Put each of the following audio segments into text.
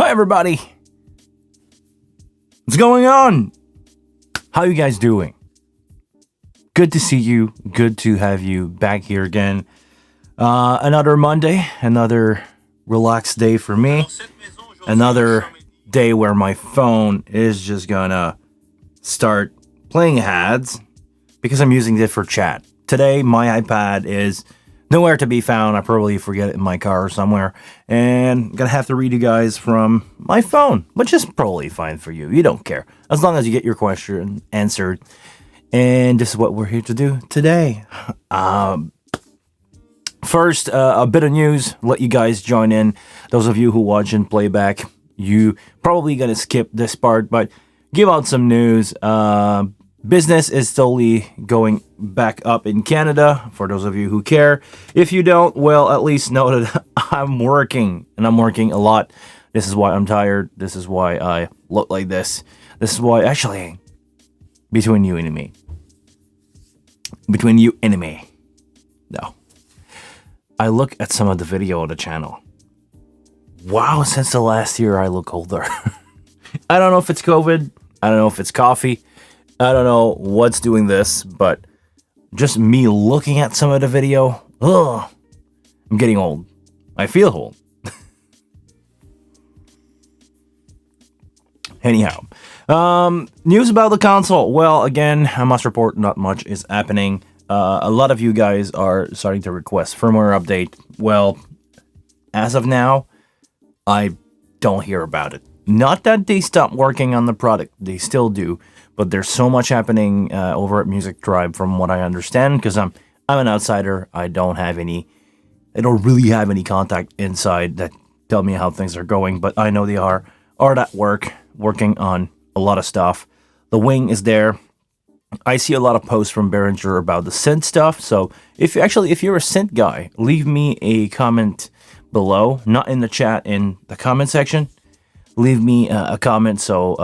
Hi everybody! What's going on? How you guys doing? Good to see you. Good to have you back here again. Another Monday, another relaxed day for me. Another day where my phone is just gonna start playing ads because I'm using it for chat. Today, my iPad is nowhere to be found. I probably forget it in my car or somewhere. And I'm gonna have to read you guys from my phone, which is probably fine for you. You don't care. As long as you get your question answered. And this is what we're here to do today. First, a bit of news. Let you guys join in. Those of you who watch in playback, you probably gonna skip this part, but give out some news. Business is slowly going back up in Canada, for those of you who care. If you don't, well, at least know that I'm working, and I'm working a lot. This is why I'm tired. This is why I look like this. This is why, actually, between you and me. Between you and me. No. I look at some of the video on the channel. Wow, since the last year, I look older. I don't know if it's COVID. I don't know if it's coffee. I don't know what's doing this, but just me looking at some of the video, I'm getting old. I feel old. Anyhow, news about the console. Well, again, I must report not much is happening. A lot of you guys are starting to request firmware update. Well, as of now, I don't hear about it. Not that they stopped working on the product. They still do. But there's so much happening over at Music Tribe from what I understand, because I'm an outsider. I don't really have any contact inside that tell me how things are going, but I know they are at work, working on a lot of stuff. The wing is there. I see a lot of posts from Behringer about the synth stuff. So if you're a synth guy, leave me a comment below, not in the chat, in the comment section. Leave me a comment so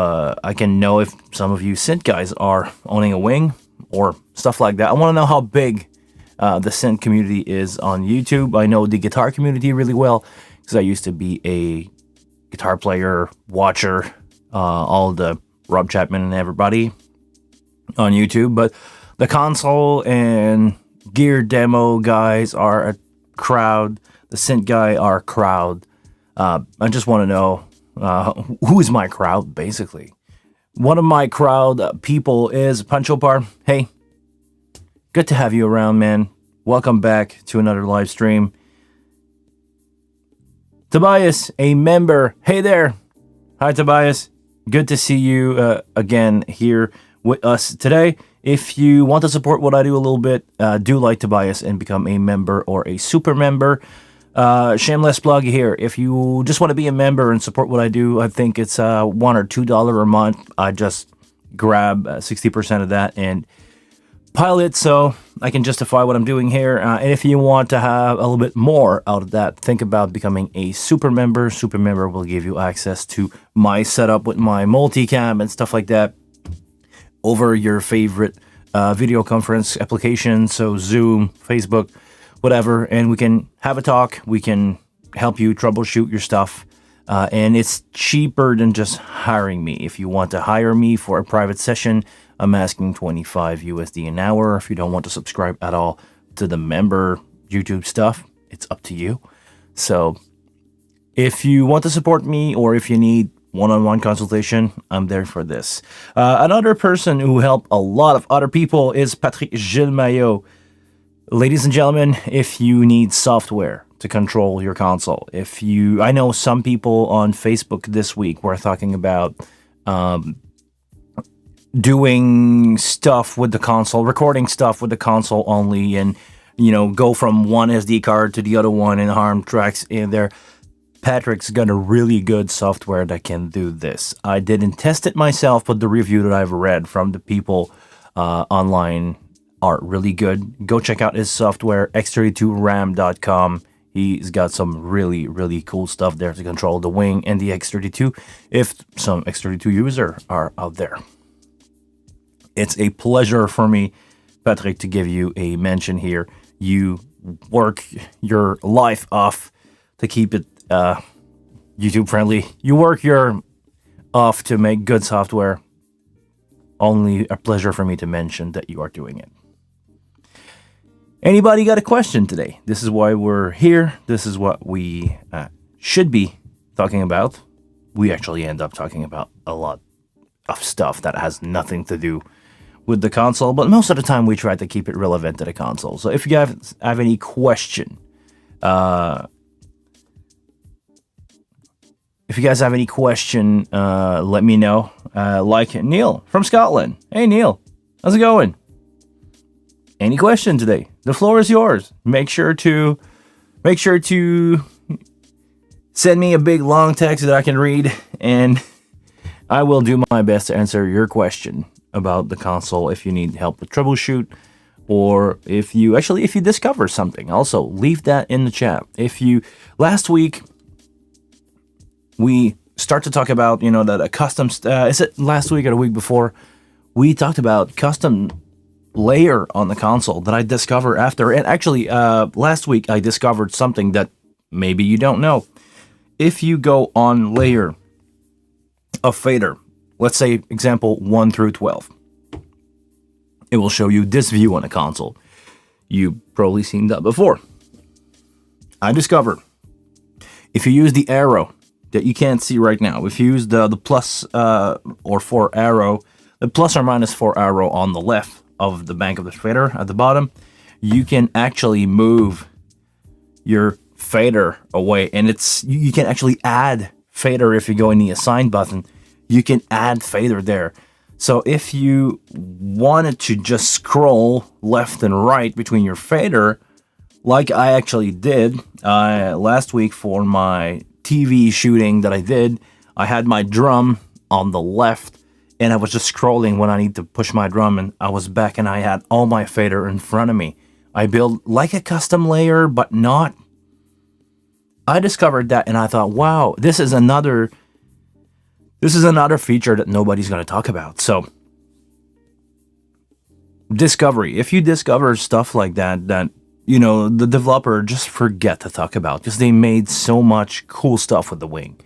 I can know if some of you synth guys are owning a wing or stuff like that. I want to know how big the synth community is on YouTube. I know the guitar community really well because I used to be a guitar player, watcher, all the Rob Chapman and everybody on YouTube. But the console and gear demo guys are a crowd. The synth guy are a crowd. I just want to know who is my crowd, basically. One of my crowd people is Pancho Par. Hey, good to have you around, man. Welcome back to another live stream. Tobias, a member. Hey there. Hi, Tobias. Good to see you again here with us today. If you want to support what I do a little bit, do like Tobias and become a member or a super member. Shameless plug here. If you just want to be a member and support what I do, I think it's $1 or $2 a month. I just grab 60% of that and pile it so I can justify what I'm doing here. And if you want to have a little bit more out of that, think about becoming a super member. Super member will give you access to my setup with my multicam and stuff like that over your favorite video conference application. So Zoom, Facebook, whatever, and we can have a talk. We can help you troubleshoot your stuff, and it's cheaper than just hiring me. If you want to hire me for a private session, I'm asking $25 USD an hour. If you don't want to subscribe at all to the member YouTube stuff, it's up to you. So if you want to support me or if you need one-on-one consultation, I'm there for this. Another person who helped a lot of other people is Patrick Gilles-Maillot. Ladies and gentlemen, if you need software to control your console, I know some people on Facebook this week were talking about doing stuff with the console, recording stuff with the console only, and go from one SD card to the other one and harm tracks in there. Patrick's got a really good software that can do this. I didn't test it myself, but the review that I've read from the people online are really good. Go check out his software, x32ram.com. He's got some really, really cool stuff there to control the wing and the X32 if some X32 users are out there. It's a pleasure for me, Patrick, to give you a mention here. You work your life off to keep it YouTube friendly. You work your off to make good software. Only a pleasure for me to mention that you are doing it. Anybody got a question today? This is why we're here. This is what we should be talking about. We actually end up talking about a lot of stuff that has nothing to do with the console, but most of the time we try to keep it relevant to the console. So if you guys have any question, let me know. Like Neil from Scotland. Hey Neil, how's it going? Any question today? The floor is yours. Make sure to send me a big long text that I can read, and I will do my best to answer your question about the console. If you need help with troubleshoot, or if you discover something, also leave that in the chat. Last week we start to talk about that a custom. Is it last week or the week before? We talked about custom layer on the console that I discovered after, and actually last week I discovered something that maybe you don't know. If you go on layer of fader, let's say example 1 through 12, it will show you this view on the console. You've probably seen that before. I discovered if you use the arrow that you can't see right now, if you use the plus or 4 arrow, the plus or minus 4 arrow on the left of the bank of the fader at the bottom, you can actually move your fader away, and you can actually add fader. If you go in the assign button, you can add fader there. So if you wanted to just scroll left and right between your fader, like I actually did last week for my TV shooting that I did, I had my drum on the left, and I was just scrolling when I need to push my drum, and I was back and I had all my fader in front of me. I built like a custom layer, but not. I discovered that and I thought, wow, this is another feature that nobody's going to talk about. So discovery, if you discover stuff like that the developer just forget to talk about, because they made so much cool stuff with the wing.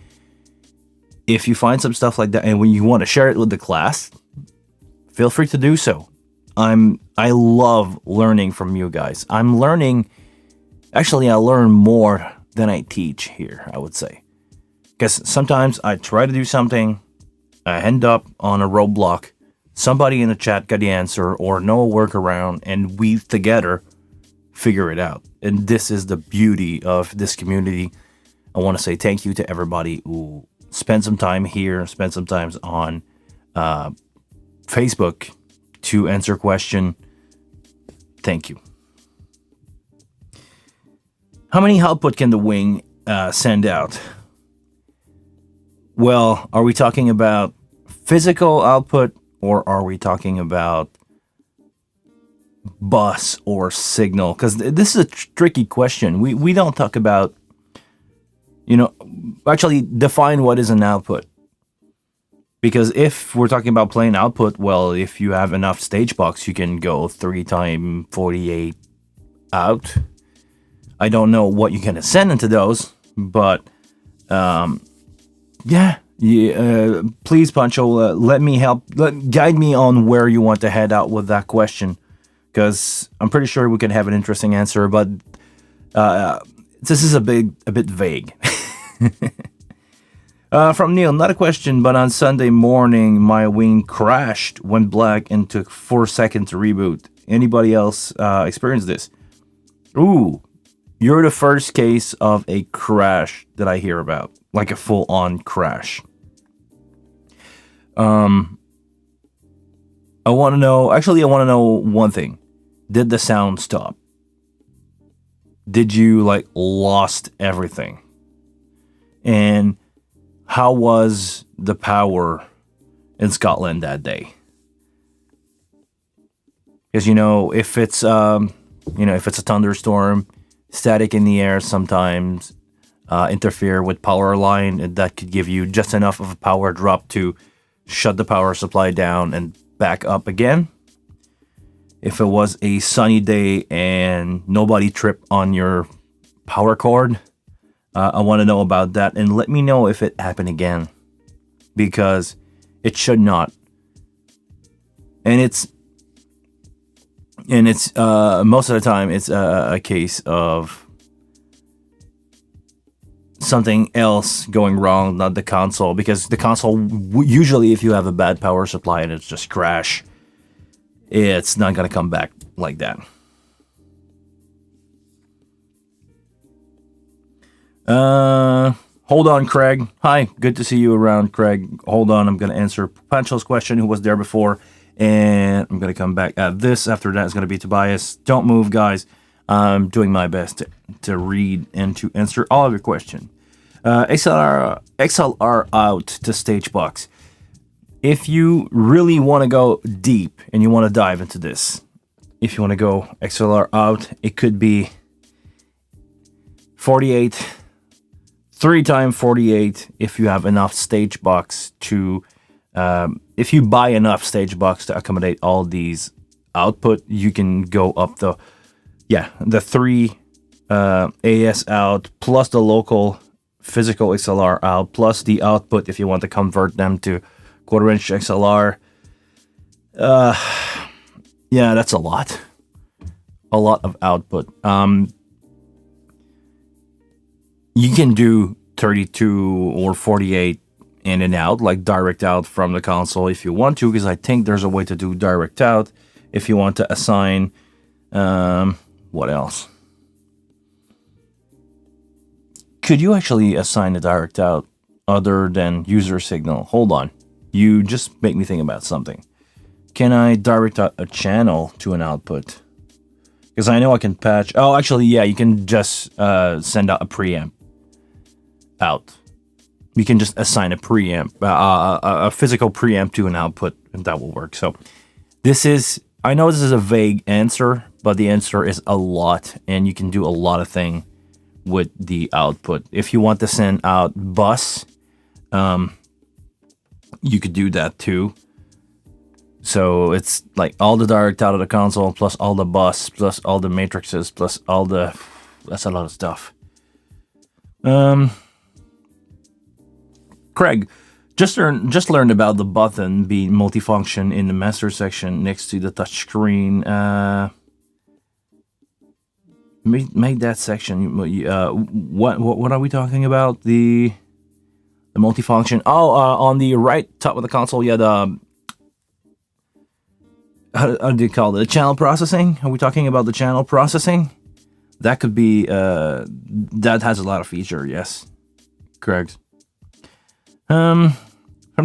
If you find some stuff like that and when you want to share it with the class, feel free to do so. I love learning from you guys. I learn more than I teach here, I would say. Because sometimes I try to do something, I end up on a roadblock, somebody in the chat got the answer or know a workaround, and we together figure it out. And this is the beauty of this community. I want to say thank you to everybody who spent some time here, spent some time on Facebook to answer question. Thank you. How many output can the wing send out? Well, are we talking about physical output, or are we talking about bus or signal? Because this is a tricky question. We don't talk about, actually define what is an output. Because if we're talking about plain output, well, if you have enough stage box, you can go 3x48 out. I don't know what you can send into those, but please, Pancho, let me guide me on where you want to head out with that question, because I'm pretty sure we can have an interesting answer, but this is a bit vague. From Neil, not a question, but on Sunday morning, my wing crashed, went black, and took 4 seconds to reboot. Anybody else experience this? Ooh. You're the first case of a crash that I hear about, like a full-on crash. I want to know one thing. Did the sound stop? Did you lost everything? And how was the power in Scotland that day? Because if it's a thunderstorm, static in the air sometimes interfere with power line, and that could give you just enough of a power drop to shut the power supply down and back up again. If it was a sunny day and nobody tripped on your power cord, I want to know about that, and let me know if it happened again, because it should not. And it's most of the time it's a case of something else going wrong, not the console, because the console usually, if you have a bad power supply and it's just crash, it's not gonna come back like that. Hold on, Craig. Hi, good to see you around, Craig. Hold on, I'm gonna answer Pancho's question, who was there before, and I'm gonna come back at this. After that is gonna be Tobias. Don't move, guys. I'm doing my best to read and to answer all of your questions. XLR out to stage box. If you really want to go deep and you want to dive into this, if you want to go XLR out, it could be 48. 3x48 if you have enough stage box to if you buy enough stage box to accommodate all these output, you can go up the 3 AS out plus the local physical XLR out plus the output if you want to convert them to 1/4-inch XLR. That's a lot of output. You can do 32 or 48 in and out, like direct out from the console if you want to, because I think there's a way to do direct out if you want to assign, what else? Could you actually assign a direct out other than user signal? Hold on. You just make me think about something. Can I direct out a channel to an output? Because I know I can patch. Oh, actually, yeah, you can just send out a preamp out. You can just assign a preamp, a physical preamp to an output, and that will work. So I know this is a vague answer, but the answer is a lot, and you can do a lot of things with the output. If you want to send out bus, you could do that too. So it's like all the direct out of the console, plus all the bus, plus all the matrices, plus all the... That's a lot of stuff. Craig, just learned about the button being multifunction in the master section next to the touchscreen. Make that section. What are we talking about? The multifunction. On the right top of the console, the how do you call it? The channel processing. Are we talking about the channel processing? That could be. That has a lot of feature. Yes, correct. From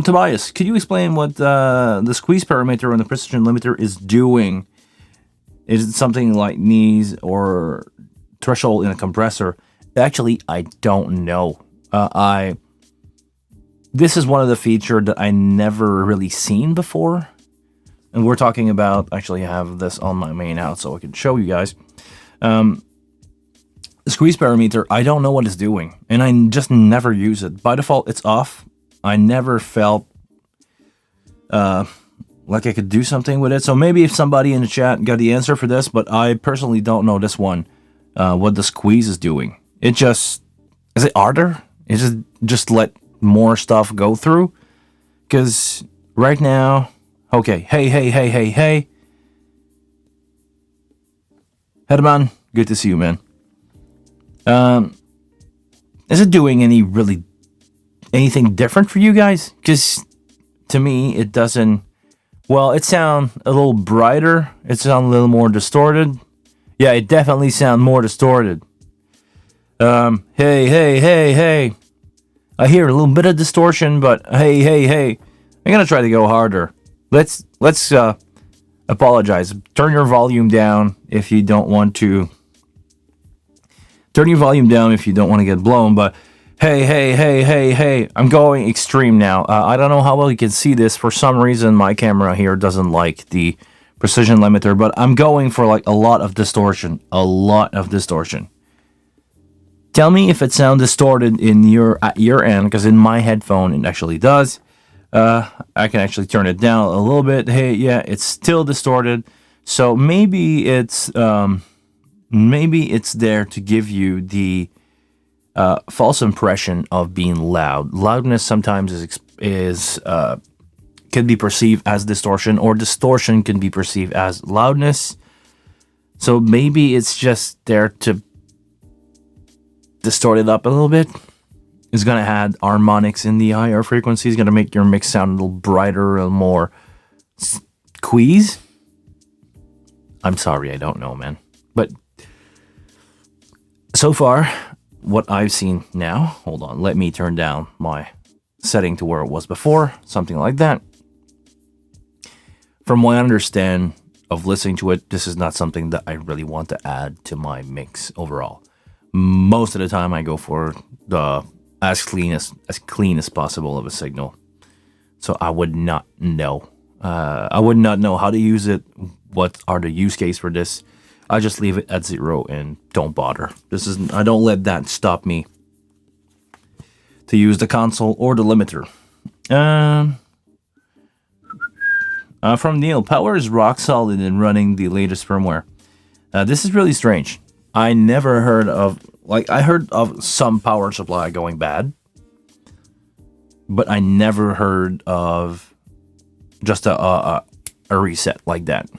Tobias, could you explain what the squeeze parameter on the precision limiter is doing? Is it something like knees or threshold in a compressor? Actually, I don't know. This is one of the features that I never really seen before. And we're talking about, actually I have this on my main out so I can show you guys. The squeeze parameter, I don't know what it's doing. And I just never use it. By default, it's off. I never felt like I could do something with it. So maybe if somebody in the chat got the answer for this, but I personally don't know this one, what the squeeze is doing. It just, is it harder? Is it just let more stuff go through? Because right now, okay, hey. Headman, good to see you, man. Is it doing anything different for you guys? Because to me, it doesn't. Well, it sounds a little brighter. It sounds a little more distorted. Yeah, it definitely sounds more distorted. Hey. I hear a little bit of distortion, but hey. I'm gonna try to go harder. Let's apologize. Turn your volume down if you don't want to. Turn your volume down if you don't want to get blown, but hey. I'm going extreme now. I don't know how well you can see this. For some reason, my camera here doesn't like the precision limiter, but I'm going for like a lot of distortion. Tell me if it sounds distorted at your end, because in my headphone it actually does. I can actually turn it down a little bit. Hey, yeah, it's still distorted. So maybe it's there to give you the false impression of being loud. Loudness sometimes is can be perceived as distortion, or distortion can be perceived as loudness. So maybe it's just there to distort it up a little bit. It's gonna add harmonics in the higher frequencies, gonna make your mix sound a little brighter, a little more squeeze. I'm sorry, I don't know, man. But so far, what I've seen now, hold on, let me turn down my setting to where it was before, something like that. From what I understand of listening to it, this is not something that I really want to add to my mix overall. Most of the time, I go for the as clean as possible of a signal. So I would not know. I would not know how to use it. What are the use case for this? I just leave it at 0 and don't bother. I don't let that stop me to use the console or the limiter. From Neil, power is rock solid in running the latest firmware. This is really strange. I never heard of, I heard of some power supply going bad, but I never heard of just a reset like that.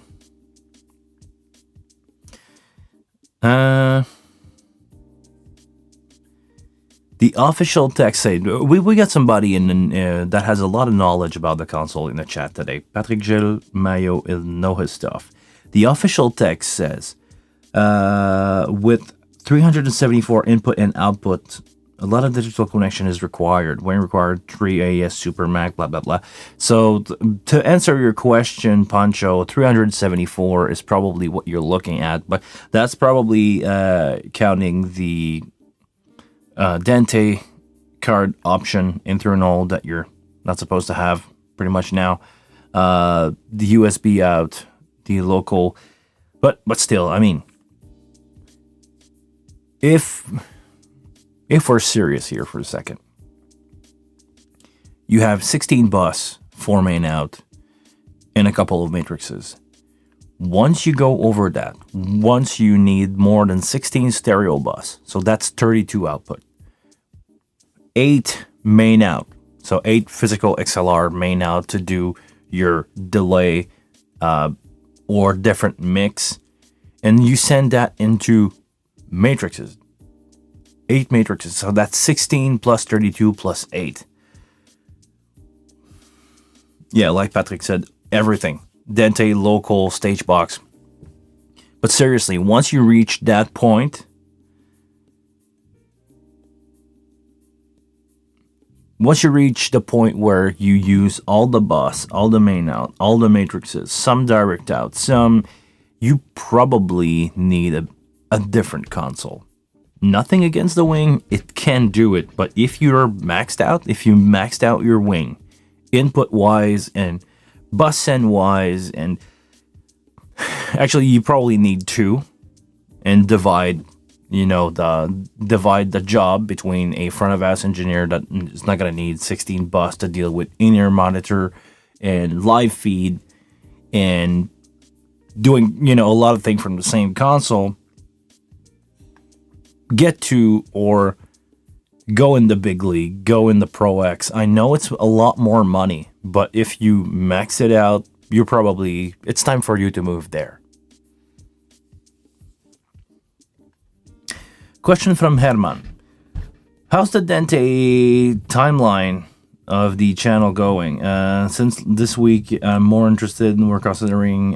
The official text said, we got somebody that has a lot of knowledge about the console in the chat today. Patrick Gilles Mayo will know his stuff. The official text says, with 374 input and output, a lot of digital connection is required. When required, 3 AES Super Mac, blah, blah, blah. So to answer your question, Pancho, 374 is probably what you're looking at, but that's probably counting the Dante card option internal that you're not supposed to have pretty much now. The USB out, the local, but still, I mean, if we're serious here for a second, you have 16 bus, 4 main out, and a couple of matrices. Once you go over that, once you need more than 16 stereo bus, so that's 32 output, 8 main out, so 8 physical XLR main out to do your delay or different mix, and you send that into matrices. 8 matrices, so that's 16 plus 32 plus 8. Yeah, like Patrick said, everything. Dante, local, stage box. But seriously, once you reach that point, where you use all the bus, all the main out, all the matrices, some direct out, some, you probably need a different console. Nothing against the wing, it can do it, but if you maxed out your wing, input-wise and bus send-wise, and actually you probably need 2, and divide the job between a front of house engineer that is not going to need 16 bus to deal with in-ear monitor and live feed and doing, a lot of things from the same console. Get to, or go in the big league, go in the Pro X. I know it's a lot more money, but if you max it out, it's time for you to move there. Question from Herman. How's the Dante timeline of the channel going? Since this week, I'm more interested and we're considering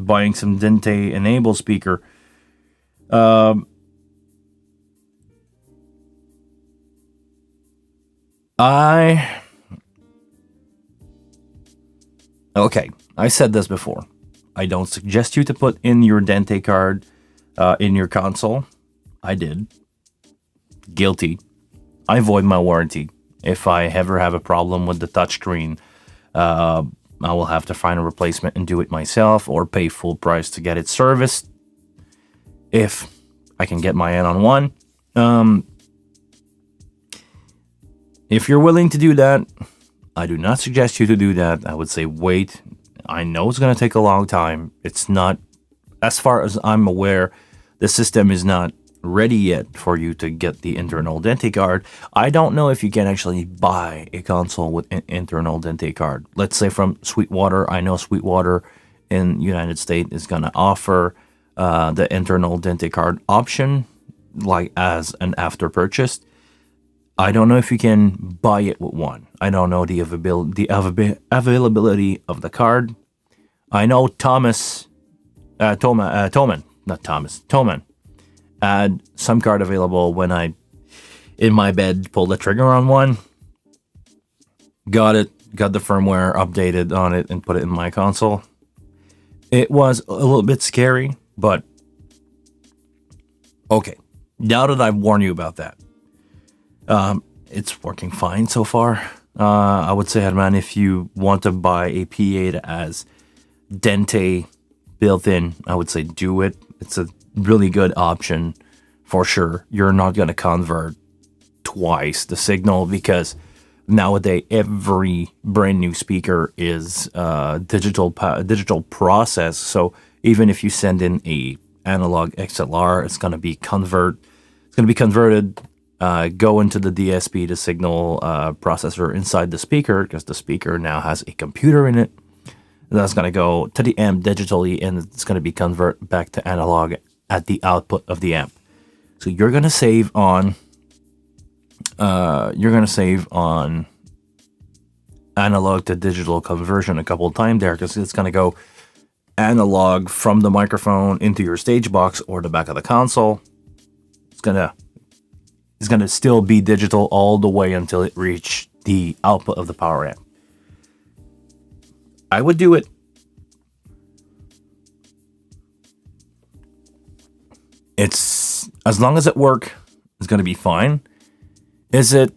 buying some Dante enable speaker. I said this before. I don't suggest you to put in your Dante card in your console. I did. Guilty. I void my warranty. If I ever have a problem with the touchscreen, I will have to find a replacement and do it myself, or pay full price to get it serviced if I can get my hand on one. If you're willing to do that, I do not suggest you to do that. I would say wait. I know it's going to take a long time. It's not, as far as I'm aware, the system is not ready yet for you to get the internal Dante card. I don't know if you can actually buy a console with an internal Dante card. Let's say from Sweetwater. I know Sweetwater in United States is going to offer the internal Dante card option, like as an after purchase. I don't know if you can buy it with one. I don't know the availability of the card. I know Thomas, Toman, not Thomas, Toman, had some card available when I, in my bed, pulled the trigger on one. Got it, got the firmware updated on it, and put it in my console. It was a little bit scary, but okay. Now that I've warned you about that, it's working fine so far. I would say, man, if you want to buy a PA that has Dante built in, I would say do it. It's a really good option for sure. You're not going to convert twice the signal because nowadays every brand new speaker is digital process. So even if you send in a analog XLR, it's going to be converted, go into the DSP, the signal processor inside the speaker, because the speaker now has a computer in it. That's going to go to the amp digitally, and it's going to be converted back to analog at the output of the amp. So you're going to save on analog to digital conversion a couple of times there, because it's going to go analog from the microphone into your stage box or the back of the console. It's gonna still be digital all the way until it reaches the output of the power amp. I would do it. It's, as long as it works, it's gonna be fine. Is it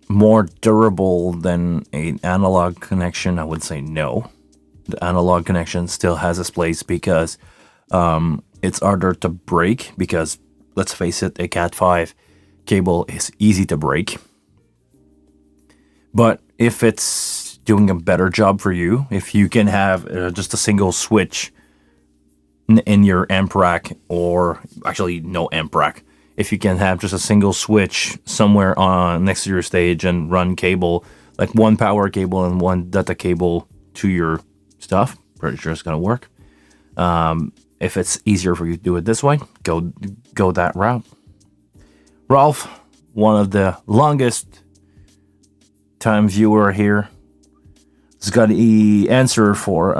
more durable than an analog connection? I would say no. The analog connection still has its place because it's harder to break, because let's face it, a Cat5 cable is easy to break. But if it's doing a better job for you, if you can have just a single switch in your amp rack, or actually no amp rack, if you can have just a single switch somewhere on next to your stage and run cable, like one power cable and one data cable to your stuff, pretty sure it's gonna work. If it's easier for you to do it this way, go that route. Ralph, one of the longest time viewer here, has got the answer for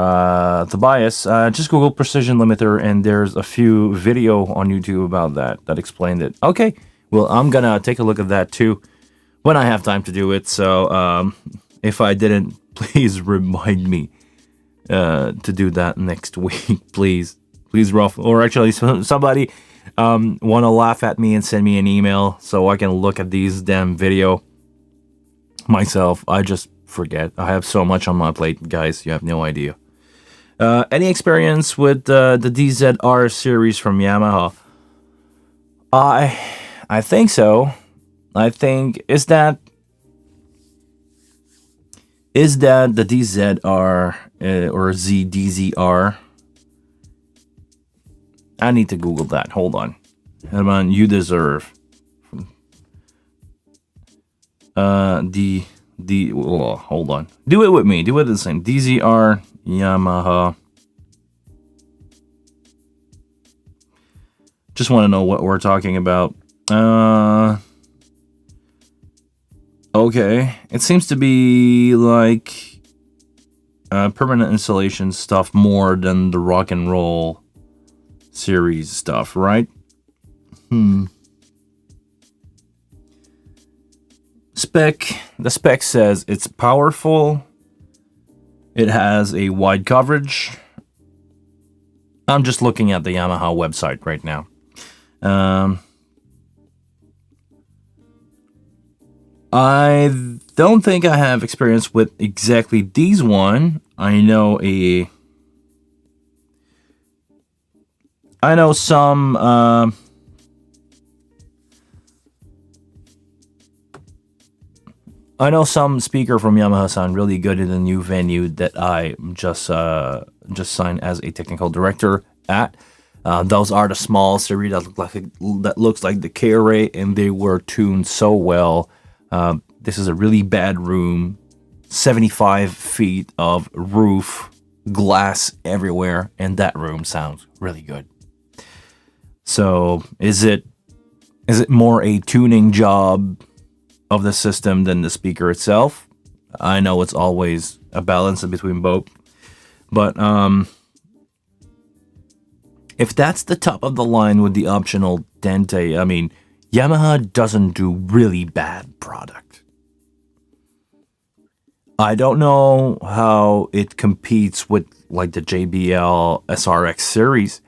Tobias. Just Google precision limiter, and there's a few video on YouTube about that explained it. Okay, well, I'm gonna take a look at that too when I have time to do it. So if I didn't, please remind me to do that next week, please, Ralph. Or actually, somebody want to laugh at me and send me an email so I can look at these damn video myself. I just forget. I have so much on my plate, guys. You have no idea. Any experience with the DZR series from Yamaha? I think so. I think is that the DZR or DZR? I need to Google that. Hold on. Come on, you deserve. Hold on. Do it with me. Do it the same. DZR Yamaha. Just want to know what we're talking about. Okay. It seems to be like permanent installation stuff more than the rock and roll series stuff, right? The spec says it's powerful. It has a wide coverage. I'm just looking at the Yamaha website right now. I don't think I have experience with exactly these one. I know some I know some speaker from Yamaha sound really good in the new venue that I just signed as a technical director at. Those are the small series that looks like the K-Ray, and they were tuned so well. This is a really bad room, 75 feet of roof, glass everywhere, and that room sounds really good. So is it more a tuning job of the system than the speaker itself? I know it's always a balance between both, but if that's the top of the line with the optional Dante, I mean, Yamaha doesn't do really bad product. I don't know how it competes with like the JBL SRX series,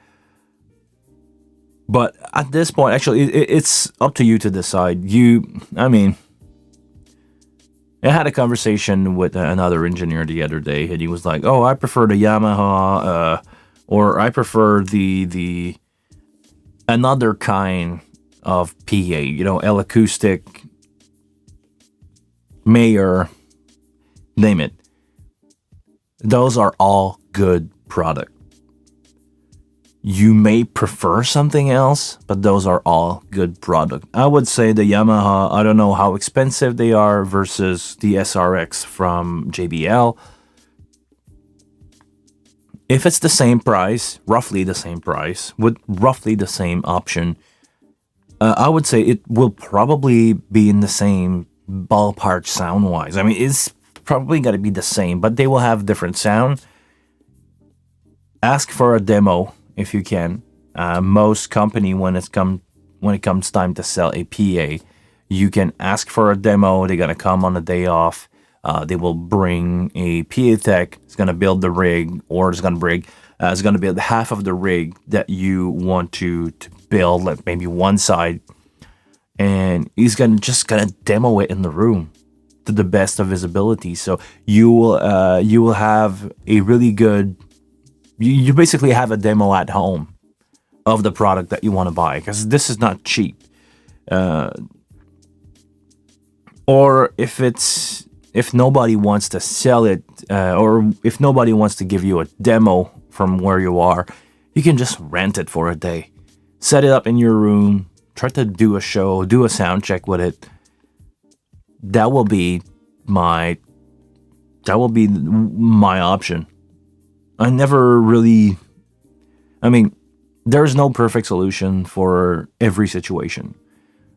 but at this point, actually, it's up to you to decide. I had a conversation with another engineer the other day, and he was like, "Oh, I prefer the Yamaha, or I prefer the another kind of PA, L acoustic, Mayer, name it. Those are all good product. You may prefer something else, but those are all good product. I would say the Yamaha, I don't know how expensive they are versus the SRX from JBL. If it's the same price, roughly the same price, with roughly the same option, I would say it will probably be in the same ballpark sound-wise. I mean, it's probably going to be the same, but they will have different sound. Ask for a demo if you can. Most company, when it comes time to sell a PA, you can ask for a demo. They're going to come on a day off. They will bring a PA tech. It's going to build the rig, or it's going to build half of the rig that you want to build, like maybe one side, and he's just gonna demo it in the room to the best of his ability. So you will have a really good. You basically have a demo at home of the product that you want to buy, because this is not cheap. Or if nobody wants to sell it, or if nobody wants to give you a demo from where you are, you can just rent it for a day. Set it up in your room, try to do a show, do a sound check with it. That will be my option. There is no perfect solution for every situation.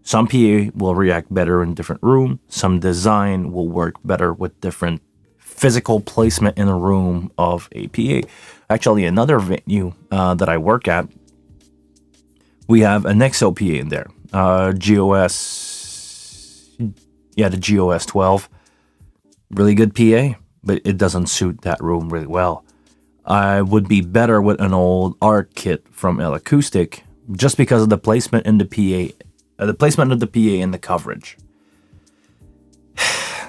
Some PA will react better in different room. Some design will work better with different physical placement in a room of a PA. Actually, another venue that I work at, we have an XO PA in there. The GOS 12. Really good PA, but it doesn't suit that room really well. I would be better with an old art kit from L Acoustic, just because of the placement in the PA. The placement of the PA and the coverage.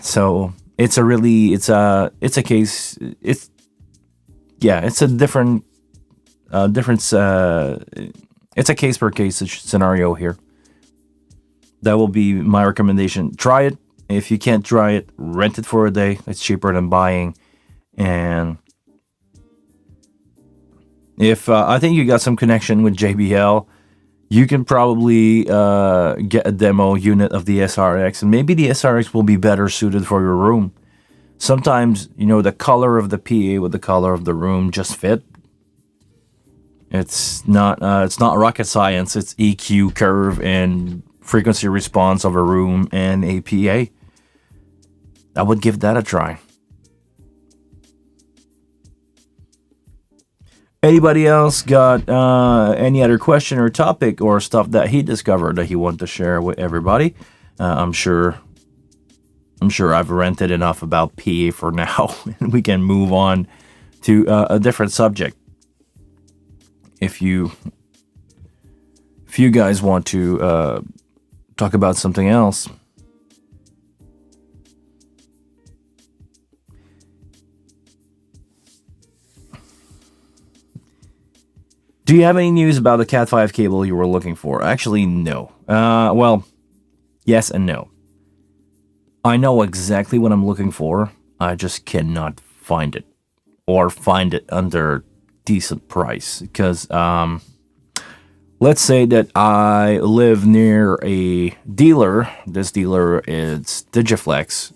So it's a case. It's a different. It's a case per case scenario here. That will be my recommendation. Try it. If you can't try it, rent it for a day. It's cheaper than buying. And if I think you got some connection with JBL, you can probably get a demo unit of the SRX, and maybe the SRX will be better suited for your room. Sometimes, the color of the PA with the color of the room just fit. It's not rocket science. It's EQ curve and frequency response of a room and a PA. I would give that a try. Anybody else got any other question or topic or stuff that he discovered that he wanted to share with everybody? I'm sure I've ranted enough about PA for now, and we can move on to a different subject. If you guys want to talk about something else. Do you have any news about the Cat 5 cable you were looking for? Actually, no. Well, yes and no. I know exactly what I'm looking for. I just cannot find it. Or find it under decent price. Because let's say that I live near a dealer. This dealer is Digiflex.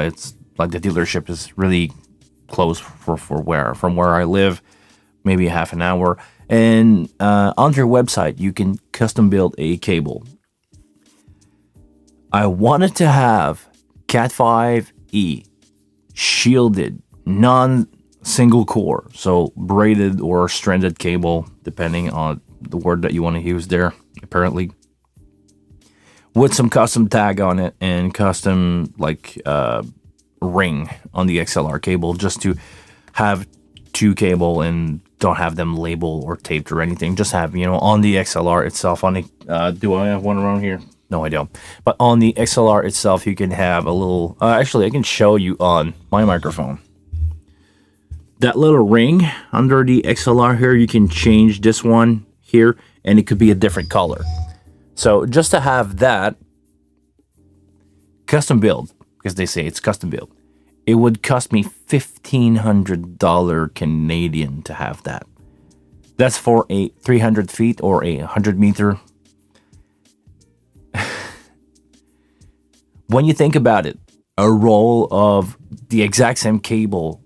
It's like the dealership is really close for where from where I live, maybe half an hour. And on their website, you can custom build a cable. I wanted to have Cat 5e shielded, non-single core, so braided or stranded cable, depending on the word that you want to use there, apparently, with some custom tag on it and custom ring on the XLR cable, just to have two cable and don't have them labeled or taped or anything. Just have, on the XLR itself. On the do I have one around here? No, I don't. But on the XLR itself, you can have a little. Actually, I can show you on my microphone. That little ring under the XLR here, you can change this one here, and it could be a different color. So just to have that custom build, because they say it's custom build, it would cost me $1,500 Canadian to have that. That's for a 300 feet or a 100 meter. When you think about it, a roll of the exact same cable,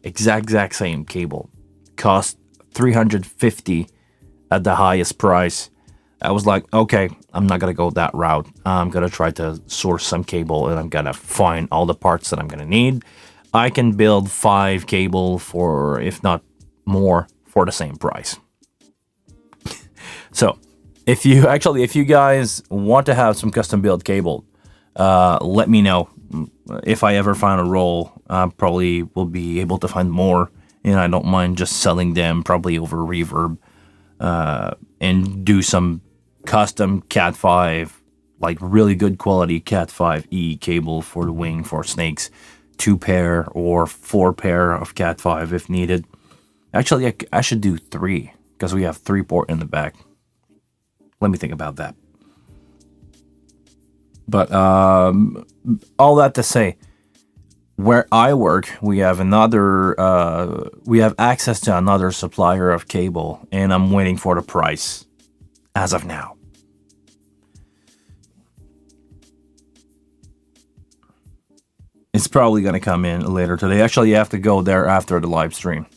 cost $350 at the highest price. I was like, okay, I'm not gonna go that route. I'm gonna try to source some cable, and I'm gonna find all the parts that I'm gonna need. I can build 5 cable for, if not more, for the same price. So, if you guys want to have some custom build cable, let me know. If I ever find a roll, probably will be able to find more, and I don't mind just selling them, probably over Reverb, and do some custom Cat 5, like really good quality Cat 5e cable for the wing for snakes, 2 pair or 4 pair of Cat 5 if needed. Actually, I should do 3, because we have 3 port in the back. Let me think about that. But all that to say, where I work, we have access to another supplier of cable, and I'm waiting for the price as of now. It's probably going to come in later today. Actually, you have to go there after the live stream.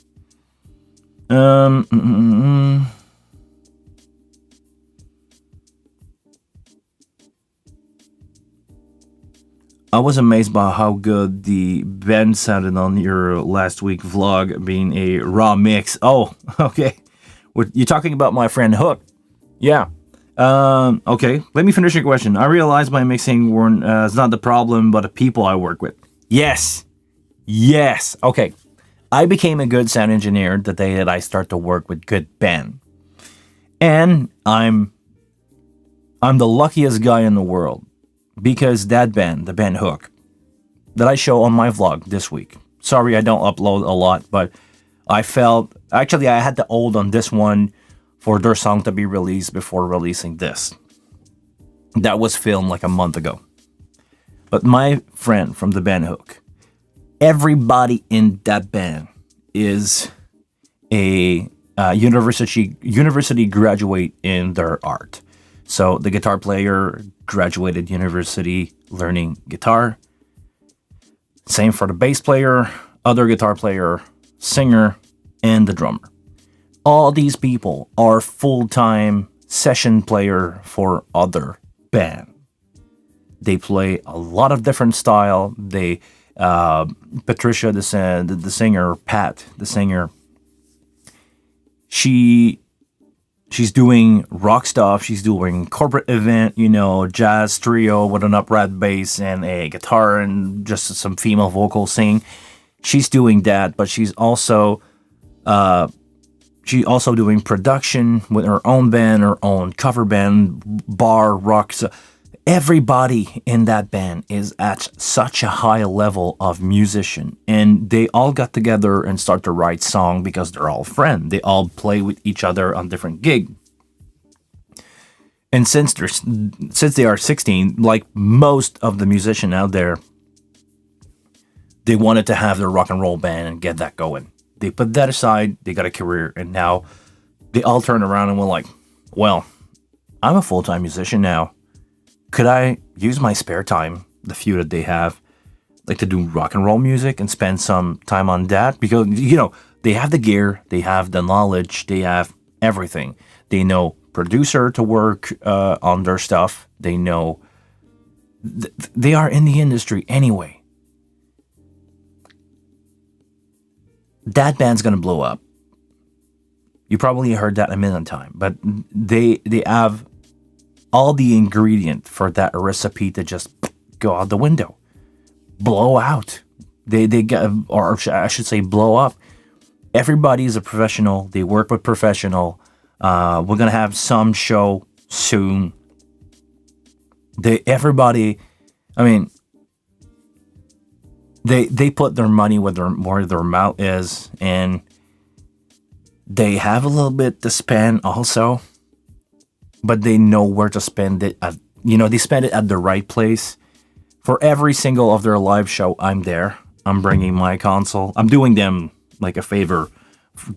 I was amazed by how good the band sounded on your last week vlog, being a raw mix. Oh, okay. You're talking about my friend Hook. Yeah. Okay, let me finish your question. I realized my mixing is not the problem, but the people I work with. Yes. Okay. I became a good sound engineer the day that I start to work with good band. And I'm the luckiest guy in the world. Because that band, the band Hook, that I show on my vlog this week. Sorry I don't upload a lot, but I had to hold on this one for their song to be released before releasing this. That was filmed like a month ago. But my friend from the band Hook, everybody in that band is a university graduate in their art. So the guitar player graduated university learning guitar. Same for the bass player, other guitar player, singer, and the drummer. All these people are full-time session player for other band. They play a lot of different style. Patricia, the singer, Pat, the singer, She's doing rock stuff. She's doing corporate event, jazz trio with an upright bass and a guitar and just some female vocal singing. She's doing that, but she's also doing production with her own band, her own cover band, bar rock. So everybody in that band is at such a high level of musician, and they all got together and start to write song because they're all friends. They all play with each other on different gig. And since they are 16, like most of the musicians out there, they wanted to have their rock and roll band and get that going. They put that aside, they got a career, and now they all turn around and were like, well, I'm a full-time musician now. Could I use my spare time, the few that they have, like to do rock and roll music and spend some time on that? Because, they have the gear, they have the knowledge, they have everything. They know producer to work on their stuff. They know they are in the industry anyway. That band's gonna blow up. You probably heard that a million times, but they have all the ingredient for that recipe to just go out the window, blow out. They get, or I should say, blow up. Everybody is a professional. They work with professional. We're gonna have some show soon. Everybody, I mean, they put their money where their mouth is, and they have a little bit to spend also, but they know where to spend it. They spend it at the right place. For every single of their live show, I'm there. I'm bringing my console. I'm doing them like a favor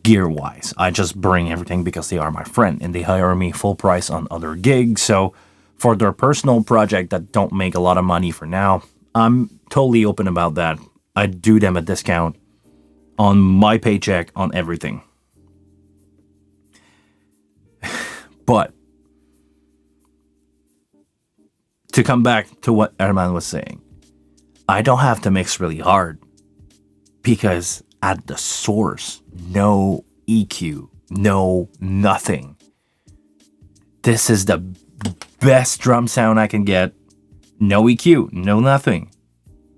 gear wise. I just bring everything because they are my friend and they hire me full price on other gigs. So for their personal project that don't make a lot of money for now, I'm totally open about that. I do them a discount on my paycheck on everything. But to come back to what Herman was saying, I don't have to mix really hard because at the source, no EQ, no nothing. This is the best drum sound I can get. No EQ, no nothing.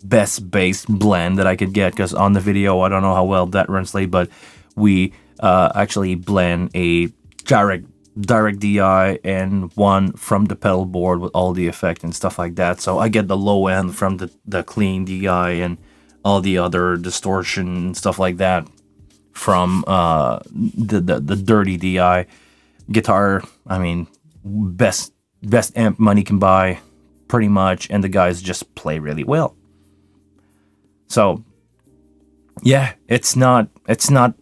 Best bass blend that I could get, because on the video, I don't know how well that translates, but we actually blend a direct DI and one from the pedal board with all the effect and stuff like that. So I get the low end from the clean DI and all the other distortion and stuff like that from the dirty DI. Guitar, I mean, best amp money can buy, pretty much, and the guys just play really well. So yeah, it's not the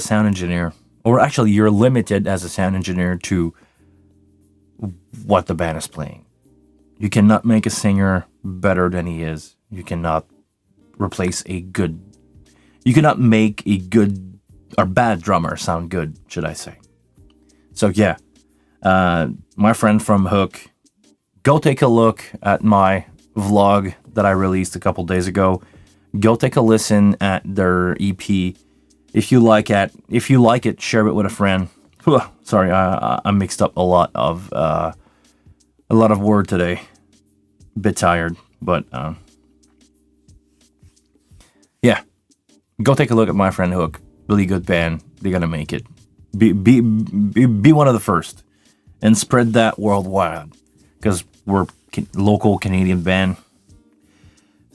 sound engineer. Or actually, you're limited as a sound engineer to what the band is playing. You cannot make a singer better than he is. You cannot you cannot make a good or bad drummer sound good, should I say. So yeah, my friend from Hook, go take a look at my vlog that I released a couple days ago. Go take a listen at their EP. If you like it, share it with a friend. Sorry, I mixed up a lot of word today. A bit tired, but yeah. Go take a look at my friend Hook. Really good band. They're gonna make it. Be one of the first, and spread that worldwide, because we're local Canadian band.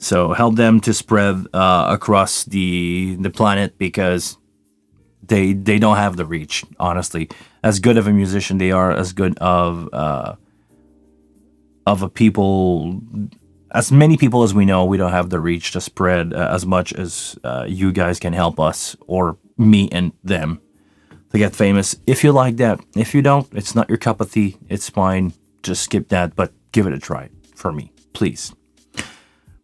So help them to spread across the planet, because they don't have the reach, honestly. As good of a musician they are, as good of a people, as many people as we know, we don't have the reach to spread as much as you guys can help us, or me and them, to get famous. If you like that. If you don't, it's not your cup of tea. It's fine. Just skip that, but give it a try for me, please.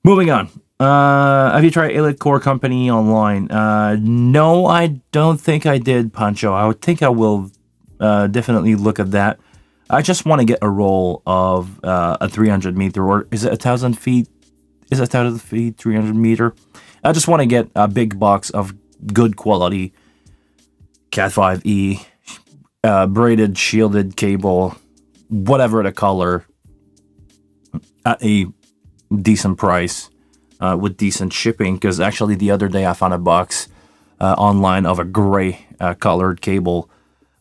Moving on. Have you tried Elite Core Company online? No, I don't think I did, Pancho. I would think I will definitely look at that. I just want to get a roll of a 300 meter, or is it 1,000 feet? Is it 1,000 feet, 300 meter? I just want to get a big box of good quality Cat 5e, braided, shielded cable, whatever the color, at a decent price, with decent shipping. Because actually the other day I found a box online of a gray colored cable,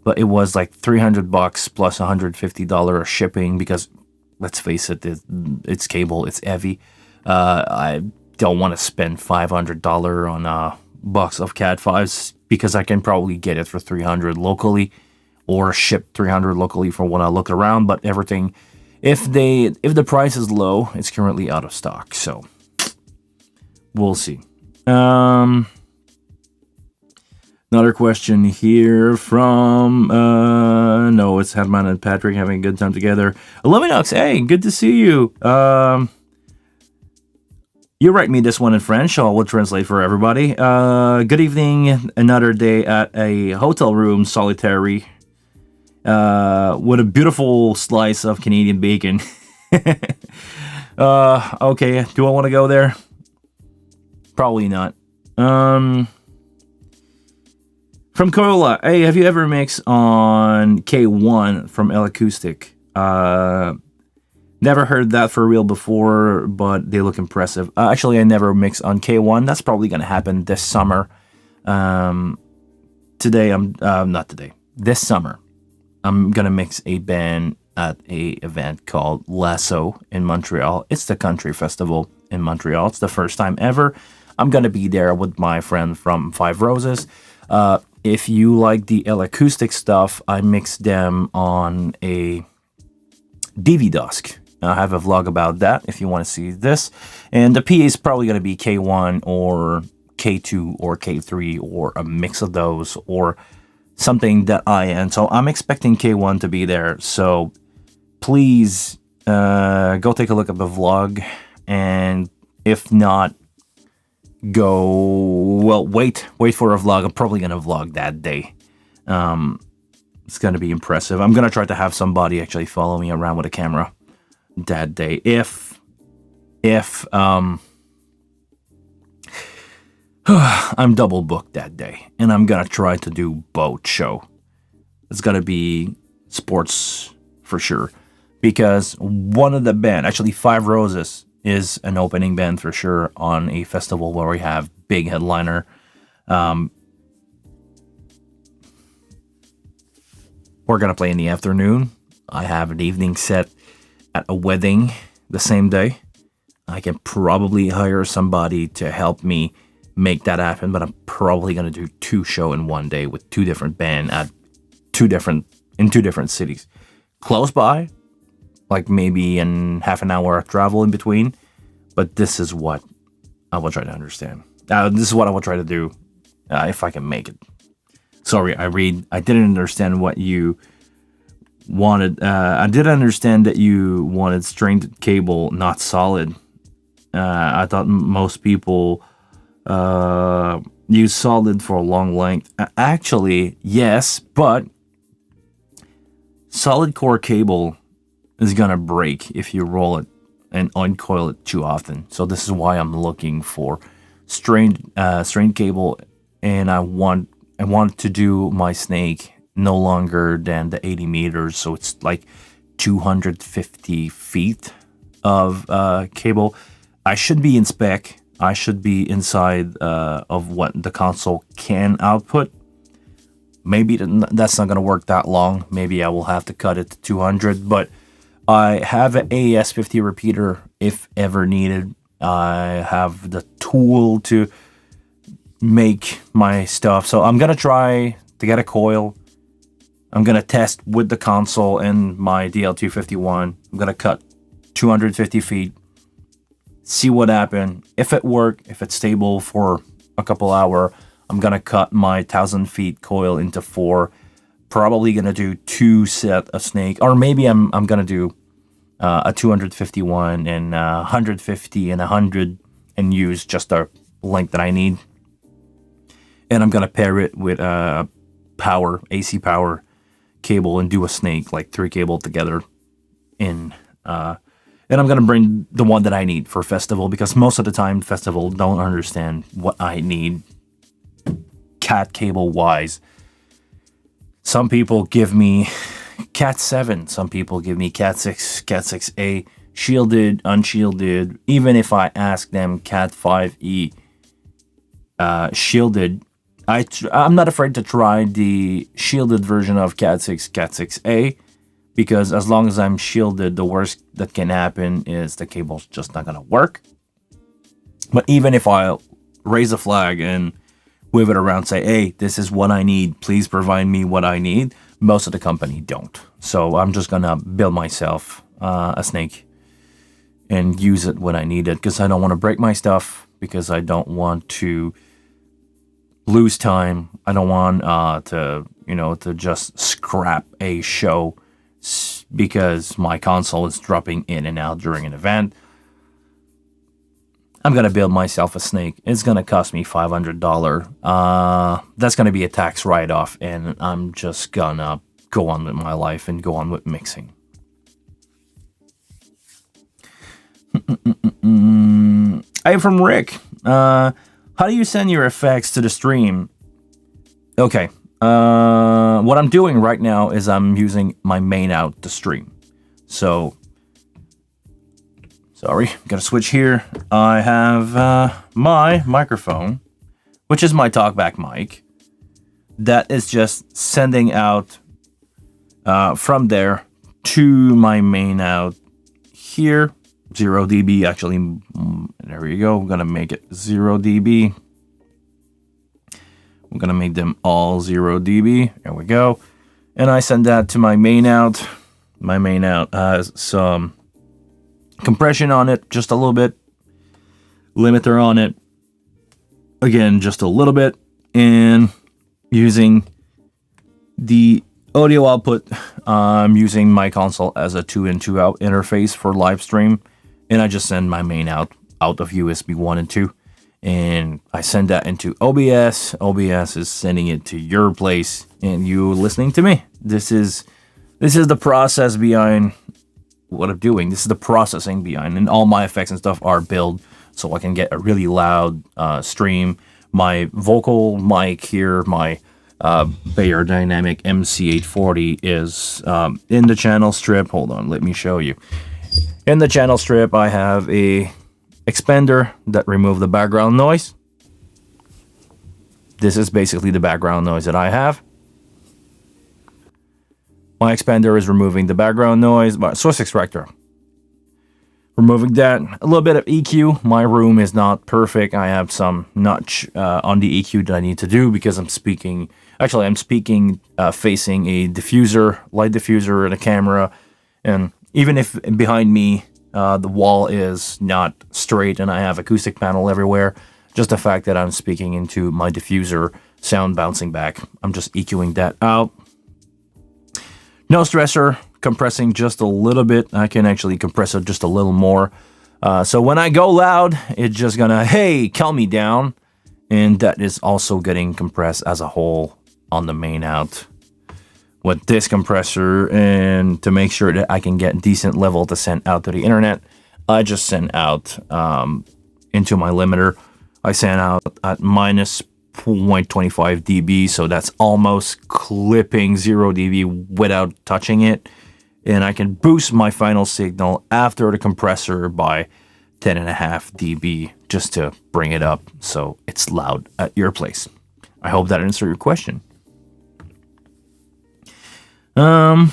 but it was like $300 plus $150 shipping, because let's face it, it's cable, it's heavy. I don't want to spend $500 on a box of Cat 5s, because I can probably get it for $300 locally, or ship $300 locally from when I look around. But everything, if the price is low, it's currently out of stock, so we'll see. Now Another question here from no, it's Headman and Patrick having a good time together. Illuminox, hey, good to see you. You write me this one in French, so I will translate for everybody. Good evening. Another day at a hotel room, solitary, with a beautiful slice of Canadian bacon. Okay, do I want to go there? Probably not. From Cola, hey, have you ever mixed on K1 from L Acoustic? Never heard that for real before, but they look impressive. Actually, I never mixed on K1. That's probably going to happen this summer. This summer, I'm going to mix a band at a event called Lasso in Montreal. It's the country festival in Montreal. It's the first time ever. I'm going to be there with my friend from Five Roses. If you like the L Acoustic stuff, I mix them on a DV Dusk. I have a vlog about that if you want to see this. And the PA is probably going to be K1 or K2 or K3 or a mix of those or something that I am. So I'm expecting K1 to be there. So please go take a look at the vlog. And if not, wait for a vlog. I'm probably going to vlog that day. It's going to be impressive. I'm going to try to have somebody actually follow me around with a camera that day. If I'm double booked that day, and I'm going to try to do both show. It's going to be sports for sure, because one of the band, actually Five Roses, is an opening band for sure on a festival where we have big headliner. We're going to play in the afternoon. I have an evening set at a wedding the same day. I can probably hire somebody to help me make that happen, but I'm probably going to do 2 shows in one day with 2 different bands at 2 different cities. Close by, like maybe in half an hour of travel in between. But this is what I will try to understand. This is what I will try to do if I can make it. Sorry, I didn't understand what you wanted. I did understand that you wanted strained cable, not solid. I thought most people use solid for a long length. Actually, yes, but solid core cable is gonna break if you roll it and uncoil it too often. So this is why I'm looking for strained cable, and I want to do my snake no longer than the 80 meters. So it's like 250 feet of cable. I should be in spec. I should be inside of what the console can output. Maybe that's not going to work that long. Maybe I will have to cut it to 200, but I have an AES-50 repeater if ever needed. I have the tool to make my stuff. So I'm going to try to get a coil. I'm going to test with the console and my DL251. I'm going to cut 250 feet, see what happens. If it works, if it's stable for a couple hours, I'm going to cut my 1,000 feet coil into 4. Probably going to do 2 set of snake. Or maybe I'm going to do a 251 and 150 and 100 and use just the length that I need. And I'm going to pair it with AC power cable and do a snake, like 3 cable together and I'm going to bring the one that I need for festival, because most of the time festival don't understand what I need cat cable wise. Some people give me cat 7, some people give me cat 6, cat 6A, shielded, unshielded. Even if I ask them cat 5E shielded, I'm not afraid to try the shielded version of cat 6, cat 6A, because as long as I'm shielded, the worst that can happen is the cable's just not going to work. But even if I raise a flag and wave it around, say, hey, this is what I need, please provide me what I need, most of the company don't. So I'm just going to build myself a snake and use it when I need it, because I don't want to break my stuff, because I don't want to lose time. I don't want to just scrap a show because my console is dropping in and out during an event. I'm gonna build myself a snake. It's gonna cost me $500. That's gonna be a tax write-off, and I'm just gonna go on with my life and go on with mixing. I'm from Rick. How do you send your effects to the stream? Okay. What I'm doing right now is I'm using my main out to stream. So, sorry, gotta switch here. I have my microphone, which is my talkback mic, that is just sending out from there to my main out here. 0 dB, actually, there we go. I'm gonna make it 0 dB. I'm gonna make them all 0 dB. There we go. And I send that to my main out. My main out has some compression on it, just a little bit. Limiter on it, again, just a little bit. And using the audio output, I'm using my console as a 2-in 2-out interface for live stream. And I just send my main out of USB 1 and 2. And I send that into OBS. OBS is sending it to your place, and you listening to me. This is the process behind what I'm doing. This is the processing behind, and all my effects and stuff are built so I can get a really loud stream. My vocal mic here, my Bayer Dynamic MC840 is in the channel strip. Hold on, let me show you. In the channel strip, I have a expander that removes the background noise. This is basically the background noise that I have. My expander is removing the background noise, but source extractor. Removing that. A little bit of EQ. My room is not perfect. I have some notch on the EQ that I need to do because I'm speaking. Actually, I'm speaking facing a diffuser, light diffuser, and a camera. And even if behind me the wall is not straight and I have acoustic panel everywhere, just the fact that I'm speaking into my diffuser, sound bouncing back, I'm just EQing that out. No stressor, compressing just a little bit. I can actually compress it just a little more. So when I go loud, it's just gonna, hey, calm me down. And that is also getting compressed as a whole on the main out with this compressor. And to make sure that I can get decent level to send out to the internet, I just send out into my limiter. I send out at minus 0.25 dB, so that's almost clipping 0 dB without touching it. And I can boost my final signal after the compressor by 10.5 dB just to bring it up so it's loud at your place. I hope that answered your question. From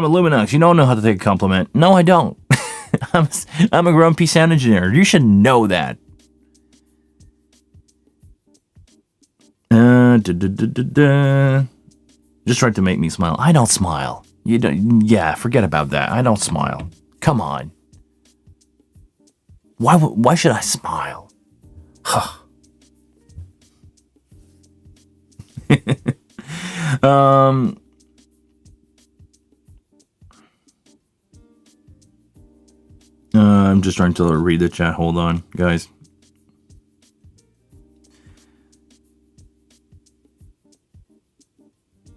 Illuminax, you don't know how to take a compliment. No, I don't. I'm a grumpy sound engineer. You should know that. Just tried to make me smile. I don't smile. You don't. Yeah, forget about that. I don't smile. Come on. Why should I smile? I'm just trying to read the chat. Hold on, guys.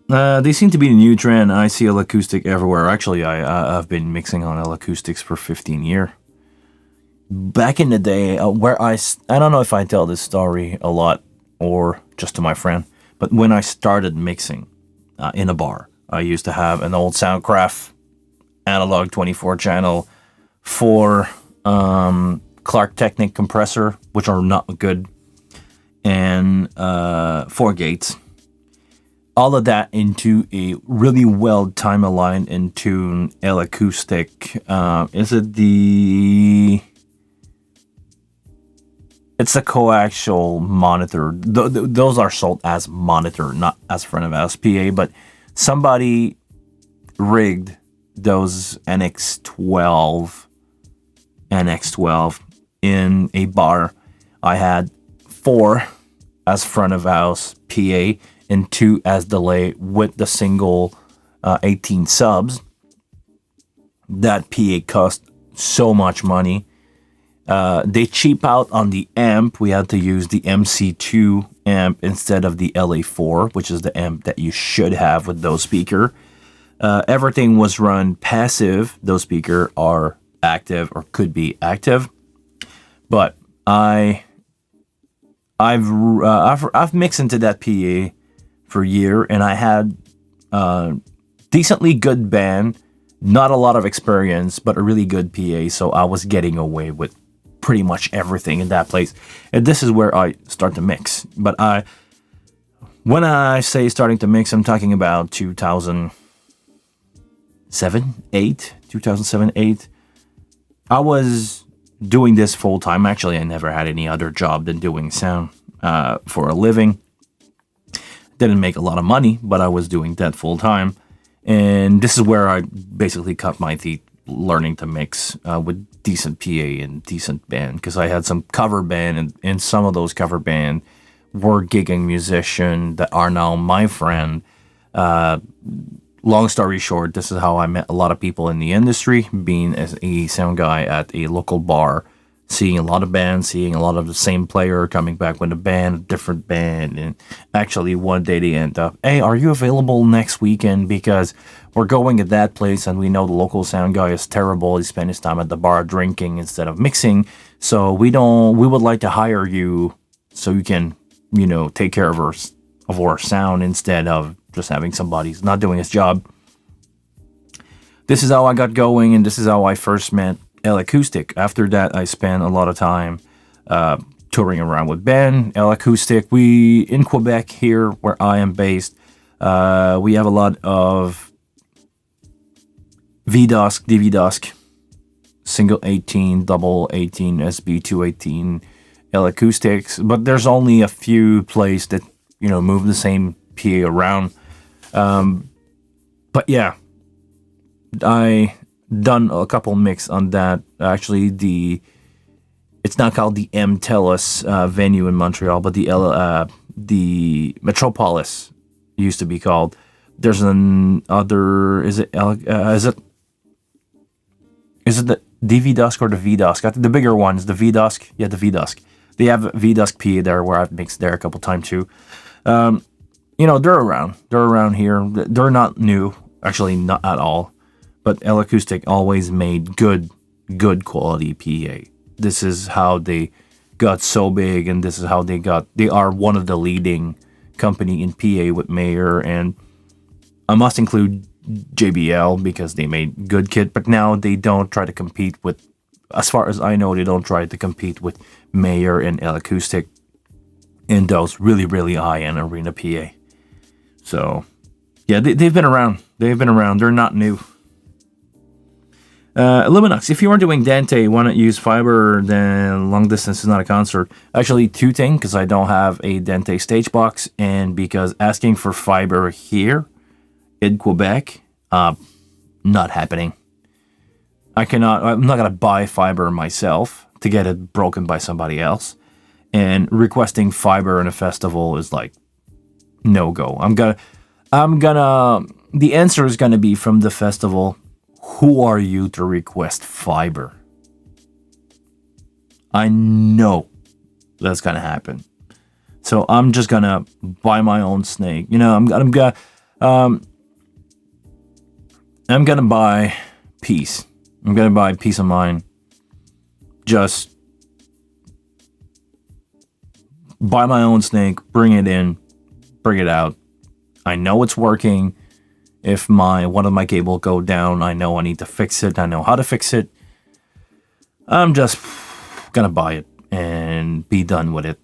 They seem to be the new trend. I see acoustic everywhere. Actually, I've been mixing on acoustics for 15 years. Back in the day, where I don't know if I tell this story a lot or just to my friend, but when I started mixing in a bar, I used to have an old Soundcraft analog 24 channel for Clark Technic compressor, which are not good, and 4 gates. All of that into a really well time aligned and tuned L acoustic. Is it the? It's a coaxial monitor. Those are sold as monitor, not as front of house PA. But somebody rigged those NX12 and X12 in a bar. I had 4 as front of house PA and 2 as delay with the single 18 subs. That PA cost so much money. They cheap out on the amp. We had to use the MC2 amp instead of the LA4, which is the amp that you should have with those speaker. Everything was run passive. Those speaker are active or could be active, but I've mixed into that PA for a year, and I had decently good band, not a lot of experience, but a really good PA. So I was getting away with pretty much everything in that place, and this is where I start to mix. But when I say starting to mix, I'm talking about 2007, 8. I was doing this full time. Actually, I never had any other job than doing sound for a living. Didn't make a lot of money, but I was doing that full time. And this is where I basically cut my teeth learning to mix with decent PA and decent band, because I had some cover band, and some of those cover band were gigging musicians that are now my friend. Long story short, this is how I met a lot of people in the industry, being as a sound guy at a local bar, seeing a lot of bands, seeing a lot of the same player coming back with a band, a different band. And actually one day they end up, hey, are you available next weekend? Because we're going at that place and we know the local sound guy is terrible. He spent his time at the bar drinking instead of mixing. So we would like to hire you so you can, take care of our sound instead of just having somebody who's not doing his job. This is how I got going, and this is how I first met El Acoustic. After that, I spent a lot of time touring around with Ben. El Acoustic, we in Quebec here, where I am based, we have a lot of V-Dusk, DV-Dusk, single 18, double 18, SB 218, El Acoustics, but there's only a few places that move the same PA around. But yeah, I done a couple mix on that. Actually, it's not called the M Telus venue in Montreal, but the Metropolis used to be called. There's another. Is it the DV Dusk or the V Dusk? I think the bigger one is the V Dusk. Yeah, the V Dusk. They have V Dusk PA there, where I've mixed there a couple times too. They're around. They're around here. They're not new, actually, not at all. But El Acoustic always made good quality PA. This is how they got so big, and this is how they are one of the leading company in PA with Mayer, and I must include JBL because they made good kit, but now they don't try to compete with, as far as I know, they don't try to compete with Mayer and El Acoustic in those really, really high-end arena PA. So, yeah, they've been around. They're not new. Luminux, if you are doing Dante, why not use fiber? Then long distance is not a concert. Actually, two things, because I don't have a Dante stage box, and because asking for fiber here in Quebec, not happening. I'm not gonna buy fiber myself to get it broken by somebody else, and requesting fiber in a festival is like no go. The answer is gonna be from the festival. Who are you to request fiber? I know that's gonna happen, so I'm just gonna buy my own snake. I'm gonna buy peace. I'm gonna buy peace of mind. Just buy my own snake, bring it in, bring it out. I know it's working. If one of my cable go down, I know I need to fix it. I know how to fix it. I'm just gonna buy it and be done with it.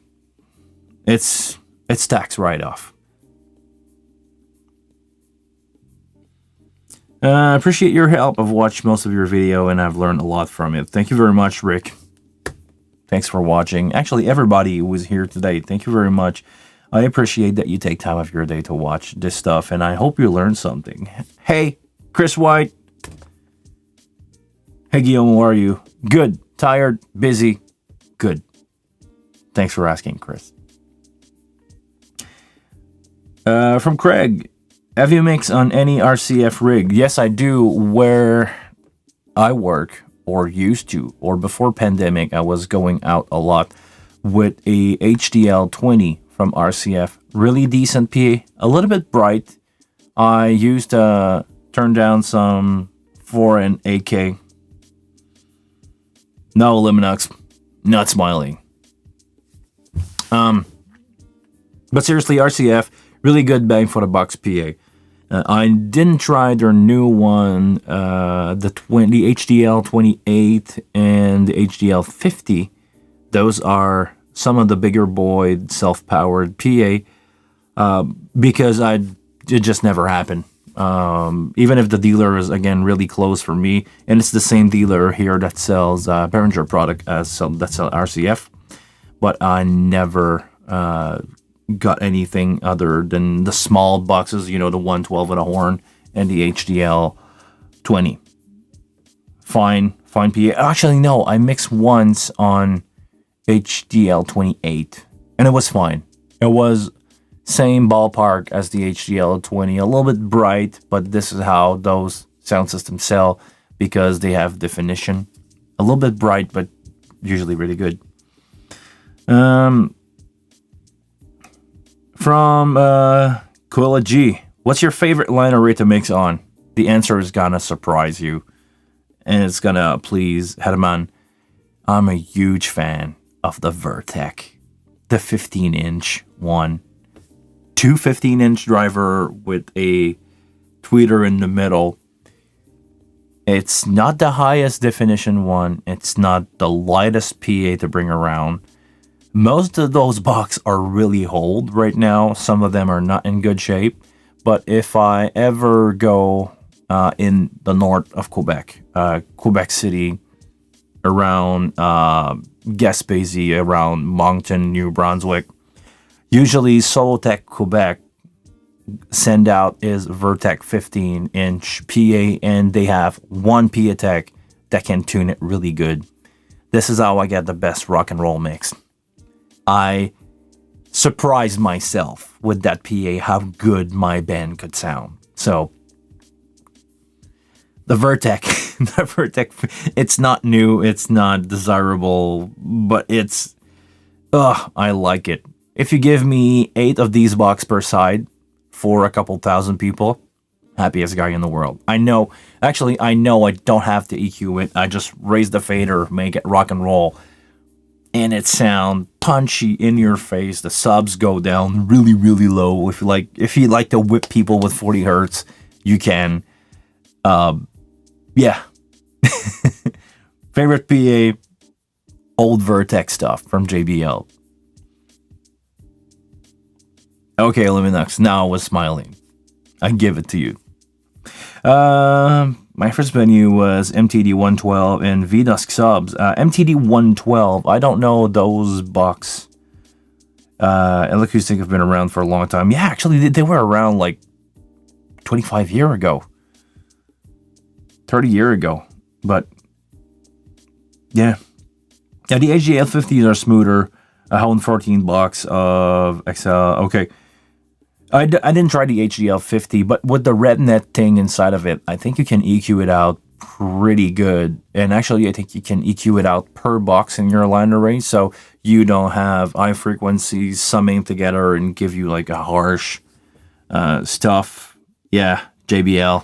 It's tax write-off. I appreciate your help. I've watched most of your video and I've learned a lot from it. Thank you very much, Rick. Thanks for watching. Actually, everybody who was here today, thank you very much. I appreciate that you take time of your day to watch this stuff, and I hope you learned something. Hey, Chris White. Hey, Guillaume, how are you? Good. Tired, busy, good. Thanks for asking, Chris. From Craig, have you mixed on any RCF rig? Yes, I do. Where I work, or used to, or before pandemic, I was going out a lot with a HDL 20 from RCF. Really decent PA, a little bit bright. I used to turn down some 4 and 8K. No, Liminux, not smiling. But seriously, RCF, really good bang for the bucks PA. I didn't try their new one, the HDL 28 and the HDL 50. Those are some of the bigger boy self-powered PA, because it just never happened. Even if the dealer is, again, really close for me, and it's the same dealer here that sells Behringer product that sell RCF, but I never got anything other than the small boxes, the 112 and a horn and the HDL 20. Fine PA. Actually, no, I mixed once on HDL 28, and it was fine. It was same ballpark as the HDL 20, a little bit bright, but this is how those sound systems sell, because they have definition. A little bit bright, but usually really good. From Quilla G, what's your favorite line array to mix on? The answer is gonna surprise you, and it's gonna please Hedman. I'm a huge fan of the Vertec, the 15-inch one. 2 15-inch driver with a tweeter in the middle. It's not the highest definition one. It's not the lightest PA to bring around. Most of those boxes are really old right now. Some of them are not in good shape. But if I ever go in the north of Quebec, Quebec City, around Gaspésie, around Moncton, New Brunswick, usually Solotech Quebec send out is Vertec 15-inch PA, and they have one PA tech that can tune it really good. This is how I get the best rock and roll mix. I surprised myself with that PA, how good my band could sound. So, the Vertec, it's not new, it's not desirable, but I like it. If you give me 8 of these boxes per side for a couple thousand people, happiest guy in the world. I know I don't have to EQ it. I just raise the fader, make it rock and roll, and it sound punchy in your face. The subs go down really, really low. If you like to whip people with 40 hertz, you can. Yeah. Favorite PA, old Vertec stuff from JBL. Okay, Luminux, now I was smiling. I give it to you. My first venue was MTD 112 and VDusk subs. MTD 112, I don't know those bucks. Eloacoustic have been around for a long time. Yeah, actually, they were around like 25 years ago. 30 years ago. But, yeah. Yeah, the HGL 50s are smoother. A 114 box of XL. Okay. I didn't try the HDL 50, but with the RedNet thing inside of it, I think you can EQ it out pretty good. And actually, I think you can EQ it out per box in your line array, so you don't have high frequencies summing together and give you like a harsh stuff. Yeah, JBL.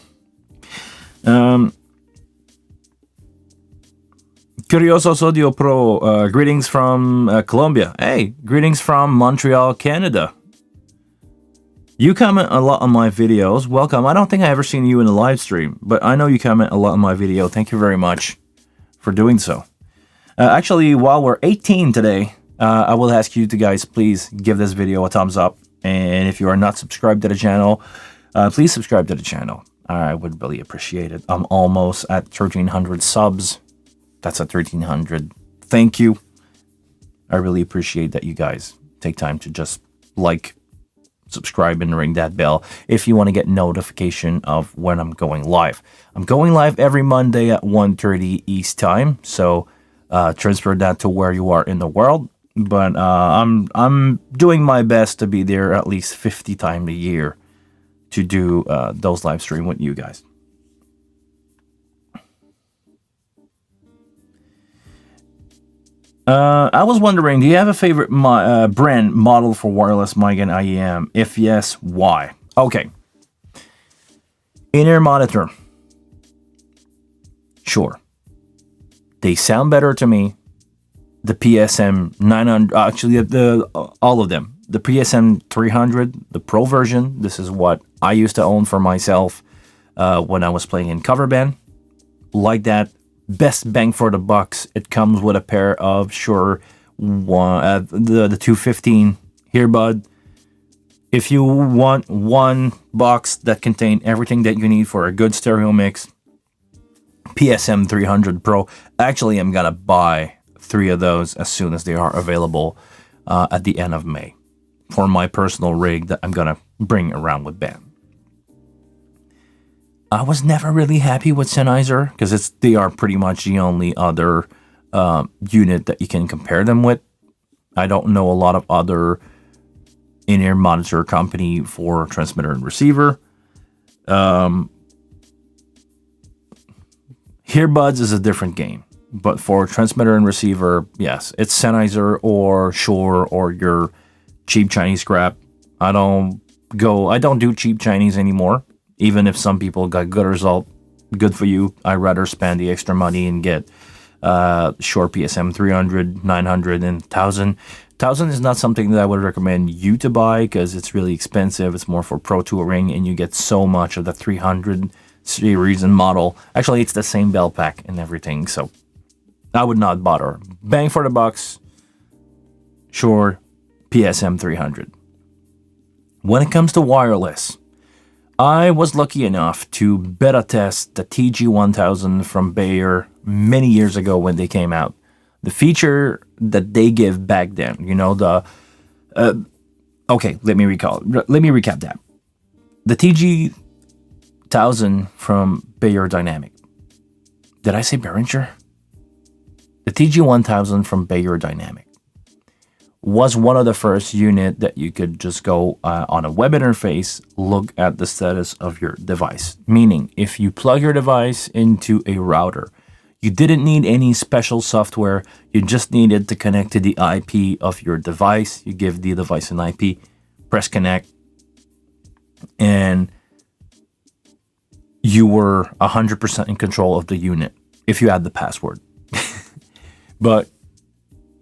Curiosos Audio Pro, greetings from Colombia. Hey, greetings from Montreal, Canada. You comment a lot on my videos. Welcome. I don't think I ever seen you in a live stream, but I know you comment a lot on my video. Thank you very much for doing so. Actually, while we're 18 today, I will ask you to guys, please give this video a thumbs up. And if you are not subscribed to the channel, please subscribe to the channel. I would really appreciate it. I'm almost at 1,300 subs. That's at 1,300. Thank you. I really appreciate that you guys take time to just like, subscribe, and ring that bell if you want to get notification of when I'm going live. I'm going live every Monday at 1:30 East time, so transfer that to where you are in the world. But I'm doing my best to be there at least 50 times a year to do those live stream with you guys. I was wondering, do you have a favorite brand model for wireless mic and IEM? If yes, why? Okay. In-ear monitor. Sure. They sound better to me. The PSM 900, actually, all of them. The PSM 300, the Pro version. This is what I used to own for myself when I was playing in cover band. Like that. Best bang for the bucks. It comes with a pair of Shure the 215 earbud. If you want one box that contains everything that you need for a good stereo mix, PSM 300 Pro. Actually, I'm gonna buy 3 of those as soon as they are available at the end of May for my personal rig that I'm gonna bring around with band. I was never really happy with Sennheiser because they are pretty much the only other unit that you can compare them with. I don't know a lot of other in-ear monitor company for transmitter and receiver. Earbuds is a different game, but for transmitter and receiver, yes, it's Sennheiser or Shure or your cheap Chinese crap. I don't do cheap Chinese anymore. Even if some people got good result, good for you. I'd rather spend the extra money and get Shure PSM 300, 900, and 1000. 1000 is not something that I would recommend you to buy because it's really expensive. It's more for pro touring, and you get so much of the 300 series and model. Actually, it's the same bell pack and everything, so I would not bother. Bang for the bucks, Shure PSM 300. When it comes to wireless, I was lucky enough to beta test the TG1000 from Bayer many years ago when they came out. The feature that they give back then, okay, let me recap that. The TG1000 from Bayer Dynamic. Did I say Behringer? The TG1000 from Bayer Dynamic was one of the first unit that you could just go on a web interface, look at the status of your device. Meaning, if you plug your device into a router, you didn't need any special software. You just needed to connect to the IP of your device. You give the device an IP, press connect, and you were 100% in control of the unit if you had the password. But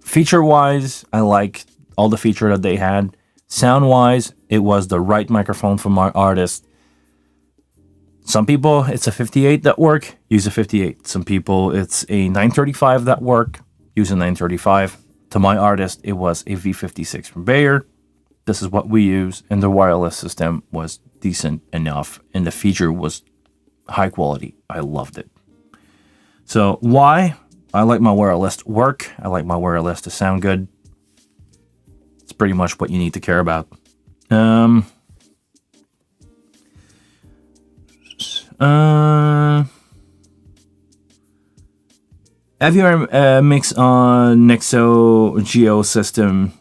feature-wise, I like all the feature that they had. Sound-wise, it was the right microphone for my artist. Some people, it's a 58 that work, use a 58. Some people, it's a 935 that work, use a 935. To my artist, it was a V56 from Bayer. This is what we use, and the wireless system was decent enough, and the feature was high quality. I loved it. So why? I like my wireless to work. I like my wireless to sound good. It's pretty much what you need to care about. Have you ever mixed on Nexo Geo system?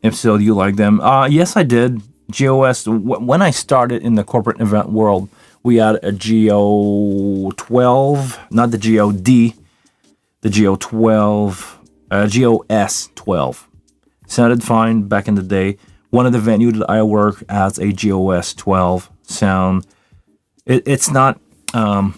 If so, do you like them? Yes, I did. GOS, when I started in the corporate event world, we had a Geo 12, not the GOD. The Geo 12, GOS 12. Sounded fine back in the day. One of the venues that I work as a GOS 12 sound. It's not a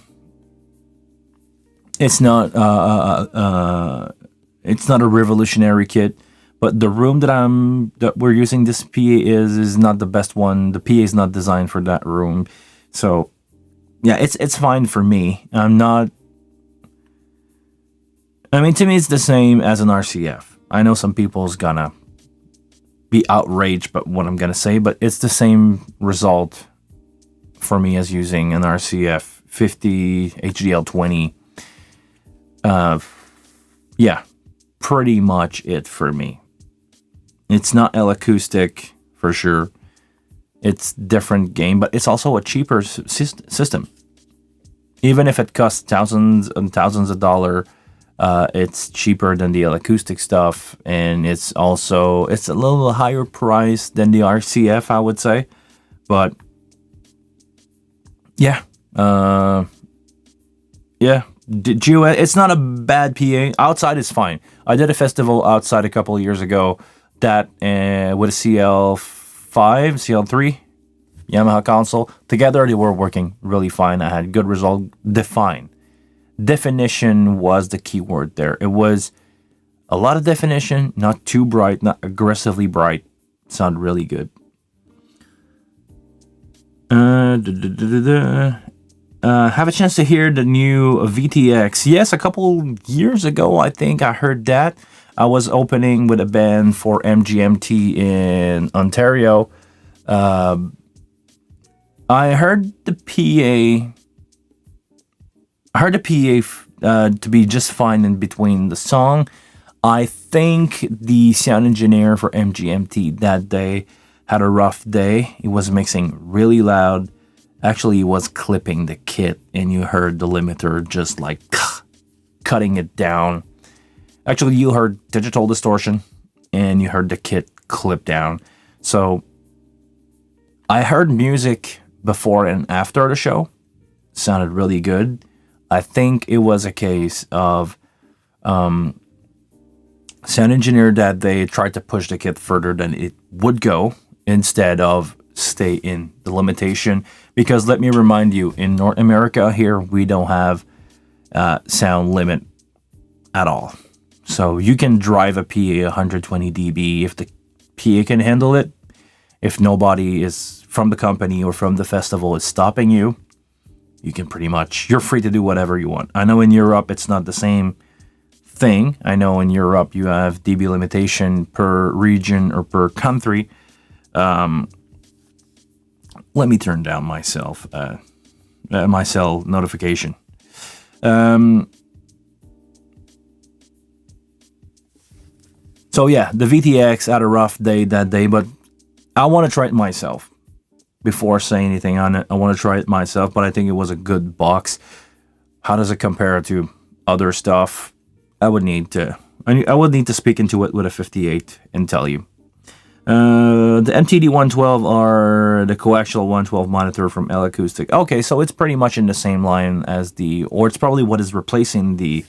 revolutionary kit, but the room that we're using this PA is not the best one. The PA is not designed for that room. So yeah, it's fine for me. To me, it's the same as an RCF. I know some people's gonna be outraged by what I'm gonna say, but it's the same result for me as using an RCF 50 HDL 20. Yeah, pretty much it for me. It's not L-acoustic for sure. It's different game, but it's also a cheaper system. Even if it costs thousands and thousands of dollars, It's cheaper than the acoustic stuff, and it's a little higher price than the RCF, I would say. But yeah, yeah. Did you? It's not a bad PA. Outside is fine. I did a festival outside a couple of years ago. That with a CL5, CL3 Yamaha console. Together they were working really fine. I had good result. Definition was the key word there. It was a lot of definition, not too bright, not aggressively bright. Sounded really good. Have a chance to hear the new VTX. Yes, a couple years ago, I think I heard that. I was opening with a band for MGMT in Ontario. I heard the PA. I heard the PA to be just fine in between the song. I think the sound engineer for MGMT that day had a rough day. He was mixing really loud. Actually, he was clipping the kit, and you heard the limiter just like cutting it down. Actually, you heard digital distortion, and you heard the kit clip down. So, I heard music before and after the show. Sounded really good. I think it was a case of sound engineer that they tried to push the kit further than it would go instead of stay in the limitation. Because let me remind you, in North America here, we don't have sound limit at all. So you can drive a PA 120 dB if the PA can handle it. If nobody is from the company or from the festival is stopping you, you can you're free to do whatever you want. I know in Europe it's not the same thing. I know in Europe you have dB limitation per region or per country. Let me turn down my cell notification. So yeah, the VTX had a rough day that day, but I want to try it myself. Before saying anything on it, I want to try it myself, but I think it was a good box. How does it compare to other stuff? I would need to speak into it with a 58 and tell you. The MTD 112 are the coaxial 112 monitor from L Acoustic. Okay, so it's pretty much in the same line as or it's probably what is replacing the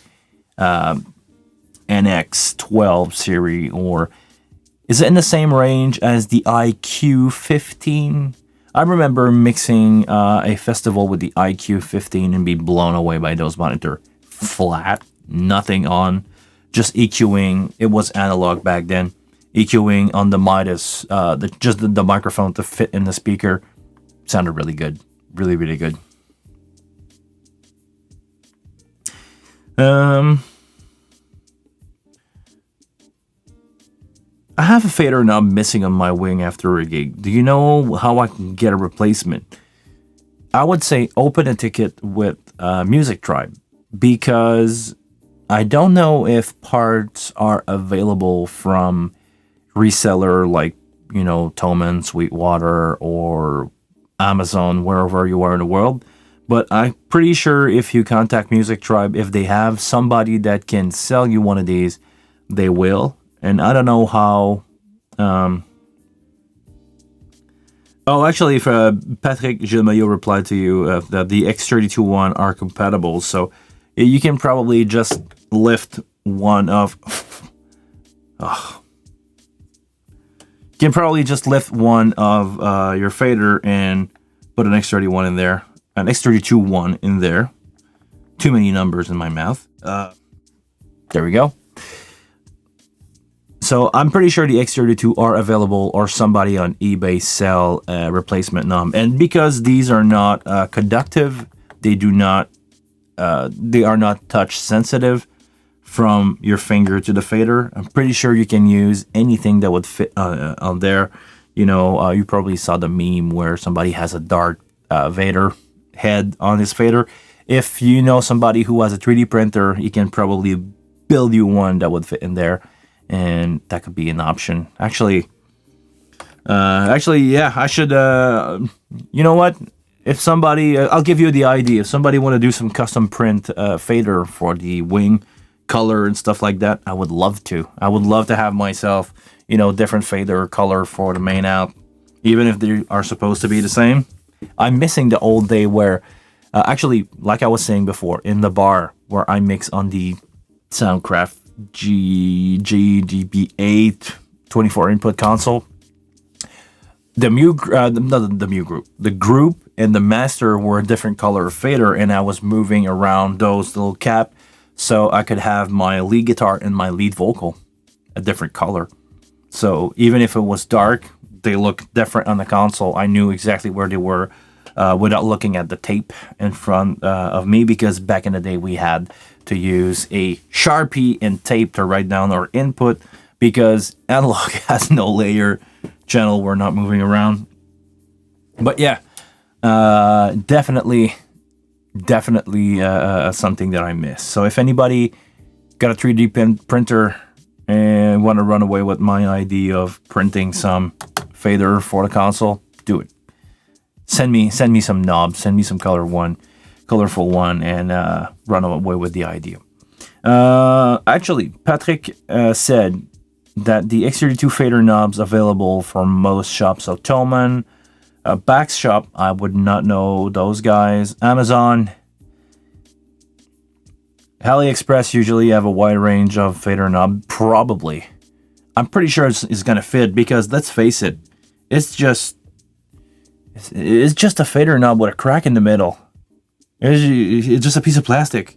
NX12 series, or is it in the same range as the IQ15? I remember mixing a festival with the IQ15 and be blown away by those monitor. Flat, nothing on, just EQing. It was analog back then. EQing on the Midas, the microphone to fit in the speaker. Sounded really good. Really, really good. I have a fader knob missing on my wing after a gig. Do you know how I can get a replacement? I would say open a ticket with Music Tribe, because I don't know if parts are available from reseller like, Thomann, Sweetwater, or Amazon, wherever you are in the world. But I'm pretty sure if you contact Music Tribe, if they have somebody that can sell you one of these, they will. And I don't know how. Actually, if Patrick Gilmayo replied to you that the X32 are compatible, so you can probably just lift one of. You can probably just lift one of your fader and put an X31 in there, an X32 in there. Too many numbers in my mouth. There we go. So I'm pretty sure the X32 are available, or somebody on eBay sell a replacement knob. And because these are not conductive, they are not touch sensitive from your finger to the fader. I'm pretty sure you can use anything that would fit on there. You probably saw the meme where somebody has a dart Vader head on his fader. If you know somebody who has a 3D printer, he can probably build you one that would fit in there. And that could be an option. Actually, yeah, I should, you know what? If somebody, I'll give you the idea. If somebody want to do some custom print fader for the wing, color and stuff like that, I would love to. I would love to have myself, different fader color for the main out, even if they are supposed to be the same. I'm missing the old day where, actually, like I was saying before, in the bar where I mix on the Soundcraft GDB8 24 input console, the group and the master were a different color fader, and I was moving around those little cap so I could have my lead guitar and my lead vocal a different color. So even if it was dark, they looked different on the console. I knew exactly where they were without looking at the tape in front of me, because back in the day we had to use a Sharpie and tape to write down our input, because analog has no layer channel. We're not moving around. But yeah, definitely something that I miss. So if anybody got a 3D printer and want to run away with my idea of printing some fader for the console, do it. Send me some knobs, send me some colorful one, and run away with the idea. Actually, Patrick said that the X32 fader knobs available for most shops. So Tillman, Bax Shop, I would not know those guys. Amazon, AliExpress usually have a wide range of fader knob. Probably, I'm pretty sure it's gonna fit, because let's face it, it's just a fader knob with a crack in the middle. It's just a piece of plastic.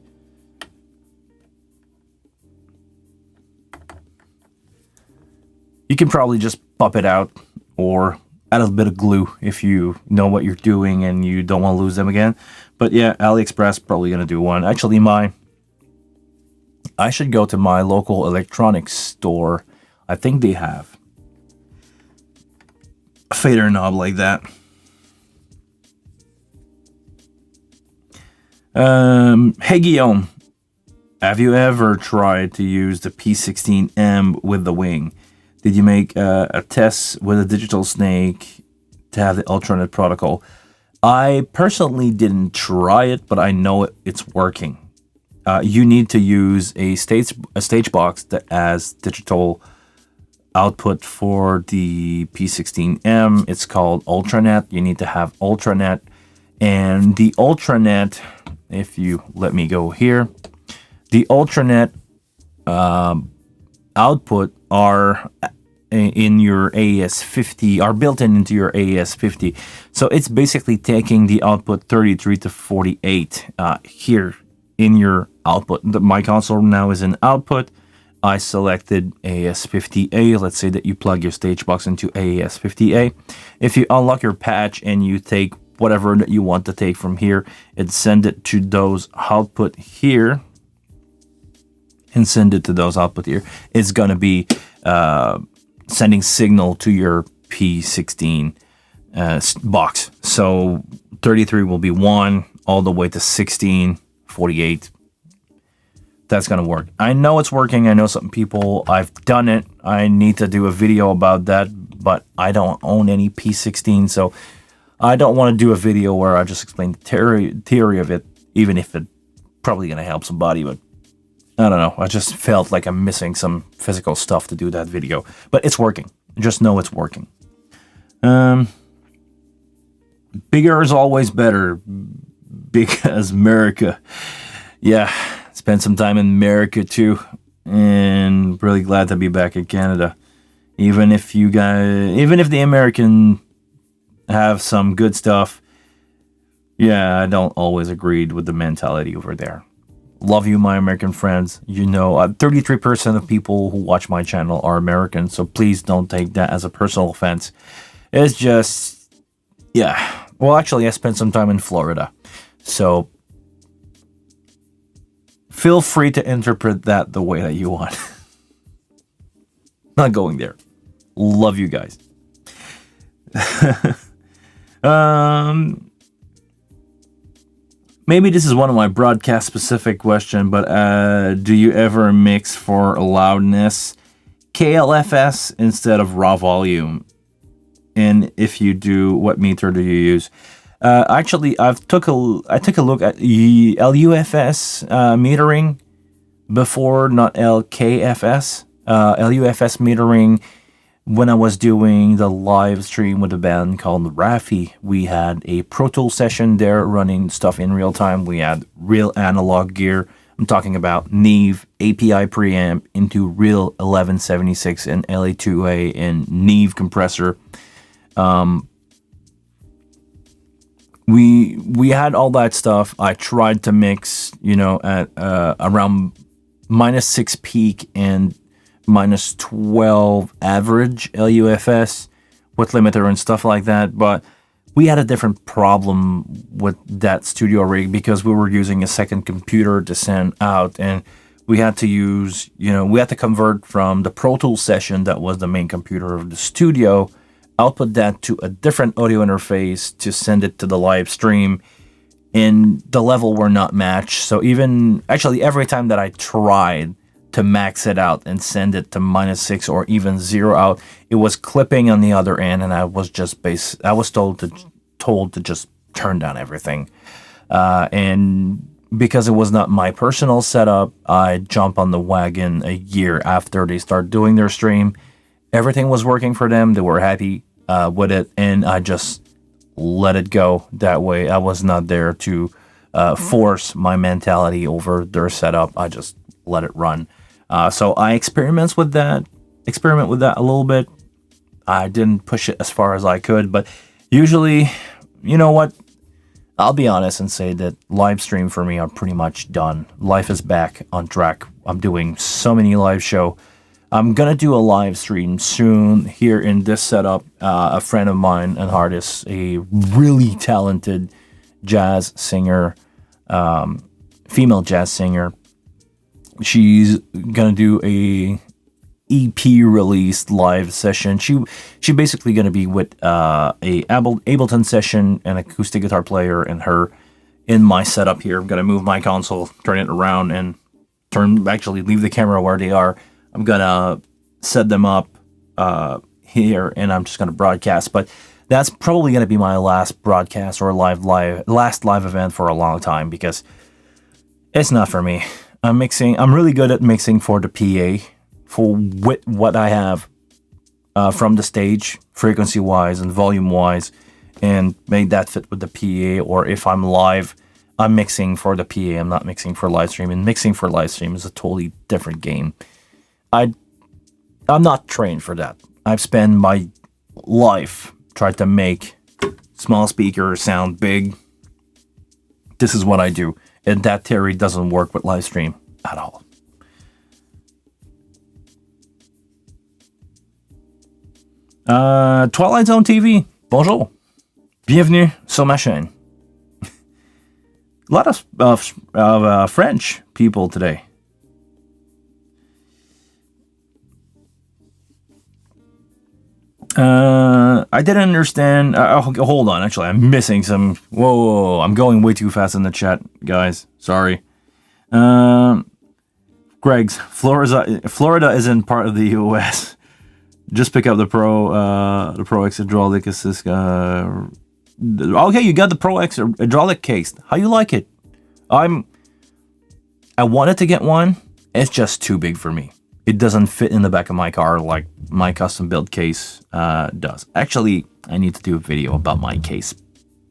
You can probably just pop it out or add a bit of glue if you know what you're doing and you don't want to lose them again. But yeah, AliExpress probably gonna do one. Actually, I should go to my local electronics store. I think they have a fader knob like that. Hey Guillaume, have you ever tried to use the P16M with the wing? Did you make a test with a digital snake to have the alternate protocol? I personally didn't try it, but I know it's working. You need to use a stage box that has digital output for the P16M. It's called Ultranet. You need to have Ultranet, and the Ultranet, if you let me go here, the Ultranet output are in your AES-50, are built into your AES-50. So it's basically taking the output 33 to 48 here in your output. My console now is in output. I selected AES-50A. Let's say that you plug your stage box into AES-50A. If you unlock your patch and you take whatever that you want to take from here and send it to those output here, and send it to those output here, it's going to be sending signal to your P16 box. So 33 will be 1 all the way to 16, 48. That's going to work. I know it's working. I know some people, I've done it. I need to do a video about that, but I don't own any P16, so I don't want to do a video where I just explain the theory of it, even if it's probably going to help somebody, but I don't know. I just felt like I'm missing some physical stuff to do that video. But it's working. Just know it's working. Bigger is always better. Because America. Yeah, spent some time in America too. And really glad to be back in Canada. Even if the American have some good stuff, yeah, I don't always agree with the mentality over there. Love you, my American friends. 33% of people who watch my channel are American, so please don't take that as a personal offense. It's just, yeah. Well, actually, I spent some time in Florida, so feel free to interpret that the way that you want. Not going there. Love you guys. Maybe this is one of my broadcast-specific questions, but do you ever mix for loudness KLFS instead of raw volume? And if you do, what meter do you use? Actually, I took a look at LUFS metering before, not LKFS, LUFS metering. When I was doing the live stream with a band called Rafi, we had a Pro Tool session there running stuff in real time. We had real analog gear. I'm talking about Neve API preamp into real 1176 and LA2A and Neve compressor. We had all that stuff. I tried to mix, at around -6 peak and -12 average LUFS with limiter and stuff like that. But we had a different problem with that studio rig because we were using a second computer to send out, and we had to use, we had to convert from the Pro Tools session that was the main computer of the studio, output that to a different audio interface to send it to the live stream, and the level were not matched. So even actually every time that I tried to max it out and send it to -6 or even 0 out, it was clipping on the other end, and I was told to just turn down everything. And because it was not my personal setup, I jumped on the wagon a year after they started doing their stream. Everything was working for them. They were happy with it, and I just let it go that way. I was not there to force my mentality over their setup. I just let it run. So I experiment with that a little bit. I didn't push it as far as I could, but usually, you know what? I'll be honest and say that live stream for me are pretty much done. Life is back on track. I'm doing so many live show. I'm gonna do a live stream soon here in this setup. A friend of mine, an artist, a really talented jazz singer, female jazz singer. She's gonna do a EP released live session. She basically gonna be with a Ableton session, an acoustic guitar player, and her in my setup here. I'm gonna move my console, turn it around, and leave the camera where they are. I'm gonna set them up here, and I'm just gonna broadcast. But that's probably gonna be my last broadcast or last live event for a long time, because it's not for me. I'm really good at mixing for the PA, for what I have from the stage, frequency wise and volume wise, and make that fit with the PA. Or if I'm live, I'm mixing for the PA. I'm not mixing for live stream, and mixing for live stream is a totally different game. I'm not trained for that. I've spent my life trying to make small speakers sound big. This is what I do, and that theory doesn't work with live stream at all. Twilight Zone TV, bonjour. Bienvenue sur ma chaîne. A lot of French people today. I didn't understand. Hold on. Actually, I'm missing some. Whoa. I'm going way too fast in the chat, guys. Sorry. Greg's Florida isn't part of the U.S. Just pick up the Pro X hydraulic assist. Okay, you got the Pro X hydraulic case. How you like it? I wanted to get one. It's just too big for me. It doesn't fit in the back of my car like my custom built case does. Actually, I need to do a video about my case.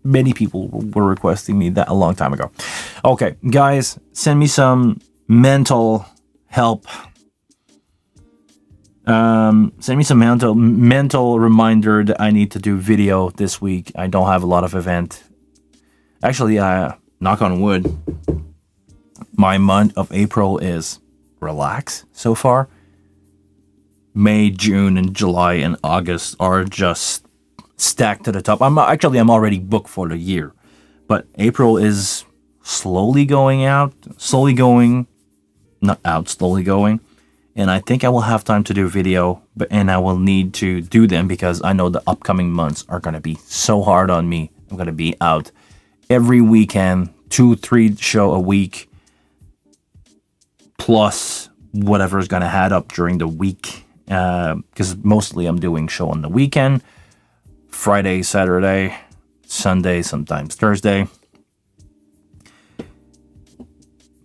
Many people were requesting me that a long time ago. Okay, guys, send me some mental help. Send me some mental reminder that I need to do video this week. I don't have a lot of event. Actually, knock on wood, my month of April is relax so far. May, June, and July and August are just stacked to the top. I'm already booked for the year, but April is slowly going, and I think I will have time to do video, and I will need to do them because I know the upcoming months are going to be so hard on me. I'm going to be out every weekend, 2-3 show a week, plus whatever is going to add up during the week, because mostly I'm doing show on the weekend, Friday, Saturday, Sunday, sometimes Thursday,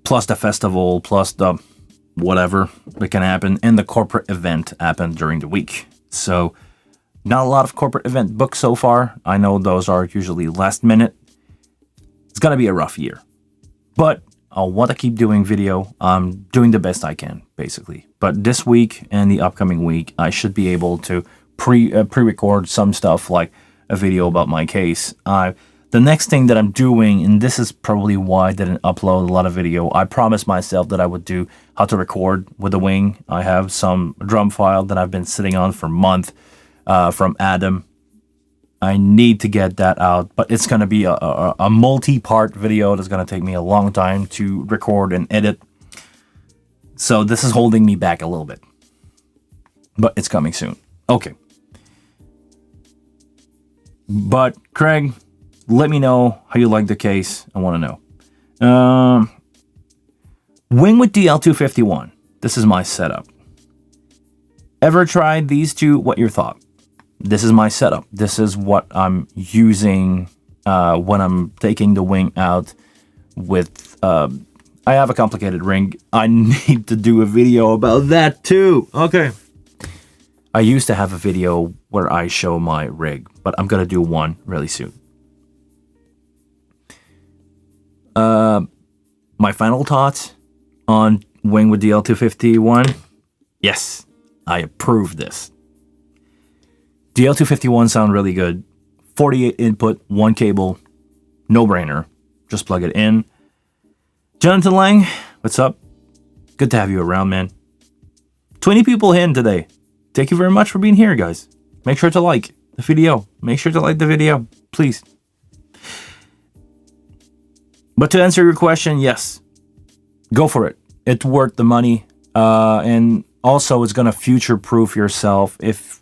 plus the festival, plus the whatever that can happen, and the corporate event happened during the week. So not a lot of corporate event booked so far. I know those are usually last minute. It's gonna be a rough year, but I want to keep doing video. I'm doing the best I can, basically. But this week and the upcoming week, I should be able to pre-record some stuff, like a video about my case. The next thing that I'm doing, and this is probably why I didn't upload a lot of video, I promised myself that I would do how to record with the wing. I have some drum file that I've been sitting on for a month from Adam. I need to get that out, but it's going to be a multi-part video that's going to take me a long time to record and edit. So this is holding me back a little bit, but it's coming soon. Okay. But Craig, let me know how you like the case. I want to know. Wing with DL251. This is my setup. Ever tried these two? What your thought? This is my setup. This is what I'm using when I'm taking the wing out with... I have a complicated ring. I need to do a video about that too. Okay. I used to have a video where I show my rig, but I'm going to do one really soon. My final thoughts on wing with DL251. Yes, I approve this. DL251 sound really good. 48 input, 1 cable, no brainer. Just plug it in. Jonathan Lang, what's up? Good to have you around, man. 20 people in today. Thank you very much for being here, guys. Make sure to like the video. Make sure to like the video, please. But to answer your question, yes. Go for it. It's worth the money. And also, it's going to future-proof yourself if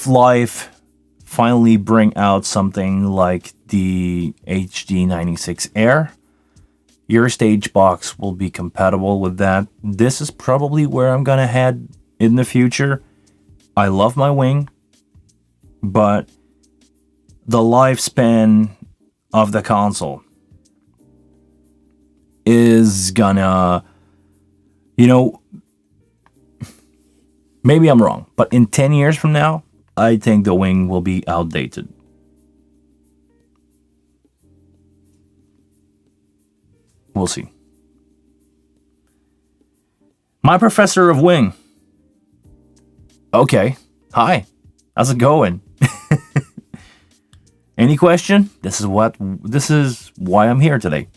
life finally bring out something like the HD96 Air, your stage box will be compatible with that. This is probably where I'm gonna head in the future. I love my wing, but the lifespan of the console is gonna, maybe I'm wrong, but in 10 years from now, I think the wing will be outdated. We'll see. My professor of wing. Okay. Hi. How's it going? Any question? This is why I'm here today.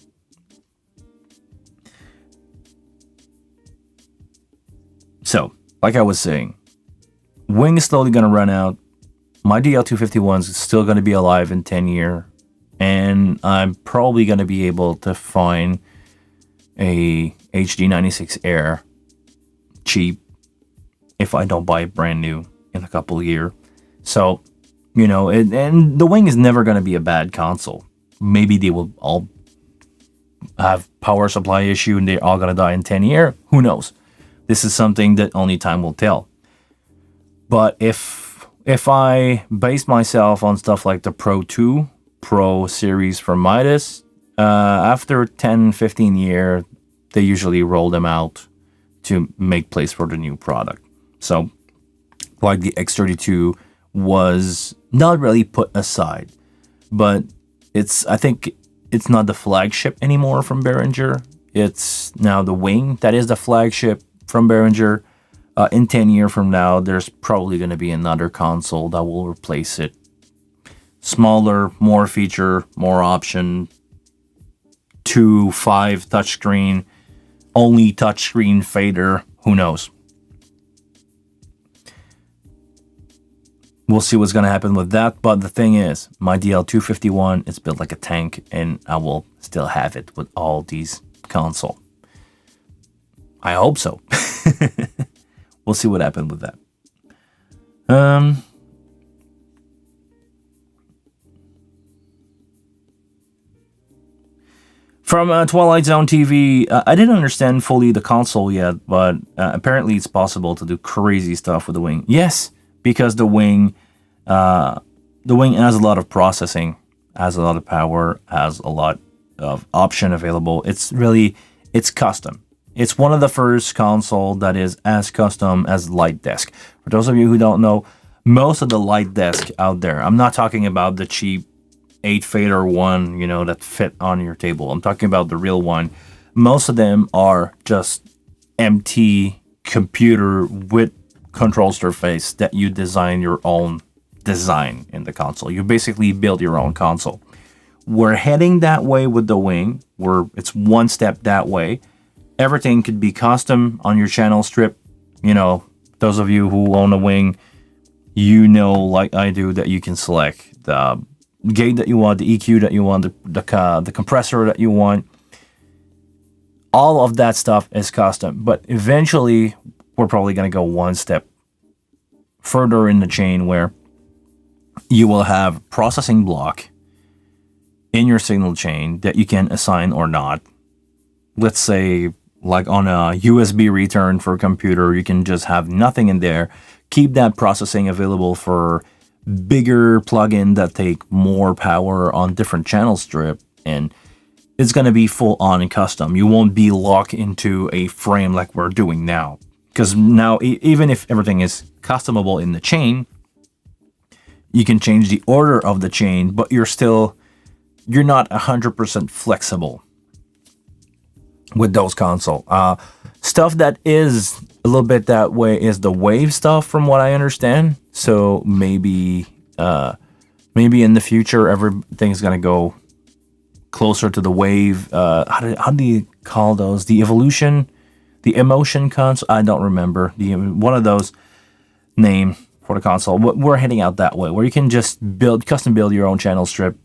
So, like I was saying, wing is slowly going to run out. My DL251 is still going to be alive in 10 years. And I'm probably going to be able to find a HD96 Air cheap if I don't buy it brand new in a couple of years. So, and the wing is never going to be a bad console. Maybe they will all have power supply issue and they're all going to die in 10 years. Who knows? This is something that only time will tell. But if I base myself on stuff like the Pro 2, Pro series from Midas, after 10-15 years, they usually roll them out to make place for the new product. So, like the X32 was not really put aside, but I think it's not the flagship anymore from Behringer. It's now the wing that is the flagship from Behringer. In 10 years from now, there's probably going to be another console that will replace it. Smaller, more feature, more option, 2.5 touchscreen, only touchscreen fader, who knows? We'll see what's going to happen with that, but the thing is, my DL251 is built like a tank, and I will still have it with all these consoles. I hope so. We'll see what happens with that. From Twilight Zone TV, I didn't understand fully the console yet, but apparently it's possible to do crazy stuff with the wing. Yes, because the wing has a lot of processing, has a lot of power, has a lot of option available. It's custom. It's one of the first console that is as custom as Light Desk. For those of you who don't know, most of the Light Desk out there, I'm not talking about the cheap 8 fader one, that fit on your table. I'm talking about the real one. Most of them are just empty computer with control surface that you design your own design in the console. You basically build your own console. We're heading that way with the wing, where it's one step that way. Everything could be custom on your channel strip. Those of you who own a wing, like I do, that you can select the gate that you want, the EQ that you want, the compressor that you want. All of that stuff is custom, but eventually we're probably going to go one step further in the chain where you will have processing block in your signal chain that you can assign or not. Let's say, like on a USB return for a computer, you can just have nothing in there. Keep that processing available for bigger plugin that take more power on different channel strip, and it's going to be full on and custom. You won't be locked into a frame like we're doing now. Because now, even if everything is customable in the chain, you can change the order of the chain, but you're not 100% flexible with those console. Stuff that is a little bit that way is the wave stuff, from what I understand. So maybe in the future, everything's going to go closer to the wave. How do you call those? The evolution, the emotion console? I don't remember. One of those name for the console. We're heading out that way, where you can just custom build your own channel strip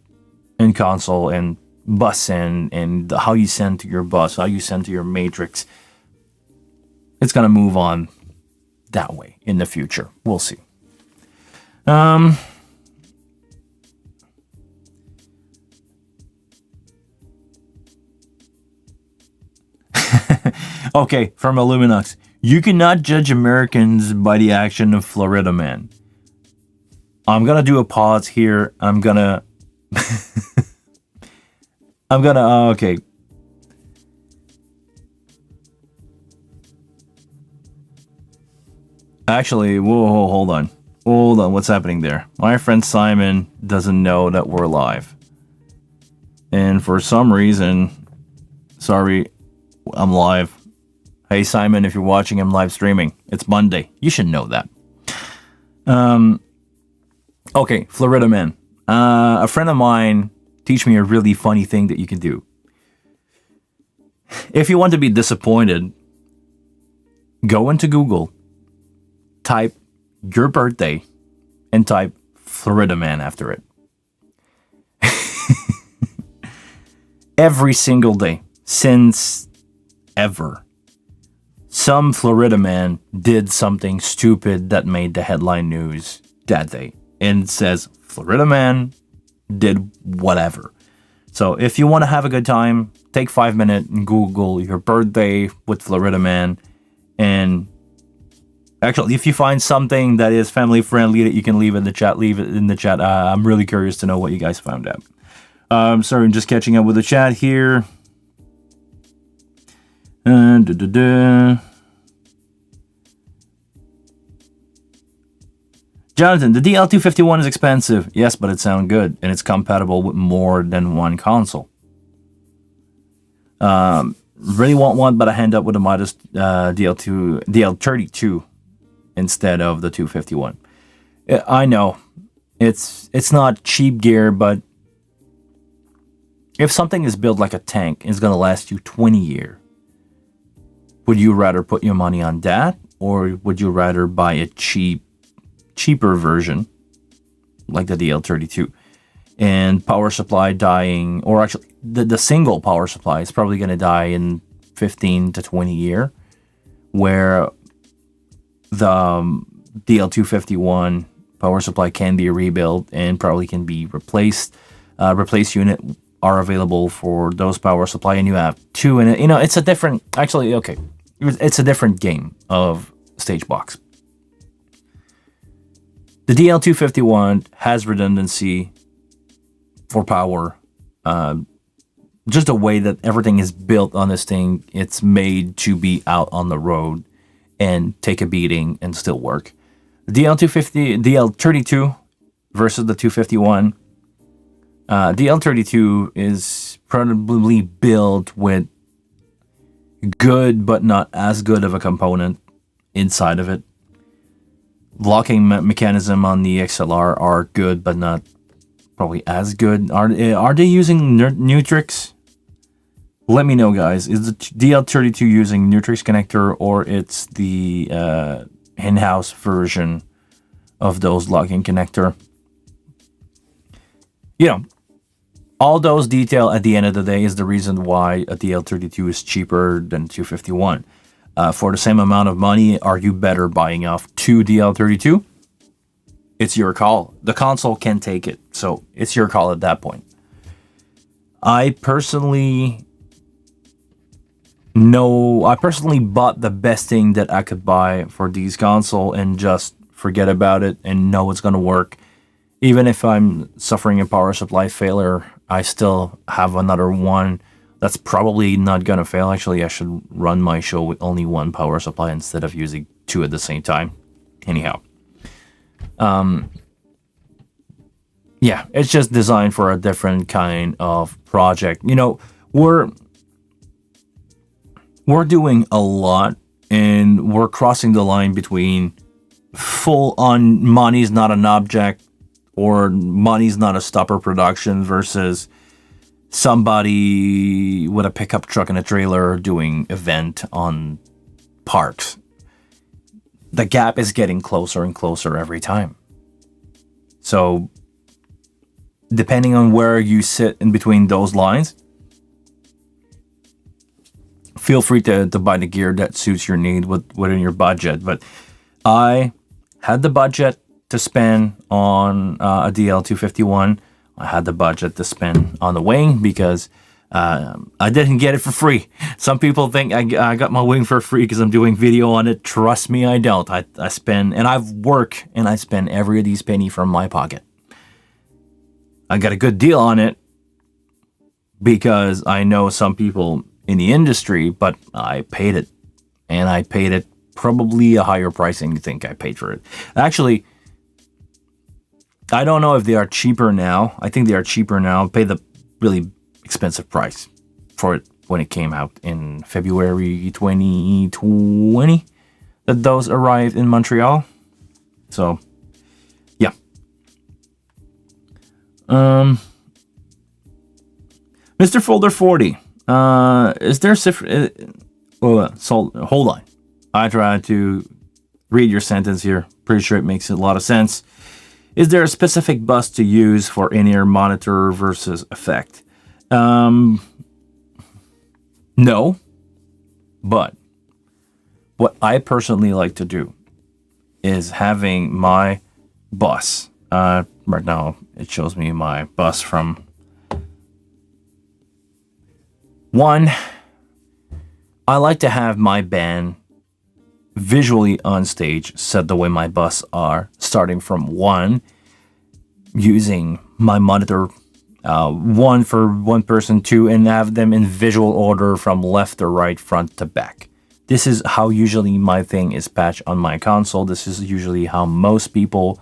in console and bus and how you send to your bus, how you send to your matrix. It's going to move on that way in the future. We'll see. Okay, from Illuminux. You cannot judge Americans by the action of Florida Man. I'm going to do a pause here. Okay. Actually, whoa, hold on. What's happening there? My friend Simon doesn't know that we're live. And for some reason, sorry, I'm live. Hey Simon, if you're watching, I'm live streaming. It's Monday. You should know that. Okay, Florida Man. A friend of mine teach me a really funny thing that you can do. If you want to be disappointed, go into Google, type your birthday, and type Florida Man after it. Every single day, since ever, some Florida man did something stupid that made the headline news that day. And it says, Florida man did whatever. So if you want to have a good time, take 5 minutes and Google your birthday with Florida man. And actually, if you find something that is family friendly that you can leave it in the chat. I'm really curious to know what you guys found out. Sorry, I'm just catching up with the chat here. Jonathan, the DL251 is expensive. Yes, but it sounds good, and it's compatible with more than one console. Really want one, but I end up with a Midas DL32 instead of the 251. I know it's not cheap gear, but if something is built like a tank, it's gonna last you 20 years. Would you rather put your money on that, or would you rather buy a cheaper version like the DL32 and power supply dying, or actually the single power supply is probably going to die in 15 to 20 years, where the DL251 power supply can be rebuilt and probably can be replaced. Replace unit are available for those power supply, and you have two in it. It's a different, it's a different game of stage box. The DL251 has redundancy for power. just the way that everything is built on this thing, it's made to be out on the road and take a beating and still work. DL250, DL32 versus the 251. DL32 is probably built with good but not as good of a component inside of it. Locking mechanism on the XLR are good but not probably as good. Are they using Nutrix? Let me know, guys. Is the DL32 using Nutrix connector, or it's the in-house version of those locking connector? You know, all those detail at the end of the day is the reason why a DL32 is cheaper than 251. For the same amount of money, are you better buying off 2 DL32? It's your call. The console can take it, so it's your call at that point. I personally bought the best thing that I could buy for these console and just forget about it and know it's gonna work. Even if I'm suffering a power supply failure, I still have another one that's probably not gonna fail. Actually, I should run my show with only one power supply instead of using 2 at the same time. Anyhow. Yeah, it's just designed for a different kind of project. You know, we're doing a lot, and we're crossing the line between full on money's not an object or money's not a stopper production versus somebody with a pickup truck and a trailer doing event on parks. The gap is getting closer and closer every time. So, depending on where you sit in between those lines, feel free to buy the gear that suits your need within your budget. But I had the budget to spend on a DL251. I had the budget to spend on the wing because I didn't get it for free. Some people think I got my wing for free because I'm doing video on it. Trust me, I don't. I spend, and I've worked, and I spend every of these penny from my pocket. I got a good deal on it because I know some people in the industry, but I paid it. And I paid it probably a higher price than you think I paid for it. Actually, I don't know if they are cheaper now. I think they are cheaper now. Pay the really expensive price for it when it came out in February 2020 that those arrived in Montreal. So, yeah. Mr. Folder 40. Is there hold on. I tried to read your sentence here. Pretty sure it makes a lot of sense. Is there a specific bus to use for in-ear monitor versus effect? No. But what I personally like to do is having my bus. Right now, it shows me my bus from 1. I like to have my band visually on stage set the way my bus are, starting from 1, using my monitor 1 for one person, 2, and have them in visual order from left to right, front to back. This is how usually my thing is patched on my console. This is usually how most people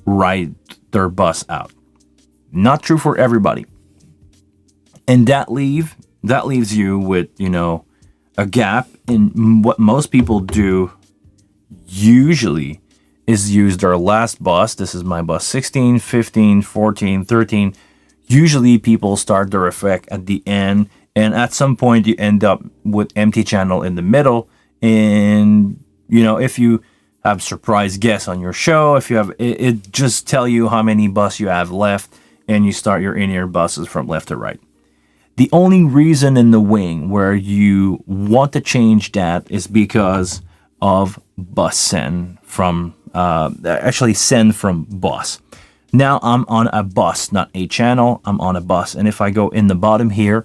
write their bus out. Not true for everybody. And that leaves you with, a gap in what most people do usually is use their last bus. This is my bus 16, 15, 14, 13. Usually people start their effect at the end, and at some point you end up with empty channel in the middle. And, if you have surprise guests on your show, if you have, it just tell you how many bus you have left, and you start your in-ear buses from left to right. The only reason in the wing where you want to change that is because of bus send from, send from bus. Now I'm on a bus, not a channel. I'm on a bus. And if I go in the bottom here,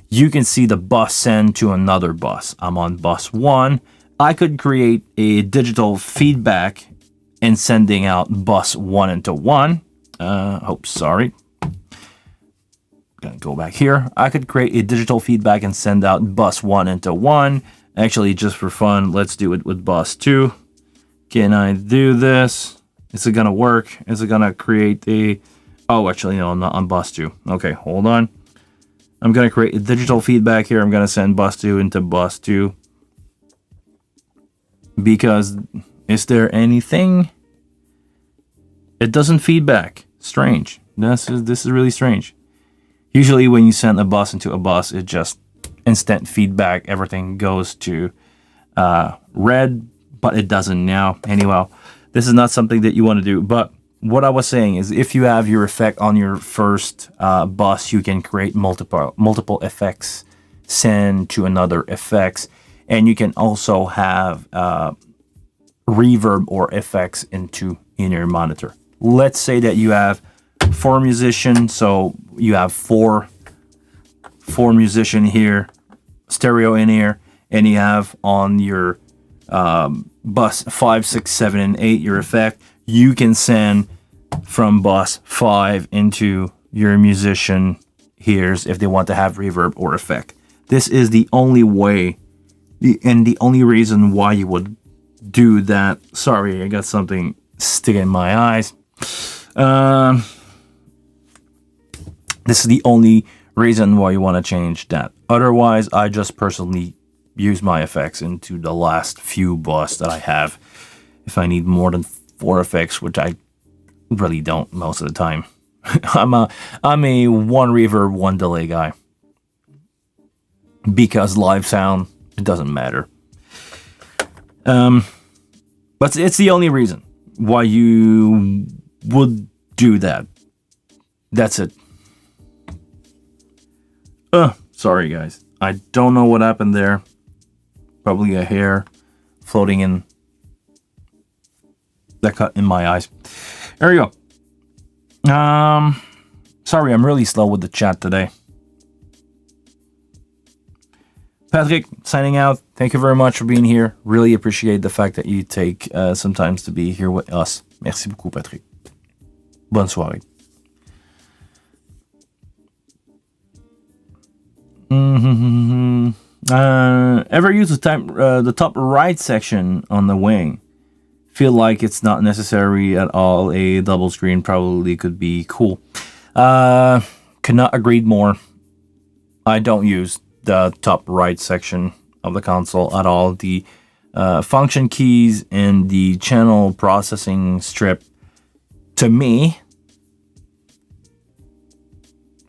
you can see the bus send to another bus. I'm on bus 1. I could create a digital feedback and sending out bus 1 into 1. Sorry. gonna go back here. I could create a digital feedback and send out bus 1 into 1. Actually, just for fun, let's do it with bus 2. Can I do this? Is it gonna work? Is it gonna create a... Oh, actually, no, I'm not on bus 2. Okay, hold on. I'm gonna create a digital feedback here. I'm gonna send bus 2 into bus 2. Because, is there anything? It doesn't feedback. Strange. This is really strange. Usually when you send a bus into a bus, it just instant feedback. Everything goes to red, but it doesn't now. Anyway, this is not something that you want to do. But what I was saying is, if you have your effect on your first bus, you can create multiple effects, send to another effects, and you can also have reverb or effects in your monitor. Let's say that you have 4 musicians, so you have four musician here, stereo in here, and you have on your bus 5, 6, 7, and 8 your effect. You can send from bus 5 into your musician here's if they want to have reverb or effect. This is the only way and the only reason why you would do that. Sorry, I got something sticking in my eyes. This is the only reason why you want to change that. Otherwise, I just personally use my effects into the last few bus that I have. If I need more than 4 effects, which I really don't most of the time. I'm a 1 reverb, 1 delay guy. Because live sound, it doesn't matter. But it's the only reason why you would do that. That's it. Sorry guys. I don't know what happened there. Probably a hair floating in that cut in my eyes. There we go. Sorry, I'm really slow with the chat today. Patrick, signing out. Thank you very much for being here. Really appreciate the fact that you take some time to be here with us. Merci beaucoup, Patrick. Bonne soirée. Ever use the top right section on the wing? Feel like it's not necessary at all. A double screen probably could be cool. Could not agree more. I don't use the top right section of the console at all. The function keys and the channel processing strip, to me,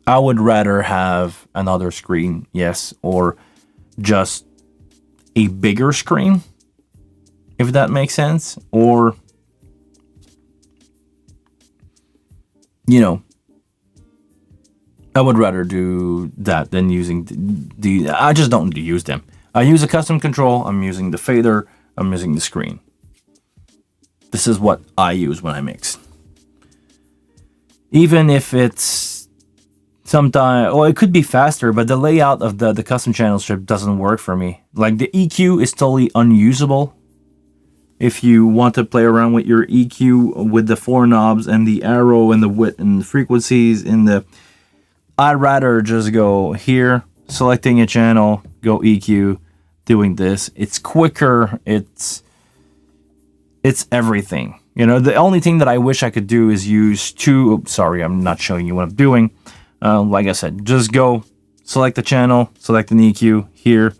I would rather have another screen, yes, or just a bigger screen, if that makes sense, or, you know, I would rather do that than using the I just don't use them. I use a custom control, I'm using the fader, I'm using the screen. This is what I use when I mix. Even if it's sometimes, well, it could be faster, but the layout of the custom channel strip doesn't work for me. Like, the EQ is totally unusable. If you want to play around with your EQ with the 4 knobs and the arrow and the width and the frequencies in the... I'd rather just go here, selecting a channel, go EQ, doing this. It's quicker, it's everything. You know, the only thing that I wish I could do is use 2... Sorry, I'm not showing you what I'm doing. Like I said, just go, select the channel, select an EQ here.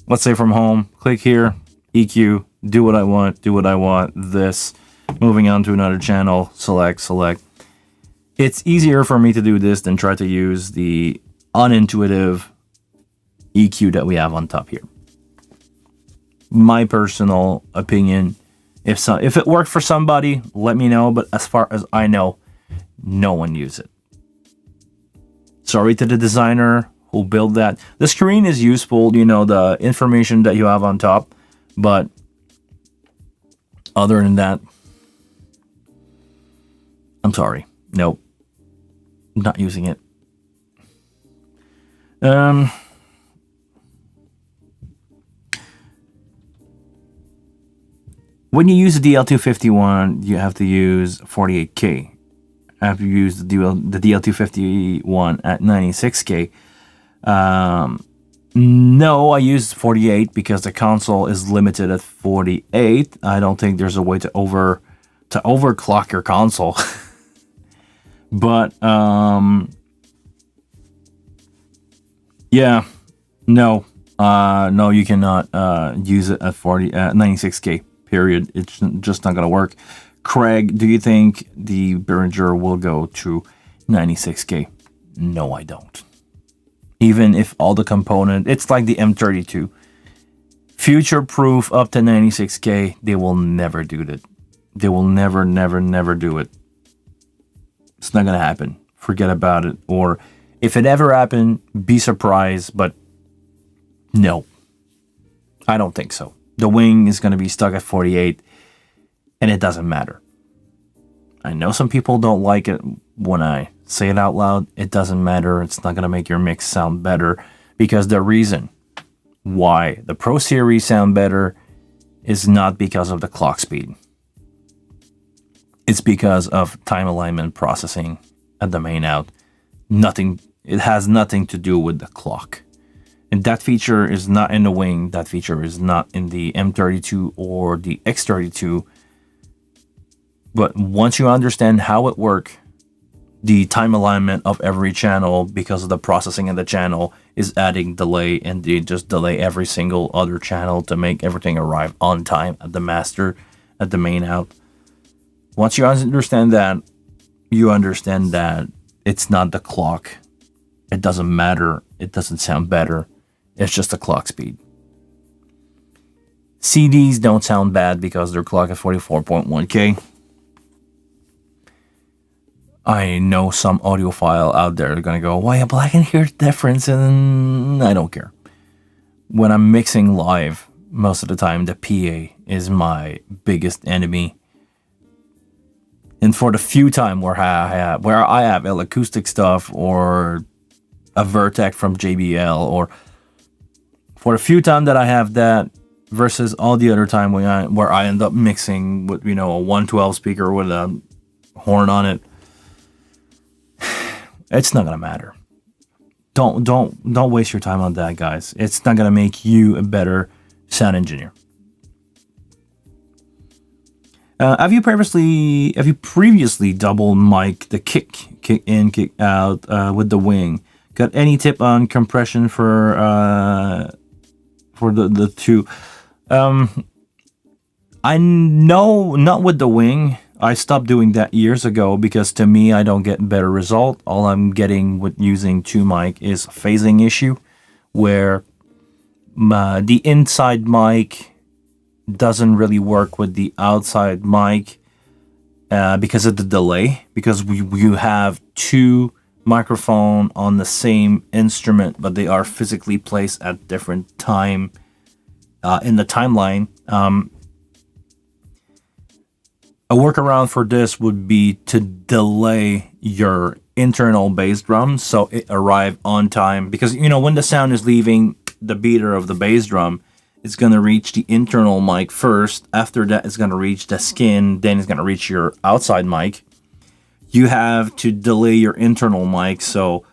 Let's say from home, click here, EQ, do what I want, this. Moving on to another channel, select. It's easier for me to do this than try to use the unintuitive EQ that we have on top here. My personal opinion. If it worked for somebody, let me know. But as far as I know, no one uses it. Sorry to the designer who built that. The screen is useful, you know, the information that you have on top. But other than that, I'm sorry. Nope. Not using it. When you use the DL251, you have to use 48K. after you use the DL251 at 96K. No, I used 48 because the console is limited at 48. I don't think there's a way to overclock your console. But yeah, no, you cannot use it at 96K. Period. It's just not gonna work. Craig, do you think the Behringer will go to 96K? No, I don't. Even if all the component, it's like the M32. Future-proof up to 96K, they will never do that. They will never do it. It's not gonna happen. Forget about it. Or if it ever happened, be surprised, but no. I don't think so. The wing is gonna be stuck at 48, and it doesn't matter. I know some people don't like it when I say it out loud. It doesn't matter. It's not going to make your mix sound better, because the reason why the Pro Series sound better is not because of the clock speed. It's because of time alignment processing at the main out. It has nothing to do with the clock. And that feature is not in the wing. That feature is not in the M32 or the X32. But once you understand how it works, the time alignment of every channel, because of the processing of the channel, is adding delay, and they just delay every single other channel to make everything arrive on time at the master, at the main out. Once you understand that, it's not the clock. It doesn't matter. It doesn't sound better. It's just the clock speed. CDs don't sound bad because they're clocked at 44.1K. I know some audiophile out there are going to go, why, I can hear the difference, and I don't care. When I'm mixing live, most of the time, the PA is my biggest enemy. And for the few time where I have acoustic stuff, or a Vertec from JBL, or for the few time that I have that, versus all the other time where I end up mixing with, a 112 speaker with a horn on it, it's not gonna matter. Don't waste your time on that, guys. It's not gonna make you a better sound engineer. Have you previously double mic the kick in, kick out with the wing? Got any tip on compression for the two? I know not with the wing. I stopped doing that years ago because to me, I don't get better result. All I'm getting with using two mic is phasing issue, where the inside mic doesn't really work with the outside mic because of the delay. Because you have two microphones on the same instrument, but they are physically placed at different time in the timeline. A workaround for this would be to delay your internal bass drum so it arrive on time, because when the sound is leaving the beater of the bass drum, it's going to reach the internal mic first. After that, it's going to reach the skin, then it's going to reach your outside mic. You have to delay your internal mic, so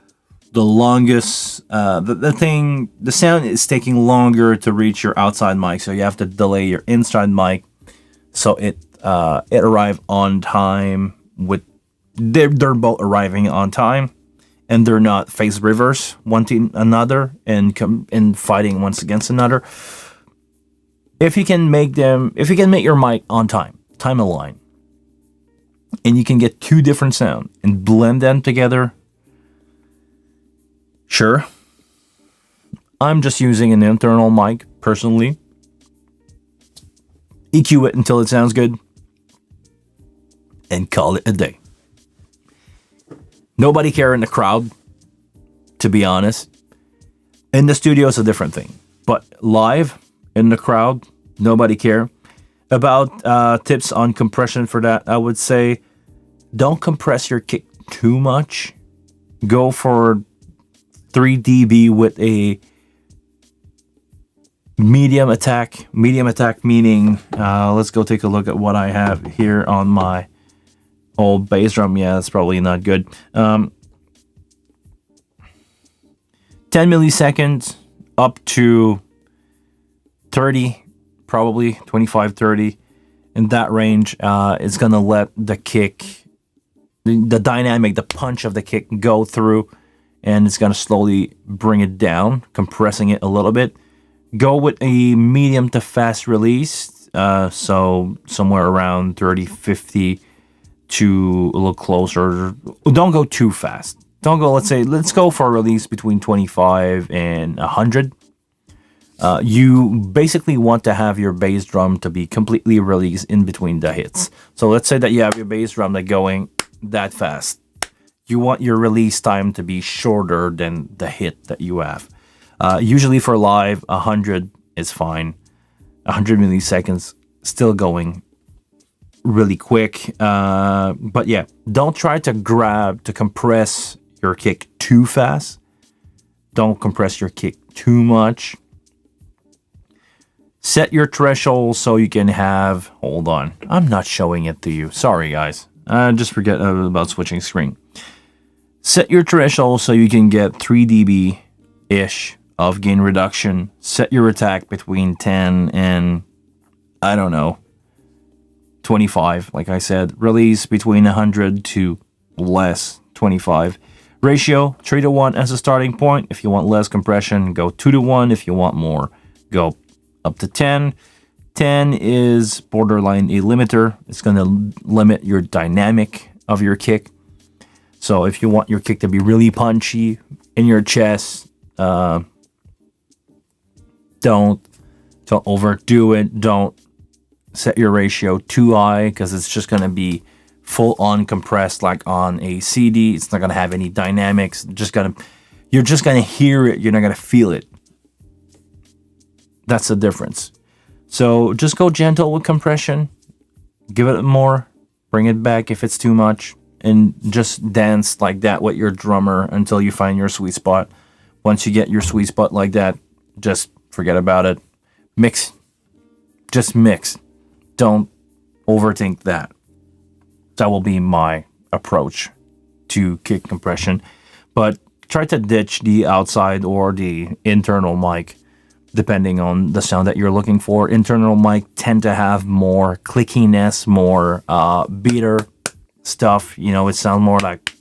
the longest the sound is taking longer to reach your outside mic, so you have to delay your inside mic so it arrive on time. With they're both arriving on time, and they're not phase reverse one to another and fighting once against another. If you can make your mic on time align, and you can get two different sound and blend them together, sure. I'm just using an internal mic personally. EQ it until it sounds good, and call it a day. Nobody care in the crowd, to be honest. In the studio, it's a different thing. But live, in the crowd, nobody care. About tips on compression for that, I would say, don't compress your kick too much. Go for 3 dB with a medium attack. Medium attack meaning, let's go take a look at what I have here on my old bass drum, yeah, that's probably not good. 10 milliseconds up to 30, probably 25, 30. In that range, it's going to let the kick, the dynamic, the punch of the kick go through, and it's going to slowly bring it down, compressing it a little bit. Go with a medium to fast release, so somewhere around 30, 50 to a little closer. Don't go too fast. Don't go, let's go for a release between 25 and 100. You basically want to have your bass drum to be completely released in between the hits. So let's say that you have your bass drum that going that fast. You want your release time to be shorter than the hit that you have. Usually for live, 100 is fine. 100 milliseconds, still going really quick. But yeah, don't try to compress your kick too fast. Don't compress your kick too much. Set your threshold so you can have... Hold on. I'm not showing it to you. Sorry, guys. Just forget about switching screen. Set your threshold so you can get 3 dB-ish of gain reduction. Set your attack between 10 and, I don't know, 25. Like I said, release between 100 to less, 25. Ratio, 3:1 as a starting point. If you want less compression, go 2:1. If you want more, go up to 10. 10 is borderline a limiter. It's going to limit your dynamic of your kick. So if you want your kick to be really punchy in your chest, don't overdo it. Don't set your ratio too high, because it's just going to be full on compressed like on a CD. It's not going to have any dynamics. You're just going to hear it. You're not going to feel it. That's the difference. So just go gentle with compression. Give it more. Bring it back if it's too much. And just dance like that with your drummer until you find your sweet spot. Once you get your sweet spot like that, just forget about it. Mix. Just mix. Don't overthink that. That will be my approach to kick compression. But try to ditch the outside or the internal mic, depending on the sound that you're looking for. Internal mic tend to have more clickiness, more beater stuff. You know, it sounds more like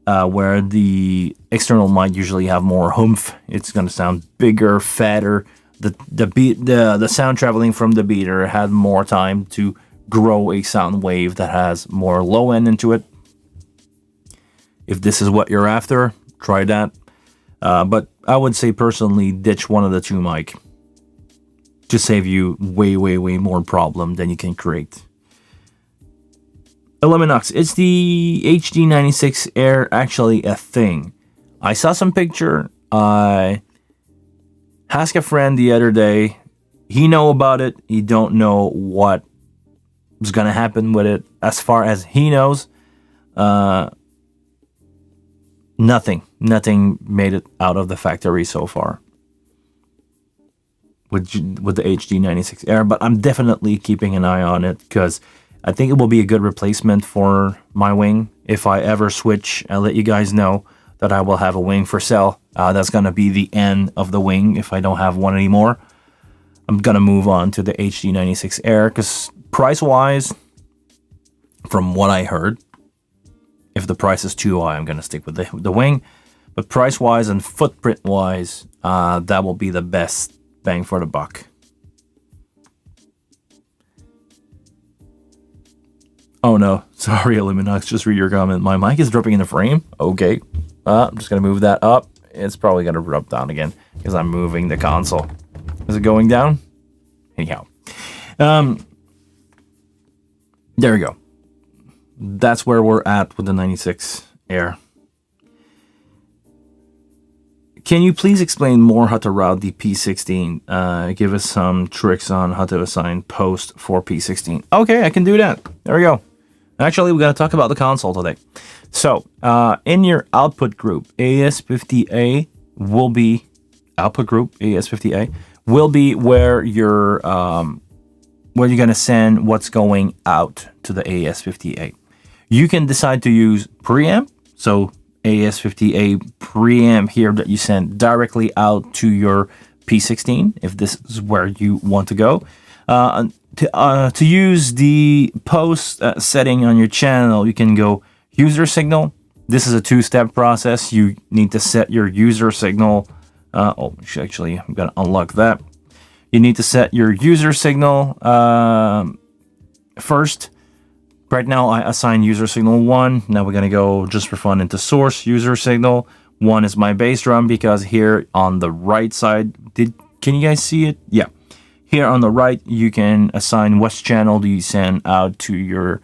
where the external mic usually have more oomph. It's going to sound bigger, fatter. The sound traveling from the beater had more time to grow a sound wave that has more low end into it. If this is what you're after, try that. But I would say personally, ditch one of the two mic to save you way more problem than you can create. Eliminux, is the HD96 Air actually a thing? I saw some picture. I asked a friend the other day. He know about it. He don't know what is gonna happen with it. As far as he knows, nothing made it out of the factory so far with the HD96 Air. But I'm definitely keeping an eye on it, because I think it will be a good replacement for my wing. If I ever switch, I'll let you guys know that I will have a wing for sale. That's gonna be the end of the wing if I don't have one anymore. I'm gonna move on to the HD96 Air, because price-wise, from what I heard, if the price is too high, I'm gonna stick with the wing. But price-wise and footprint-wise, that will be the best bang for the buck. Oh no, sorry, Illuminux, just read your comment. My mic is dropping in the frame. Okay, I'm just gonna move that up. It's probably gonna drop down again because I'm moving the console. Is it going down? Anyhow, there we go. That's where we're at with the 96 Air. Can you please explain more how to route the P16? Give us some tricks on how to assign post for P16. Okay, I can do that. There we go. Actually, we're going to talk about the console today. So, in your output group, AS50A will be, output group, AS50A, will be where your where you're going to send what's going out to the AS50A. You can decide to use preamp, so AS50A preamp here that you send directly out to your P16 if this is where you want to go. To use the post setting on your channel, you can go user signal. This is a two-step process. You need to set your user signal. Actually, I'm going to unlock that. You need to set your user signal first. Right now, I assign user signal 1. Now we're going to go just for fun into source user signal. 1 is my bass drum because here on the right side, can you guys see it? Yeah. Here on the right, you can assign which channel do you send out to your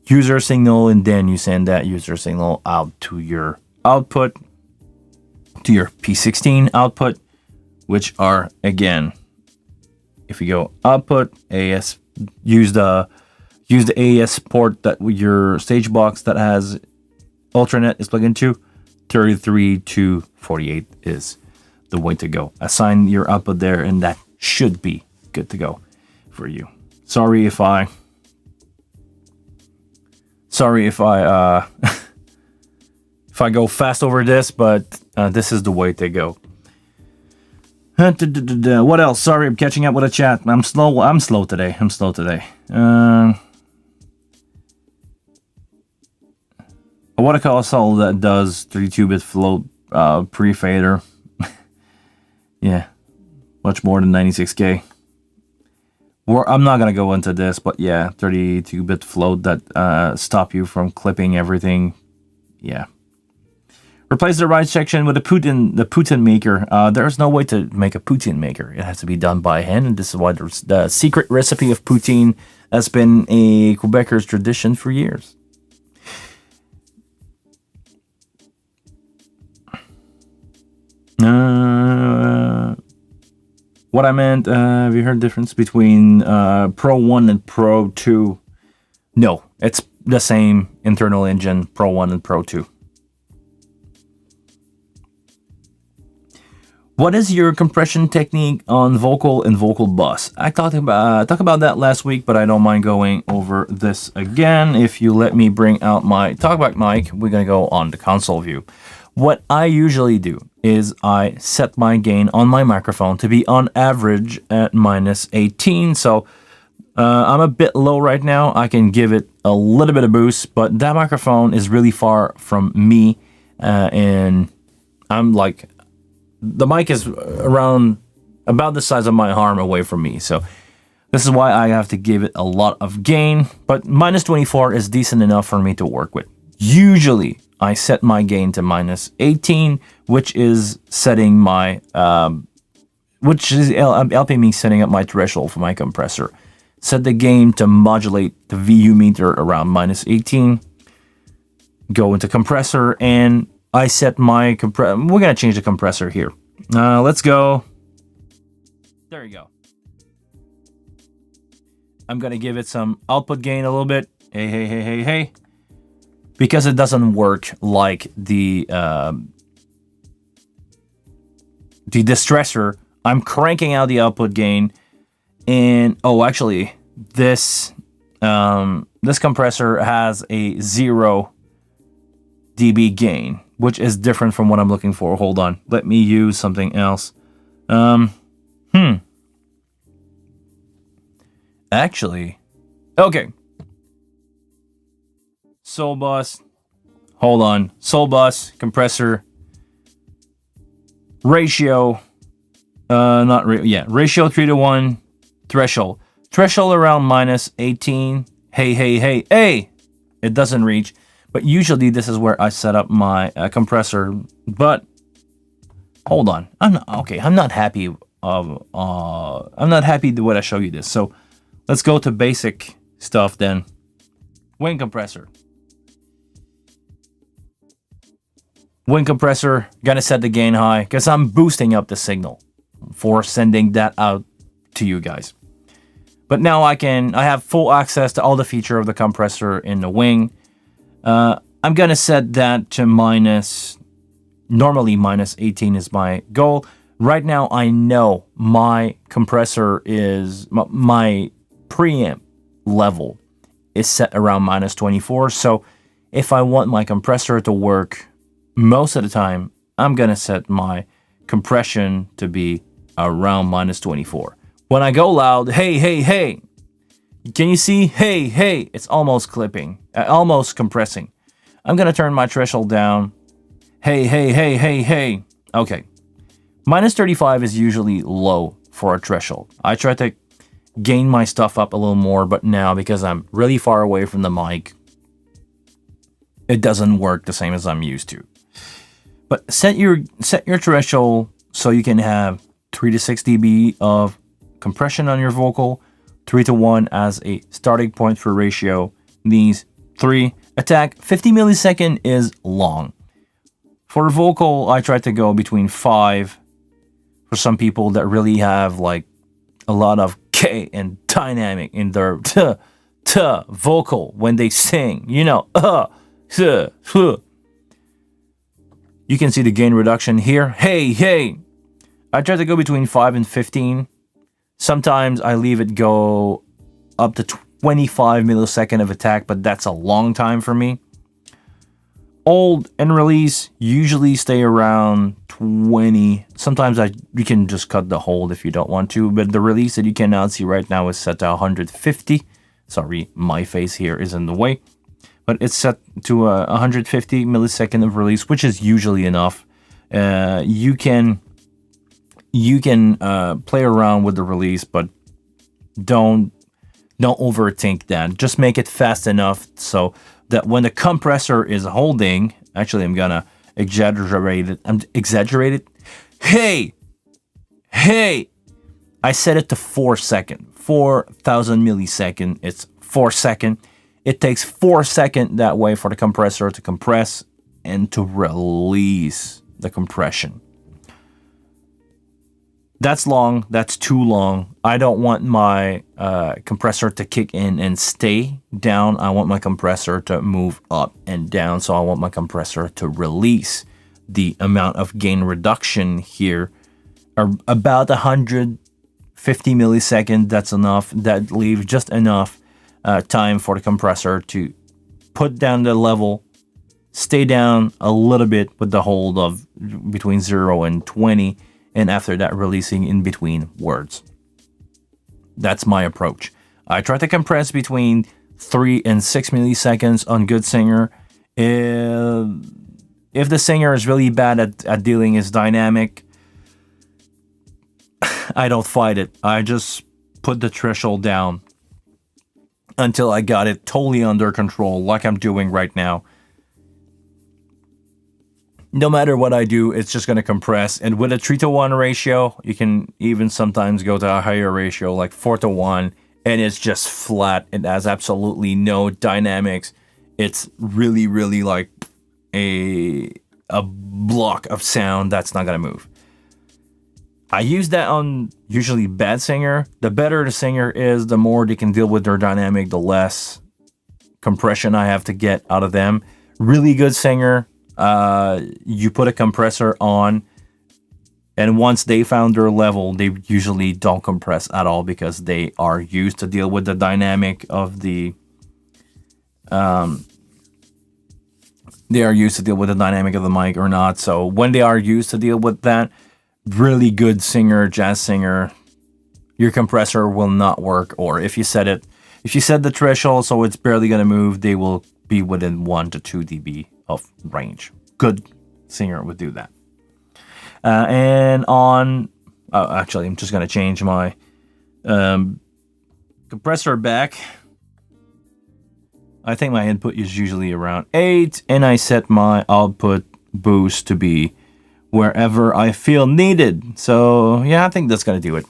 user signal, and then you send that user signal out to your output, to your P16 output, which are, again, if you go output, AS, use the AS port that your stage box that has Ultranet is plugged into. 33 to 48 is the way to go. Assign your output there, and that should be good to go for you. Sorry if I if I go fast over this, but this is the way to go. What else? Sorry, I'm catching up with a chat. I'm slow today. What a console that does 32-bit float pre-fader. Yeah, much more than 96K. I'm not gonna go into this, but yeah, 32-bit float that stop you from clipping everything. Yeah. Replace the right section with the Putin maker. There's no way to make a Putin maker. It has to be done by hand, and this is why the secret recipe of poutine has been a Quebecer's tradition for years. What I meant, have you heard the difference between Pro 1 and Pro 2? No, it's the same internal engine, Pro 1 and Pro 2. What is your compression technique on vocal and vocal bus? I talked about that last week, but I don't mind going over this again. If you let me bring out my talkback mic, we're going to go on the console view. What I usually do is I set my gain on my microphone to be on average at minus 18. So I'm a bit low right now. I can give it a little bit of boost, but that microphone is really far from me. And I'm like, the mic is around about the size of my arm away from me. So this is why I have to give it a lot of gain, but minus 24 is decent enough for me to work with. Usually I set my gain to minus 18, which is setting my, helping me setting up my threshold for my compressor. Set the gain to modulate the VU meter around minus 18. Go into compressor, and I set my compressor. We're going to change the compressor here. Let's go. There you go. I'm going to give it some output gain a little bit. Hey. Because it doesn't work like the distressor, I'm cranking out the output gain, and actually, this compressor has a 0 dB gain, which is different from what I'm looking for. Hold on, let me use something else. Actually, okay. Soul bus, hold on, soul bus, compressor, ratio, ratio 3:1, threshold around minus 18, hey, it doesn't reach, but usually this is where I set up my compressor, but, hold on, I'm not happy the way I show you this, so let's go to basic stuff then. Wing compressor. Wing compressor, gonna set the gain high because I'm boosting up the signal for sending that out to you guys. But now I have full access to all the feature of the compressor in the wing. I'm gonna set that to normally minus 18 is my goal. Right now I know my compressor is, my preamp level is set around minus 24. So if I want my compressor to work most of the time, I'm going to set my compression to be around minus 24. When I go loud, hey, hey, hey, can you see? Hey, hey, it's almost clipping, almost compressing. I'm going to turn my threshold down. Hey, hey, hey, hey, hey. Okay. Minus 35 is usually low for a threshold. I try to gain my stuff up a little more, but now because I'm really far away from the mic, it doesn't work the same as I'm used to. But set your threshold so you can have 3 to 6 dB of compression on your vocal, 3 to 1 as a starting point for ratio. These 3 attack 50 millisecond is long. For vocal, I try to go between 5 for some people that really have like a lot of K and dynamic in their vocal when they sing, you know, You can see the gain reduction here. Hey, hey. I try to go between 5 and 15. Sometimes I leave it go up to 25 millisecond of attack, but that's a long time for me. Hold and release usually stay around 20. Sometimes you can just cut the hold if you don't want to, but the release that you cannot see right now is set to 150. Sorry, my face here is in the way. But it's set to 150 millisecond of release, which is usually enough. You can play around with the release, but don't overthink that. Just make it fast enough so that when the compressor is holding, actually I'm gonna exaggerate it. Hey, I set it to 4 seconds, 4,000 millisecond. It's 4 seconds. It takes 4 seconds that way for the compressor to compress and to release the compression. That's long. That's too long. I don't want my compressor to kick in and stay down. I want my compressor to move up and down. So I want my compressor to release the amount of gain reduction here. About 150 milliseconds. That's enough. That leaves just enough time for the compressor to put down the level, stay down a little bit with the hold of between 0 and 20. And after that, releasing in between words. That's my approach. I try to compress between 3 and 6 milliseconds on good singer. If the singer is really bad at dealing his dynamic, I don't fight it. I just put the threshold down until I got it totally under control, like I'm doing right now. No matter what I do, it's just going to compress. And with a 3 to 1 ratio, you can even sometimes go to a higher ratio, like 4 to 1, and it's just flat. It has absolutely no dynamics. It's really, really like a block of sound that's not going to move. I use that on usually bad singer. The better the singer is, the more they can deal with their dynamic, the less compression I have to get out of them. Really good singer. You put a compressor on, and once they found their level, they usually don't compress at all because they are used to deal with the dynamic of the mic or not. So when they are used to deal with that, really good singer, jazz singer, your compressor will not work. Or if you set the threshold so it's barely gonna move, they will be within 1 to 2 dB of range. Good singer would do that. Actually, I'm just going to change my compressor back. I think my input is usually around 8, and I set my output boost to be wherever I feel needed. So, yeah, I think that's going to do it.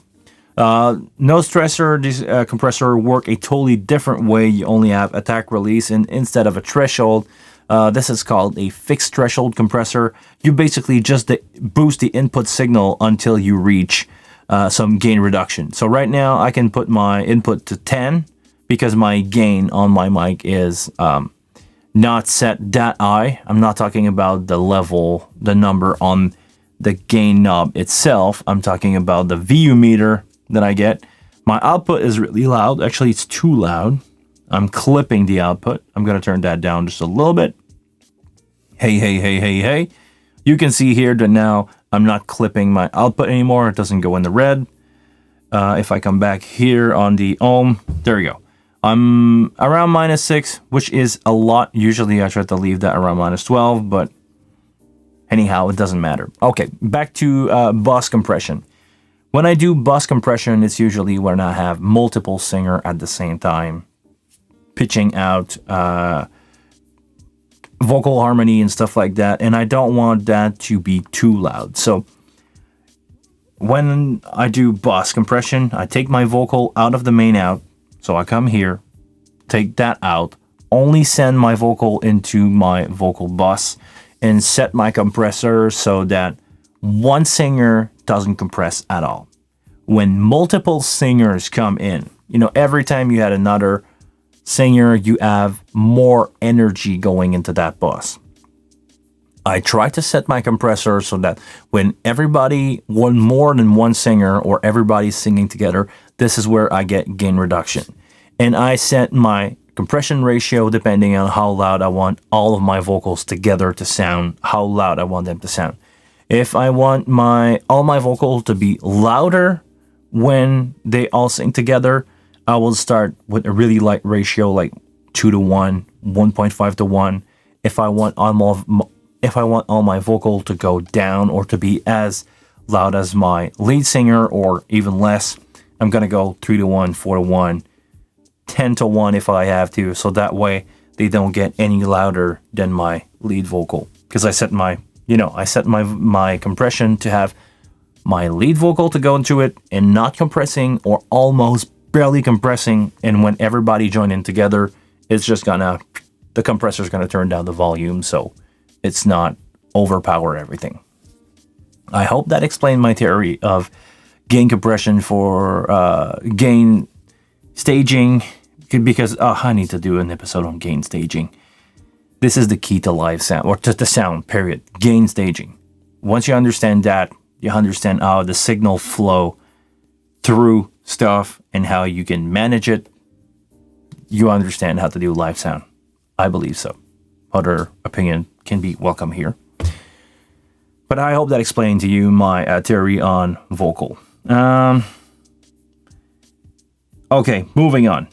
No stressor, this compressor work a totally different way. You only have attack release, and instead of a threshold, this is called a fixed threshold compressor. You basically just boost the input signal until you reach some gain reduction. So right now I can put my input to 10 because my gain on my mic is not set that high. I'm not talking about the level, the number on the gain knob itself. I'm talking about the VU meter that I get. My output is really loud. Actually, it's too loud. I'm clipping the output. I'm going to turn that down just a little bit. Hey, hey, hey, hey, hey. You can see here that now I'm not clipping my output anymore. It doesn't go in the red. If I come back here on the ohm, there we go. I'm around -6, which is a lot. Usually I try to leave that around -12, but anyhow, it doesn't matter. Okay, back to bus compression. When I do bus compression, it's usually when I have multiple singer at the same time, pitching out vocal harmony and stuff like that, and I don't want that to be too loud. So when I do bus compression, I take my vocal out of the main out. So I come here, take that out, only send my vocal into my vocal bus, and set my compressor so that one singer doesn't compress at all. When multiple singers come in, every time you had another singer, you have more energy going into that bus. I try to set my compressor so that when more than one singer or everybody's singing together, this is where I get gain reduction. And I set my compression ratio depending on how loud I want all of my vocals together to sound, how loud I want them to sound. If I want all my vocals to be louder when they all sing together, I will start with a really light ratio like 2:1, 1.5:1. If I want all my vocal to go down or to be as loud as my lead singer or even less, I'm gonna go 3:1, 4:1, 10:1 if I have to, so that way they don't get any louder than my lead vocal. Because I set my compression to have my lead vocal to go into it and not compressing or almost barely compressing, and when everybody join in together, the compressor's gonna turn down the volume so it's not overpower everything. I hope that explained my theory of gain compression for gain staging, because I need to do an episode on gain staging. This is the key to live sound, or to the sound, period. Gain staging. Once you understand that, you understand how the signal flow through stuff and how you can manage it. You understand how to do live sound. I believe so. Other opinion can be welcome here. But I hope that explained to you my theory on vocal. Okay, moving on.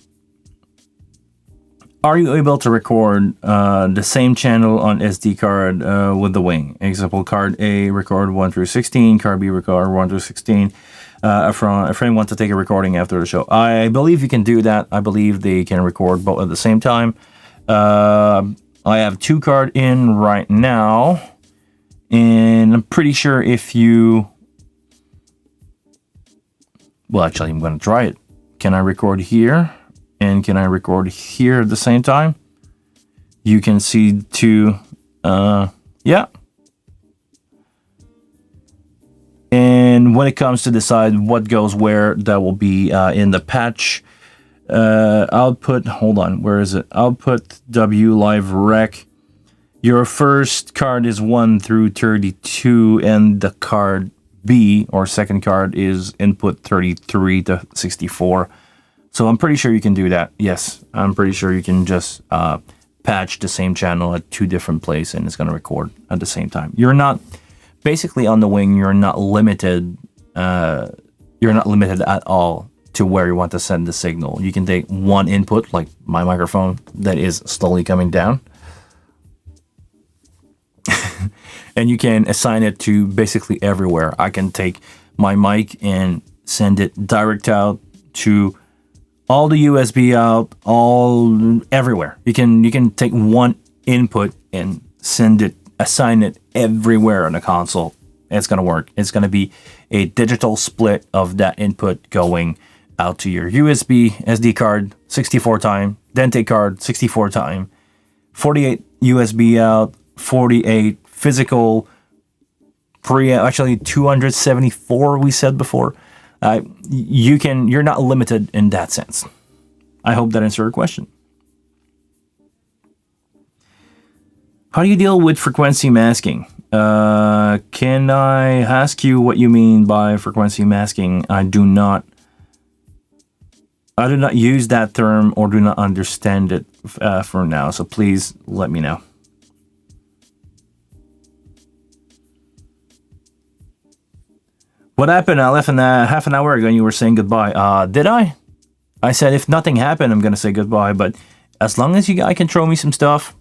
Are you able to record the same channel on SD card with the wing? Example, card A record 1 through 16, card B record 1 through 16. A friend wants to take a recording after the show. I believe you can do that. I believe they can record both at the same time. I have 2 card in right now, and I'm pretty sure if you... Well, actually, I'm going to try it. Can I record here? And can I record here at the same time? You can see 2, yeah. And when it comes to decide what goes where, that will be in the patch. Output, hold on, where is it? Output W live rec. Your first card is 1 through 32, and the card B, or second card, is input 33 to 64. So I'm pretty sure you can do that. Yes, I'm pretty sure you can just patch the same channel at 2 different places and it's going to record at the same time. You're not, basically on the wing, you're not limited at all to where you want to send the signal. You can take one input, like my microphone, that is slowly coming down. And you can assign it to basically everywhere. I can take my mic and send it direct out to all the USB out, everywhere. You can take one input and assign it everywhere on the console. It's gonna work. It's gonna be a digital split of that input going out to your USB SD card 64 time, Dante card 64 time, 48 USB out, 48 physical actually 274 we said before. You're not limited in that sense. I hope that answered your question. How do you deal with frequency masking? Can I ask you what you mean by frequency masking? I do not I do not use that term or do not understand it for now, so please let me know. What happened? I left half an hour ago and you were saying goodbye. Did I? I said if nothing happened, I'm going to say goodbye, but as long as you guys can throw me some stuff,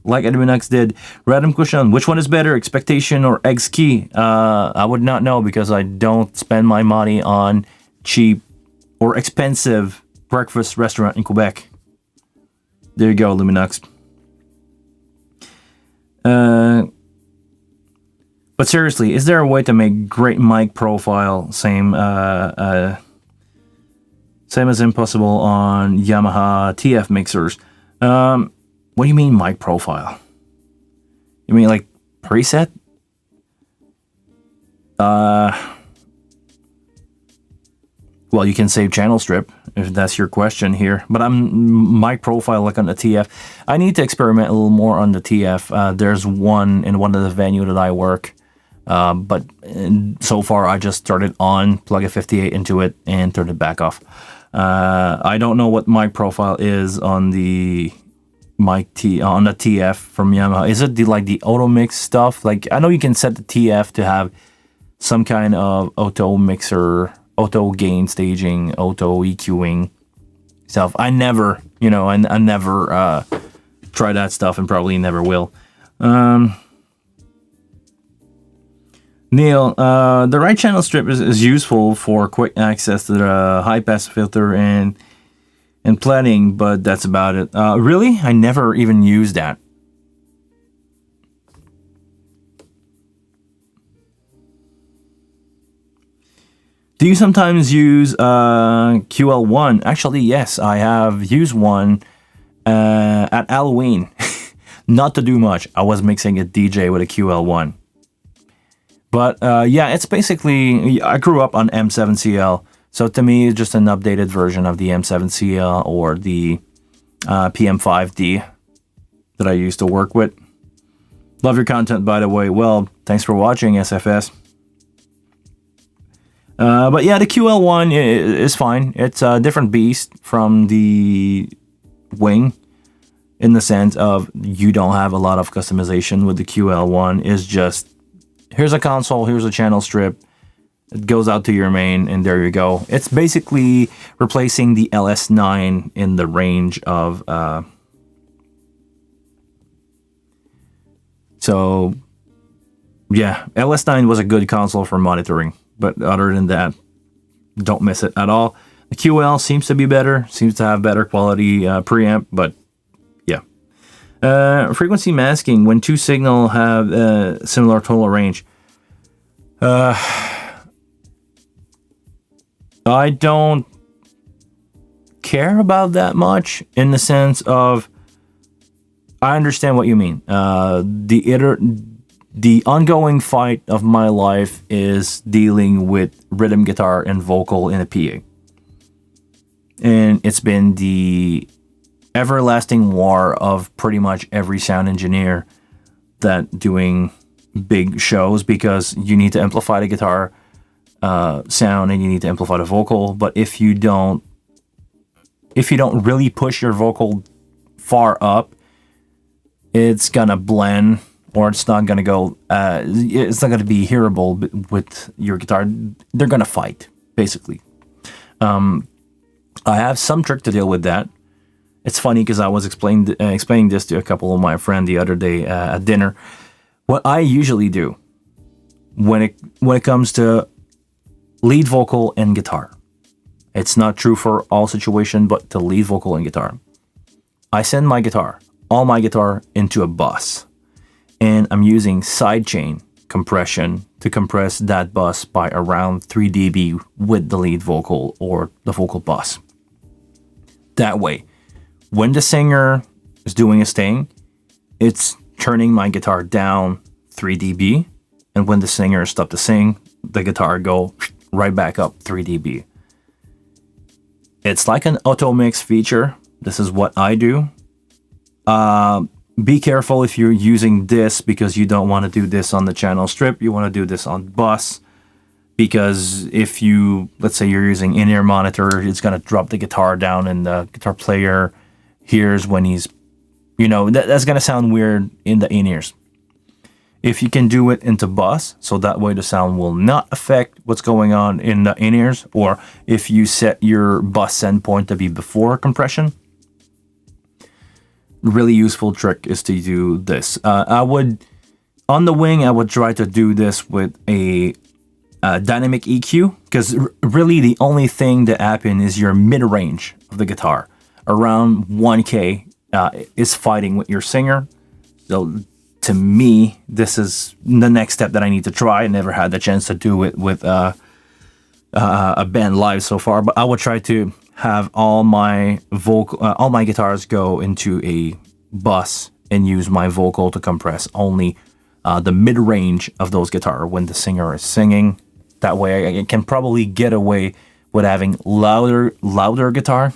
like Edwin did. Random question, which one is better, Expectation or Eggs Key? I would not know because I don't spend my money on cheap or expensive breakfast restaurant in Quebec. There you go, Luminux. But seriously, is there a way to make great mic profile same as impossible on Yamaha TF mixers? What do you mean mic profile? You mean like preset? Well, you can save channel strip if that's your question here. But I'm mic profile like on the TF. I need to experiment a little more on the TF. There's one in one of the venue that I work. But so far I just started on, plug a 58 into it, and turn it back off. I don't know what mic profile is on the on the TF from Yamaha. Is it the auto mix stuff? Like, I know you can set the TF to have some kind of auto mixer, auto gain staging, auto EQing stuff. I never try that stuff and probably never will. Neil, the right channel strip is useful for quick access to the high pass filter and planning, but that's about it. Really? I never even used that. Do you sometimes use QL1? Actually, yes, I have used one at Halloween. Not to do much. I was mixing a DJ with a QL1. But yeah, it's basically, I grew up on M7CL. So to me, it's just an updated version of the M7CL or the PM5D that I used to work with. Love your content, by the way. Well, thanks for watching, SFS. But yeah, the QL1 is fine. It's a different beast from the Wing in the sense of you don't have a lot of customization with the QL1. It's just, here's a console, here's a channel strip. It goes out to your main, and there you go. It's basically replacing the LS9 in the range of... So, yeah, LS9 was a good console for monitoring. But other than that, don't miss it at all. The QL seems to be better, seems to have better quality preamp, but yeah. Frequency masking, when two signal have similar total range. I don't care about that much in the sense of I understand what you mean. The ongoing fight of my life is dealing with rhythm guitar and vocal in a PA. And it's been the everlasting war of pretty much every sound engineer that doing big shows, because you need to amplify the guitar sound and you need to amplify the vocal. But if you don't really push your vocal far up, it's gonna blend, or it's not gonna go. It's not gonna be hearable with your guitar. They're gonna fight, basically. I have some trick to deal with that. It's funny because I was explaining this to a couple of my friends the other day at dinner. What I usually do when it comes to lead vocal and guitar, it's not true for all situations, but to lead vocal and guitar, I send all my guitar into a bus, and I'm using sidechain compression to compress that bus by around 3 dB with the lead vocal or the vocal bus. That way, when the singer is doing his thing, it's turning my guitar down 3 dB, and when the singer stops to sing, the guitar go right back up 3 dB. It's like an auto mix feature. This is what I do. Be careful if you're using this, because you don't want to do this on the channel strip. You want to do this on bus. because if you, let's say you're using in-ear monitor, it's going to drop the guitar down and the guitar player hears when he's, that's going to sound weird in the in-ears. If you can do it into bus, so that way the sound will not affect what's going on in the in-ears, or if you set your bus send point to be before compression, really useful trick is to do this. On the wing, I would try to do this with a dynamic EQ, because really the only thing that happens is your mid-range of the guitar. Around 1K is fighting with your singer. So to me, this is the next step that I need to try. I never had the chance to do it with a band live so far, but I would try to have all my guitars go into a bus and use my vocal to compress only the mid-range of those guitar when the singer is singing. That way I can probably get away with having louder guitar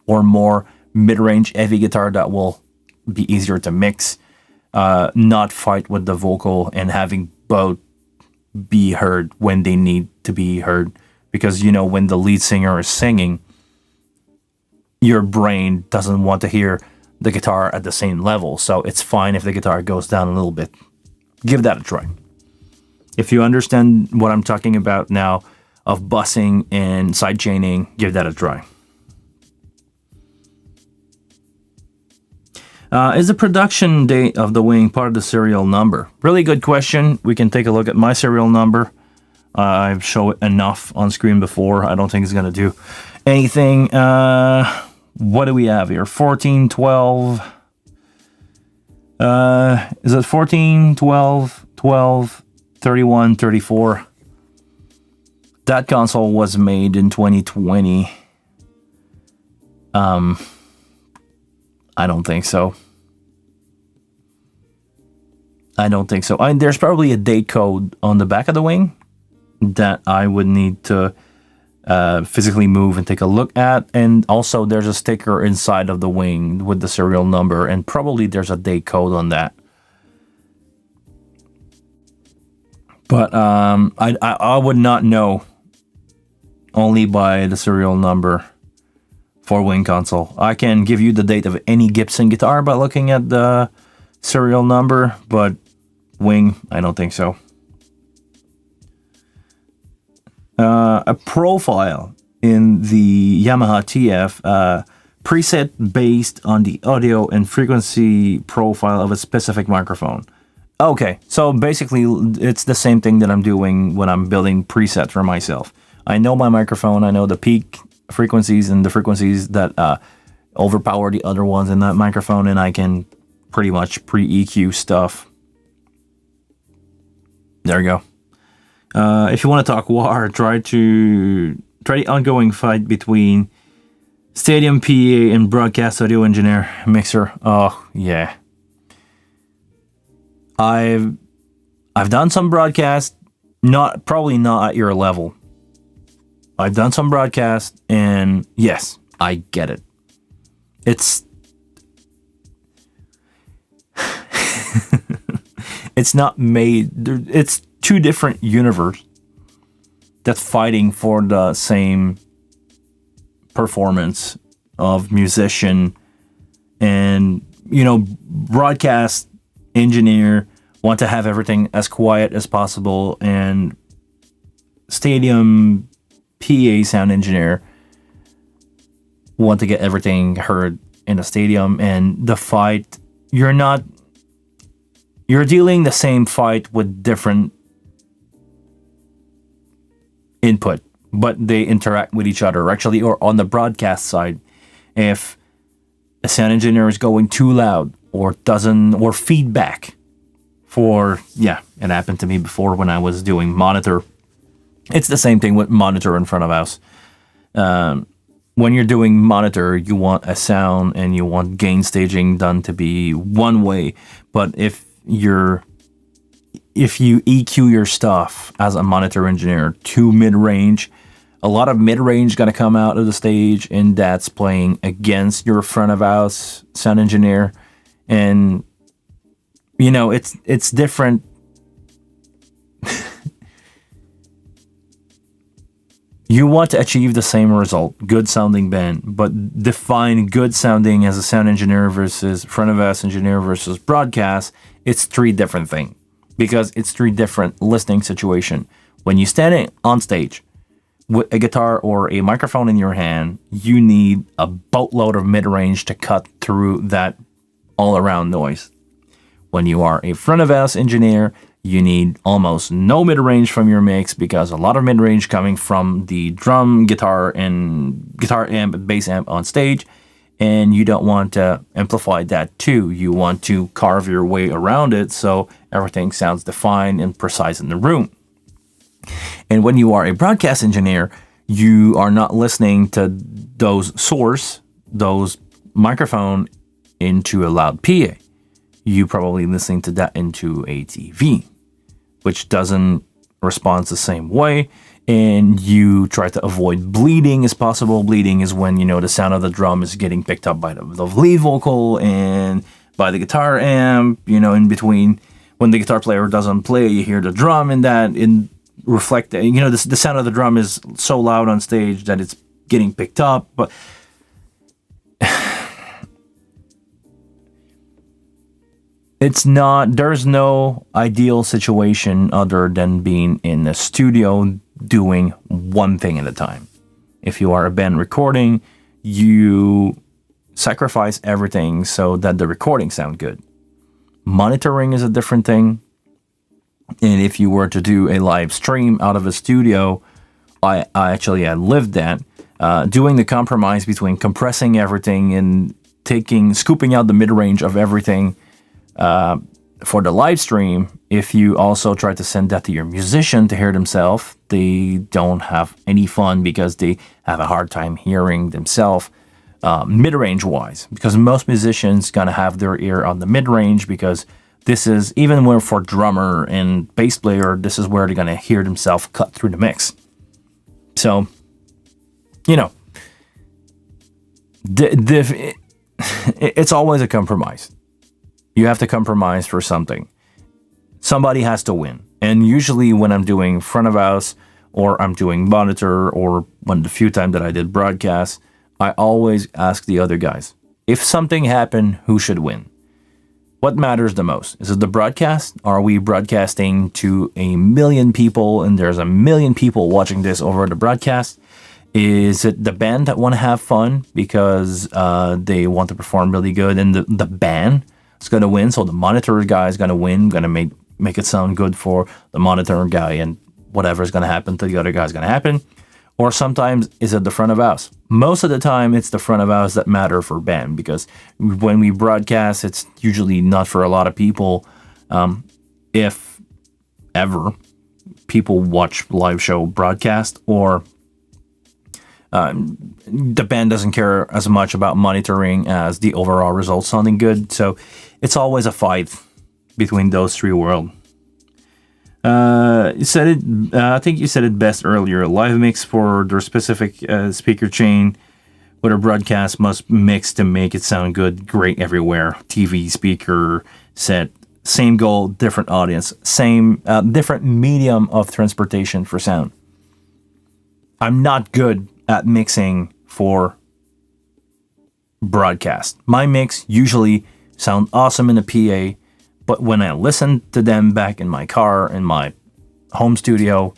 or more mid-range heavy guitar that will be easier to mix, not fight with the vocal, and having both be heard when they need to be heard. Because, when the lead singer is singing, your brain doesn't want to hear the guitar at the same level. So it's fine if the guitar goes down a little bit. Give that a try. If you understand what I'm talking about now of bussing and sidechaining, give that a try. Is the production date of the wing part of the serial number? Really good question. We can take a look at my serial number. I've shown it enough on screen before. I don't think it's going to do anything. What do we have here? 14, 12. Is it 14, 12, 12, 31, 34? That console was made in 2020. I don't think so. There's probably a date code on the back of the wing that I would need to physically move and take a look at. And also there's a sticker inside of the wing with the serial number, and probably there's a date code on that. But I would not know only by the serial number for wing console. I can give you the date of any Gibson guitar by looking at the serial number, but wing, I don't think so. A profile in the Yamaha TF, preset based on the audio and frequency profile of a specific microphone. Okay, so basically it's the same thing that I'm doing when I'm building presets for myself. I know my microphone, I know the peak frequencies and the frequencies that overpower the other ones in that microphone, and I can pretty much pre-EQ stuff. There you go. If you want to talk war, try the ongoing fight between Stadium PA and broadcast audio engineer mixer. Oh yeah, I've done some broadcast, probably not at your level. I've done some broadcast, and yes, I get it. It's it's not made. It's two different universes that's fighting for the same performance of musician, and broadcast engineer want to have everything as quiet as possible, and stadium PA sound engineer want to get everything heard in a stadium. And the fight, you're dealing the same fight with different input, but they interact with each other. Actually, or on the broadcast side, if a sound engineer is going too loud or feedback it happened to me before when I was doing monitor. It's the same thing with monitor in front of house. When you're doing monitor, you want a sound and you want gain staging done to be one way. But if you EQ your stuff as a monitor engineer to mid-range, a lot of mid-range going to come out of the stage, and that's playing against your front of house sound engineer. And it's different. You want to achieve the same result, good sounding band, but define good sounding as a sound engineer versus front of house engineer versus broadcast. It's three different things because it's three different listening situation. When you're standing on stage with a guitar or a microphone in your hand, you need a boatload of mid-range to cut through that all-around noise. When you are a front of house engineer, you need almost no mid-range from your mix because a lot of mid-range coming from the drum, guitar amp, bass amp on stage, and you don't want to amplify that too. You want to carve your way around it so everything sounds defined and precise in the room. And when you are a broadcast engineer, you are not listening to those microphone into a loud PA. You probably listening to that into a TV, which doesn't respond the same way, and you try to avoid bleeding as possible. Bleeding is when, the sound of the drum is getting picked up by the lead vocal and by the guitar amp, in between. When the guitar player doesn't play, you hear the drum the sound of the drum is so loud on stage that it's getting picked up, but there's no ideal situation other than being in a studio doing one thing at a time. If you are a band recording, you sacrifice everything so that the recording sound good. Monitoring is a different thing. And if you were to do a live stream out of a studio, I lived that. Doing the compromise between compressing everything and scooping out the mid-range of everything for the live stream. If you also try to send that to your musician to hear themselves, they don't have any fun because they have a hard time hearing themselves mid-range wise, because most musicians gonna have their ear on the mid-range, because this is, even when for drummer and bass player, this is where they're gonna hear themselves cut through the mix. So, it's always a compromise. You have to compromise for something. Somebody has to win. And usually when I'm doing front of house or I'm doing monitor, or the few times that I did broadcast, I always ask the other guys, if something happened, who should win? What matters the most? Is it the broadcast? Are we broadcasting to 1 million people and there's 1 million people watching this over the broadcast? Is it the band that want to have fun because they want to perform really good and the band is going to win? So the monitor guy is going to win, going to make it sound good for the monitor guy, and whatever is going to happen to the other guy is going to happen. Or sometimes is it the front of house? Most of the time it's the front of house that matter for band, because when we broadcast, it's usually not for a lot of people. If ever people watch live show broadcast, or the band doesn't care as much about monitoring as the overall results sounding good. So it's always a fight between those three worlds. You said it. I think you said it best earlier. Live mix for their specific speaker chain, with a broadcast must mix to make it sound good. Great everywhere. TV, speaker, set. Same goal, different audience. Same different medium of transportation for sound. I'm not good at mixing for broadcast. My mix usually sound awesome in the PA. But when I listen to them back in my car, in my home studio,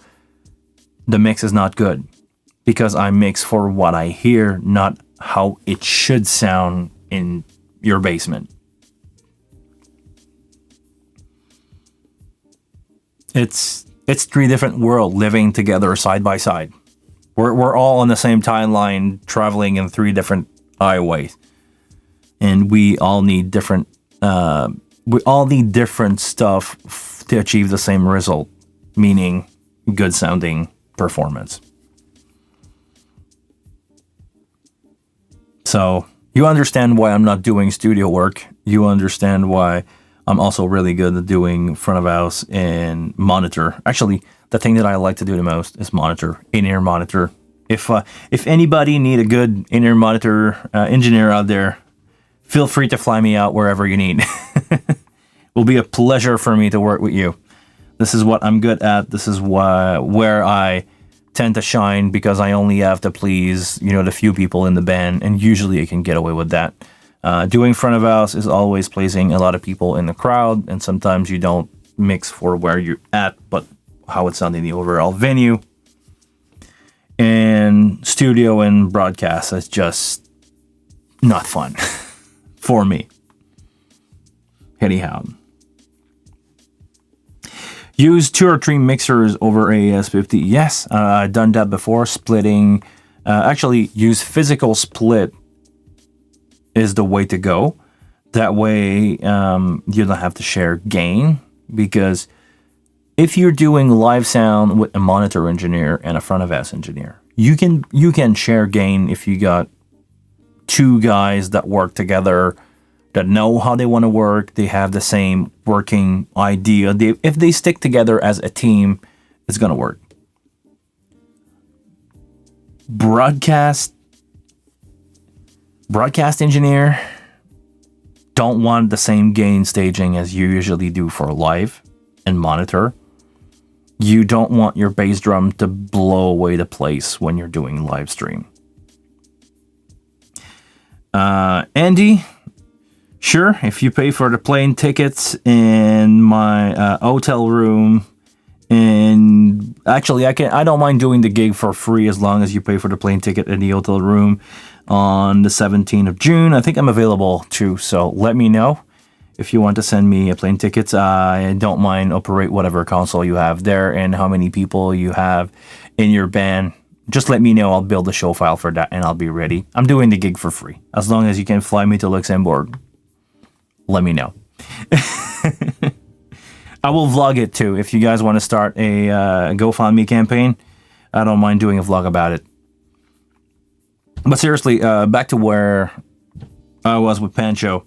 the mix is not good, because I mix for what I hear, not how it should sound in your basement. It's three different worlds living together side by side. We're all on the same timeline, traveling in three different highways, and we all need different. We all need different stuff to achieve the same result, meaning good sounding performance. So you understand why I'm not doing studio work. You understand why I'm also really good at doing front of house and monitor. Actually, the thing that I like to do the most is monitor, in-ear monitor. If anybody need a good in-ear monitor engineer out there, feel free to fly me out wherever you need. It will be a pleasure for me to work with you. This is what I'm good at. This is where I tend to shine because I only have to please, the few people in the band, and usually I can get away with that. Doing front of house is always pleasing a lot of people in the crowd, and sometimes you don't mix for where you're at, but how it sounds in the overall venue. And studio and broadcast is just not fun for me. Anyhow. Use 2 or 3 mixers over AES-50. Yes, I've done that before, splitting. Actually, use physical split is the way to go. That way, you don't have to share gain, because if you're doing live sound with a monitor engineer and a front of house engineer, you can share gain if you got 2 guys that work together, that know how they want to work. They have the same working idea. If they stick together as a team, it's gonna work. Broadcast engineer don't want the same gain staging as you usually do for live and monitor. You don't want your bass drum to blow away the place when you're doing live stream. Andy, sure, if you pay for the plane tickets in my hotel room, and actually I don't mind doing the gig for free as long as you pay for the plane ticket in the hotel room on the 17th of June. I think I'm available too, so let me know if you want to send me a plane tickets. I don't mind operate whatever console you have there and how many people you have in your band. Just let me know. I'll build a show file for that and I'll be ready. I'm doing the gig for free. As long as you can fly me to Luxembourg, let me know. I will vlog it too. If you guys want to start a GoFundMe campaign, I don't mind doing a vlog about it. But seriously, back to where I was with Pancho.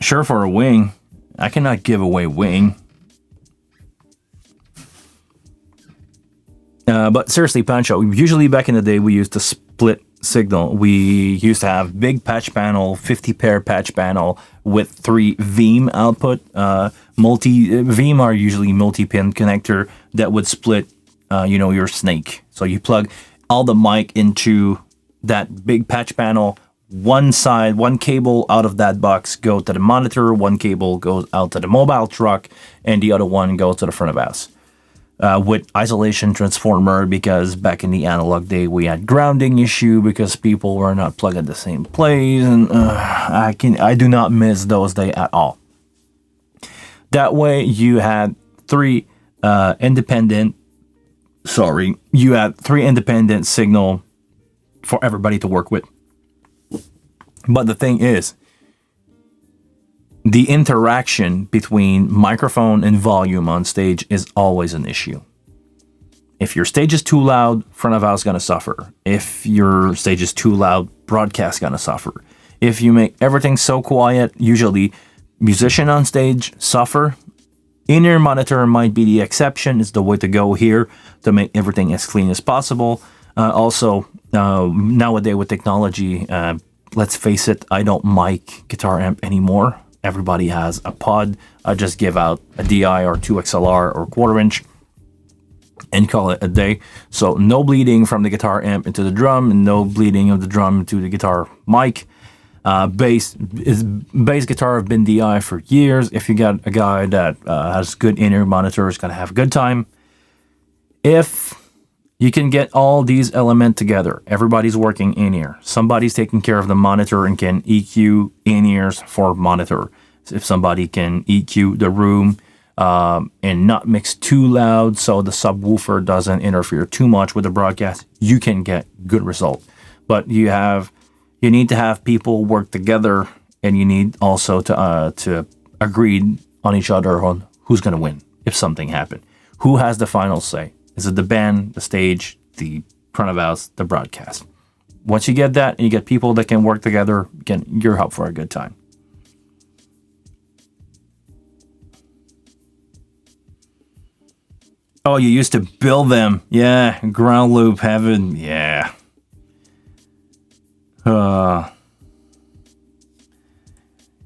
Sure, for a wing, I cannot give away wing. But seriously, Pancho, usually back in the day, we used to split signal. We used to have big patch panel, 50 pair patch panel with 3 Veeam output. Veeam are usually multi-pin connector that would split, your snake. So you plug all the mic into that big patch panel. One side, one cable out of that box goes to the monitor, one cable goes out to the mobile truck, and the other one goes to the front of house. With isolation transformer, because back in the analog day we had grounding issue because people were not plugged at the same place, and I do not miss those days at all. That way you had 3 independent signal for everybody to work with. But the thing is, the interaction between microphone and volume on stage is always an issue. If your stage is too loud, front of house is going to suffer. If your stage is too loud, broadcast is going to suffer. If you make everything so quiet, usually musician on stage suffer. In-ear monitor might be the exception. It's the way to go here to make everything as clean as possible. Also, nowadays with technology, let's face it, I don't mic guitar amp anymore. Everybody has a pod. I just give out a DI or 2 XLR or 1/4 inch and call it a day. So no bleeding from the guitar amp into the drum, and no bleeding of the drum into the guitar mic. Bass guitar have been DI for years. If you got a guy that has good in-ear monitor, is gonna have a good time. If you can get all these elements together, everybody's working in-ear. Somebody's taking care of the monitor and can EQ in-ears for monitor. So if somebody can EQ the room and not mix too loud so the subwoofer doesn't interfere too much with the broadcast, you can get good result. But you need to have people work together, and you need also to agree on each other on who's going to win if something happened. Who has the final say? Is it the band, the stage, the front of house, the broadcast? Once you get that, and you get people that can work together, you're up for a good time. Oh, you used to build them. Yeah, ground loop heaven. Yeah.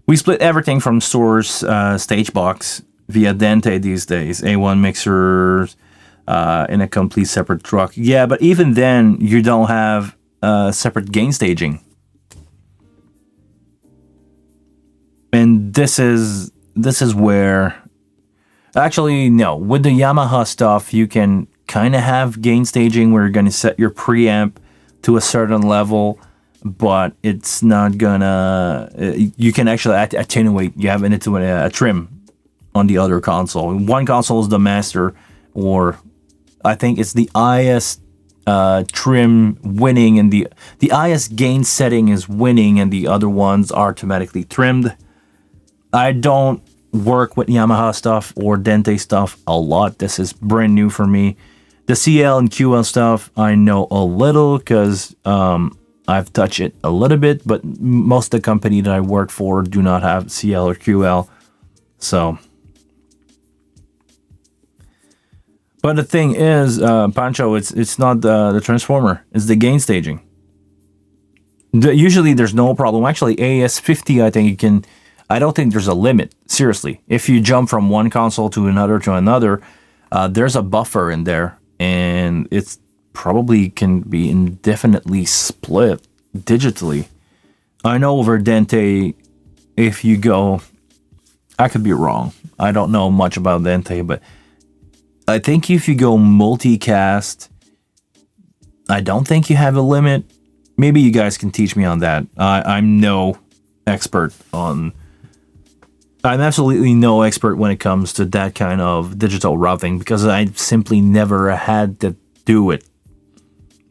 We split everything from stores, stage box via Dante these days. A1 mixers, in a complete separate truck. Yeah, but even then, you don't have separate gain staging. And this is where, actually, no, with the Yamaha stuff, you can kind of have gain staging where you're going to set your preamp to a certain level, but it's not gonna. You can actually attenuate. You have a trim on the other console. One console is the master, or I think it's the IS trim winning, and the IS gain setting is winning, and the other ones are automatically trimmed. I don't work with Yamaha stuff or Dante stuff a lot. This is brand new for me. The CL and QL stuff, I know a little because I've touched it a little bit, but most of the company that I work for do not have CL or QL. So, but the thing is, Pancho, it's not the transformer, it's the gain staging. Usually there's no problem. Actually, AS50, I think you can. I don't think there's a limit. Seriously, if you jump from one console to another, there's a buffer in there, and it's probably can be indefinitely split digitally. I know over Dante, if you go, I could be wrong. I don't know much about Dante, but I think if you go multicast, I don't think you have a limit. Maybe you guys can teach me on that. I'm no expert on. I'm absolutely no expert when it comes to that kind of digital routing because I simply never had to do it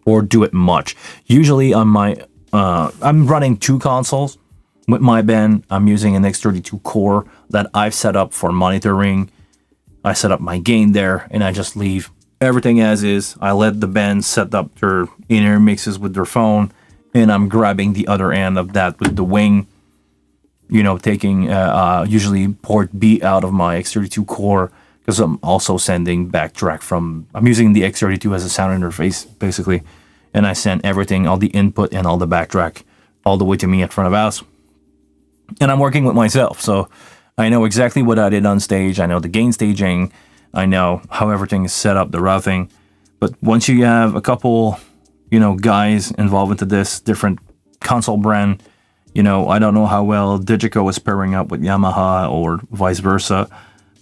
or do it much. Usually on my, I'm running two consoles with my band. I'm using an X32 core that I've set up for monitoring. I set up my gain there and I just leave everything as is. I let the band set up their in-ear mixes with their phone, and I'm grabbing the other end of that with the wing. You know, taking usually port B out of my X32 core because I'm also sending backtrack from. I'm using the X32 as a sound interface basically, and I send everything, all the input and all the backtrack, all the way to me at front of house. And I'm working with myself, so I know exactly what I did on stage. I know the gain staging. I know how everything is set up, the routing. But once you have a couple, guys involved into this different console brand. I don't know how well Digico is pairing up with Yamaha or vice versa,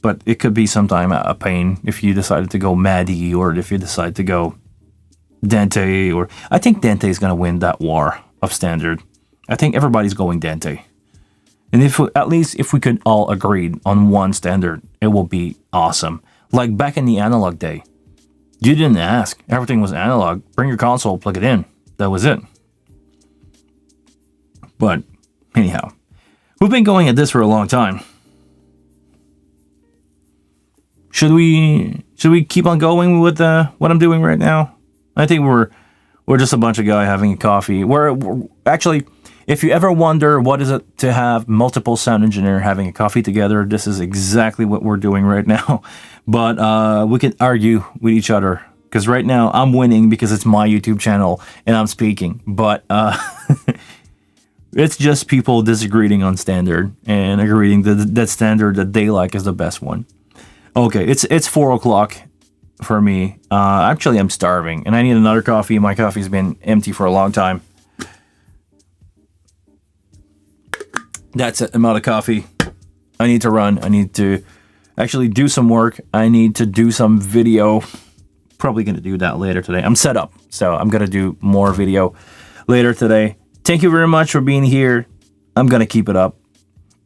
but it could be sometime a pain if you decided to go Maddie or if you decide to go Dante. Or I think Dante is going to win that war of standard. I think everybody's going Dante. And at least if we could all agree on one standard, it will be awesome. Like back in the analog day, you didn't ask. Everything was analog. Bring your console, plug it in. That was it. But anyhow, we've been going at this for a long time. Should we keep on going with what I'm doing right now? I think we're just a bunch of guys having a coffee. We're actually, if you ever wonder what is it to have multiple sound engineer having a coffee together, this is exactly what we're doing right now. But we can argue with each other because right now I'm winning because it's my YouTube channel and I'm speaking. But it's just people disagreeing on standard and agreeing that standard that they like is the best one. Okay, it's 4:00 for me. Actually, I'm starving and I need another coffee. My coffee's been empty for a long time. That's it. I'm out of coffee. I need to run. I need to actually do some work. I need to do some video. Probably going to do that later today. I'm set up, so I'm going to do more video later today. Thank you very much for being here. I'm going to keep it up.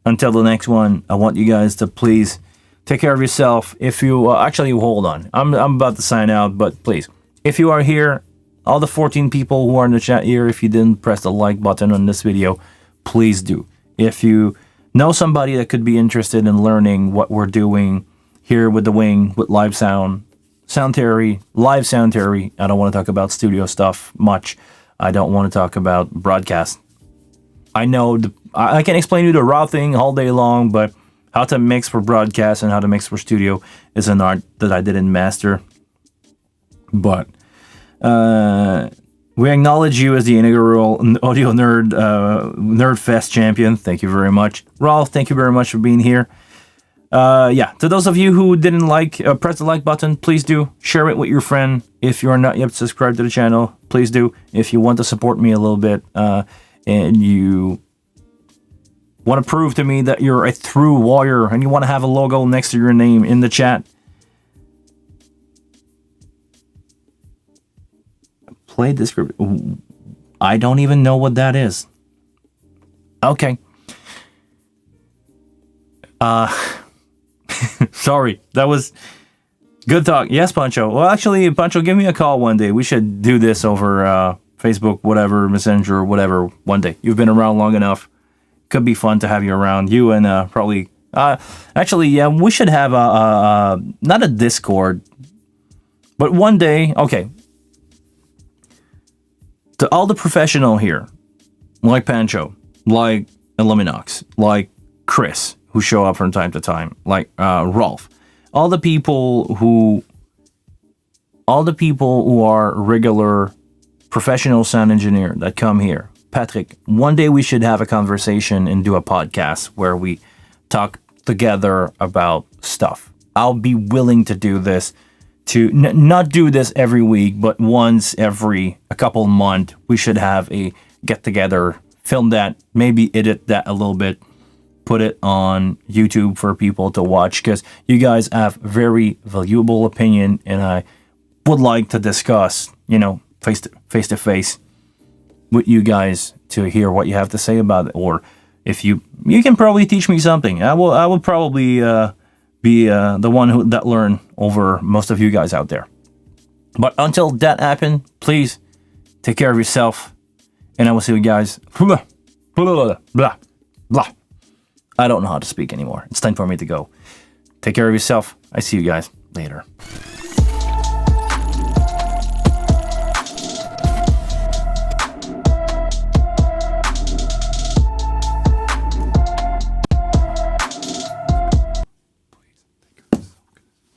Until the next one, I want you guys to please take care of yourself. If you actually hold on. I'm about to sign out, but please, if you are here, all the 14 people who are in the chat here, if you didn't press the like button on this video, please do. If you know somebody that could be interested in learning what we're doing here with the wing, with live sound theory, live sound theory, I don't want to talk about studio stuff much. I don't want to talk about broadcast. I know I can explain you the raw thing all day long, but how to mix for broadcast and how to mix for studio is an art that I didn't master. But we acknowledge you as the inaugural Audio Nerd Fest champion. Thank you very much. Rolf, thank you very much for being here. Yeah, to those of you who didn't press the like button, please do. Share it with your friend. If you're not yet subscribed to the channel, please do. If you want to support me a little bit, and you want to prove to me that you're a true warrior and you want to have a logo next to your name in the chat, play description. I don't even know what that is. Okay. Sorry, that was good talk. Yes, Pancho. Well, actually, Pancho, give me a call one day. We should do this over Facebook, whatever, Messenger, whatever, one day. You've been around long enough. Could be fun to have you around. You and probably... actually, yeah, we should have not a Discord, but one day... Okay. To all the professional here, like Pancho, like Illuminox, like Chris, who show up from time to time, like Rolf, all the people who are regular professional sound engineer that come here. Patrick, one day we should have a conversation and do a podcast where we talk together about stuff. I'll be willing to do this. To not do this every week, but once every a couple months, we should have a get together, film that, maybe edit that a little bit, put it on YouTube for people to watch, because you guys have very valuable opinion, and I would like to discuss, face to face with you guys to hear what you have to say about it, or if you can probably teach me something. I will probably be the one that learn over most of you guys out there. But until that happens, please take care of yourself, and I will see you guys. Blah, blah, blah, blah. I don't know how to speak anymore. It's time for me to go. Take care of yourself. I see you guys later.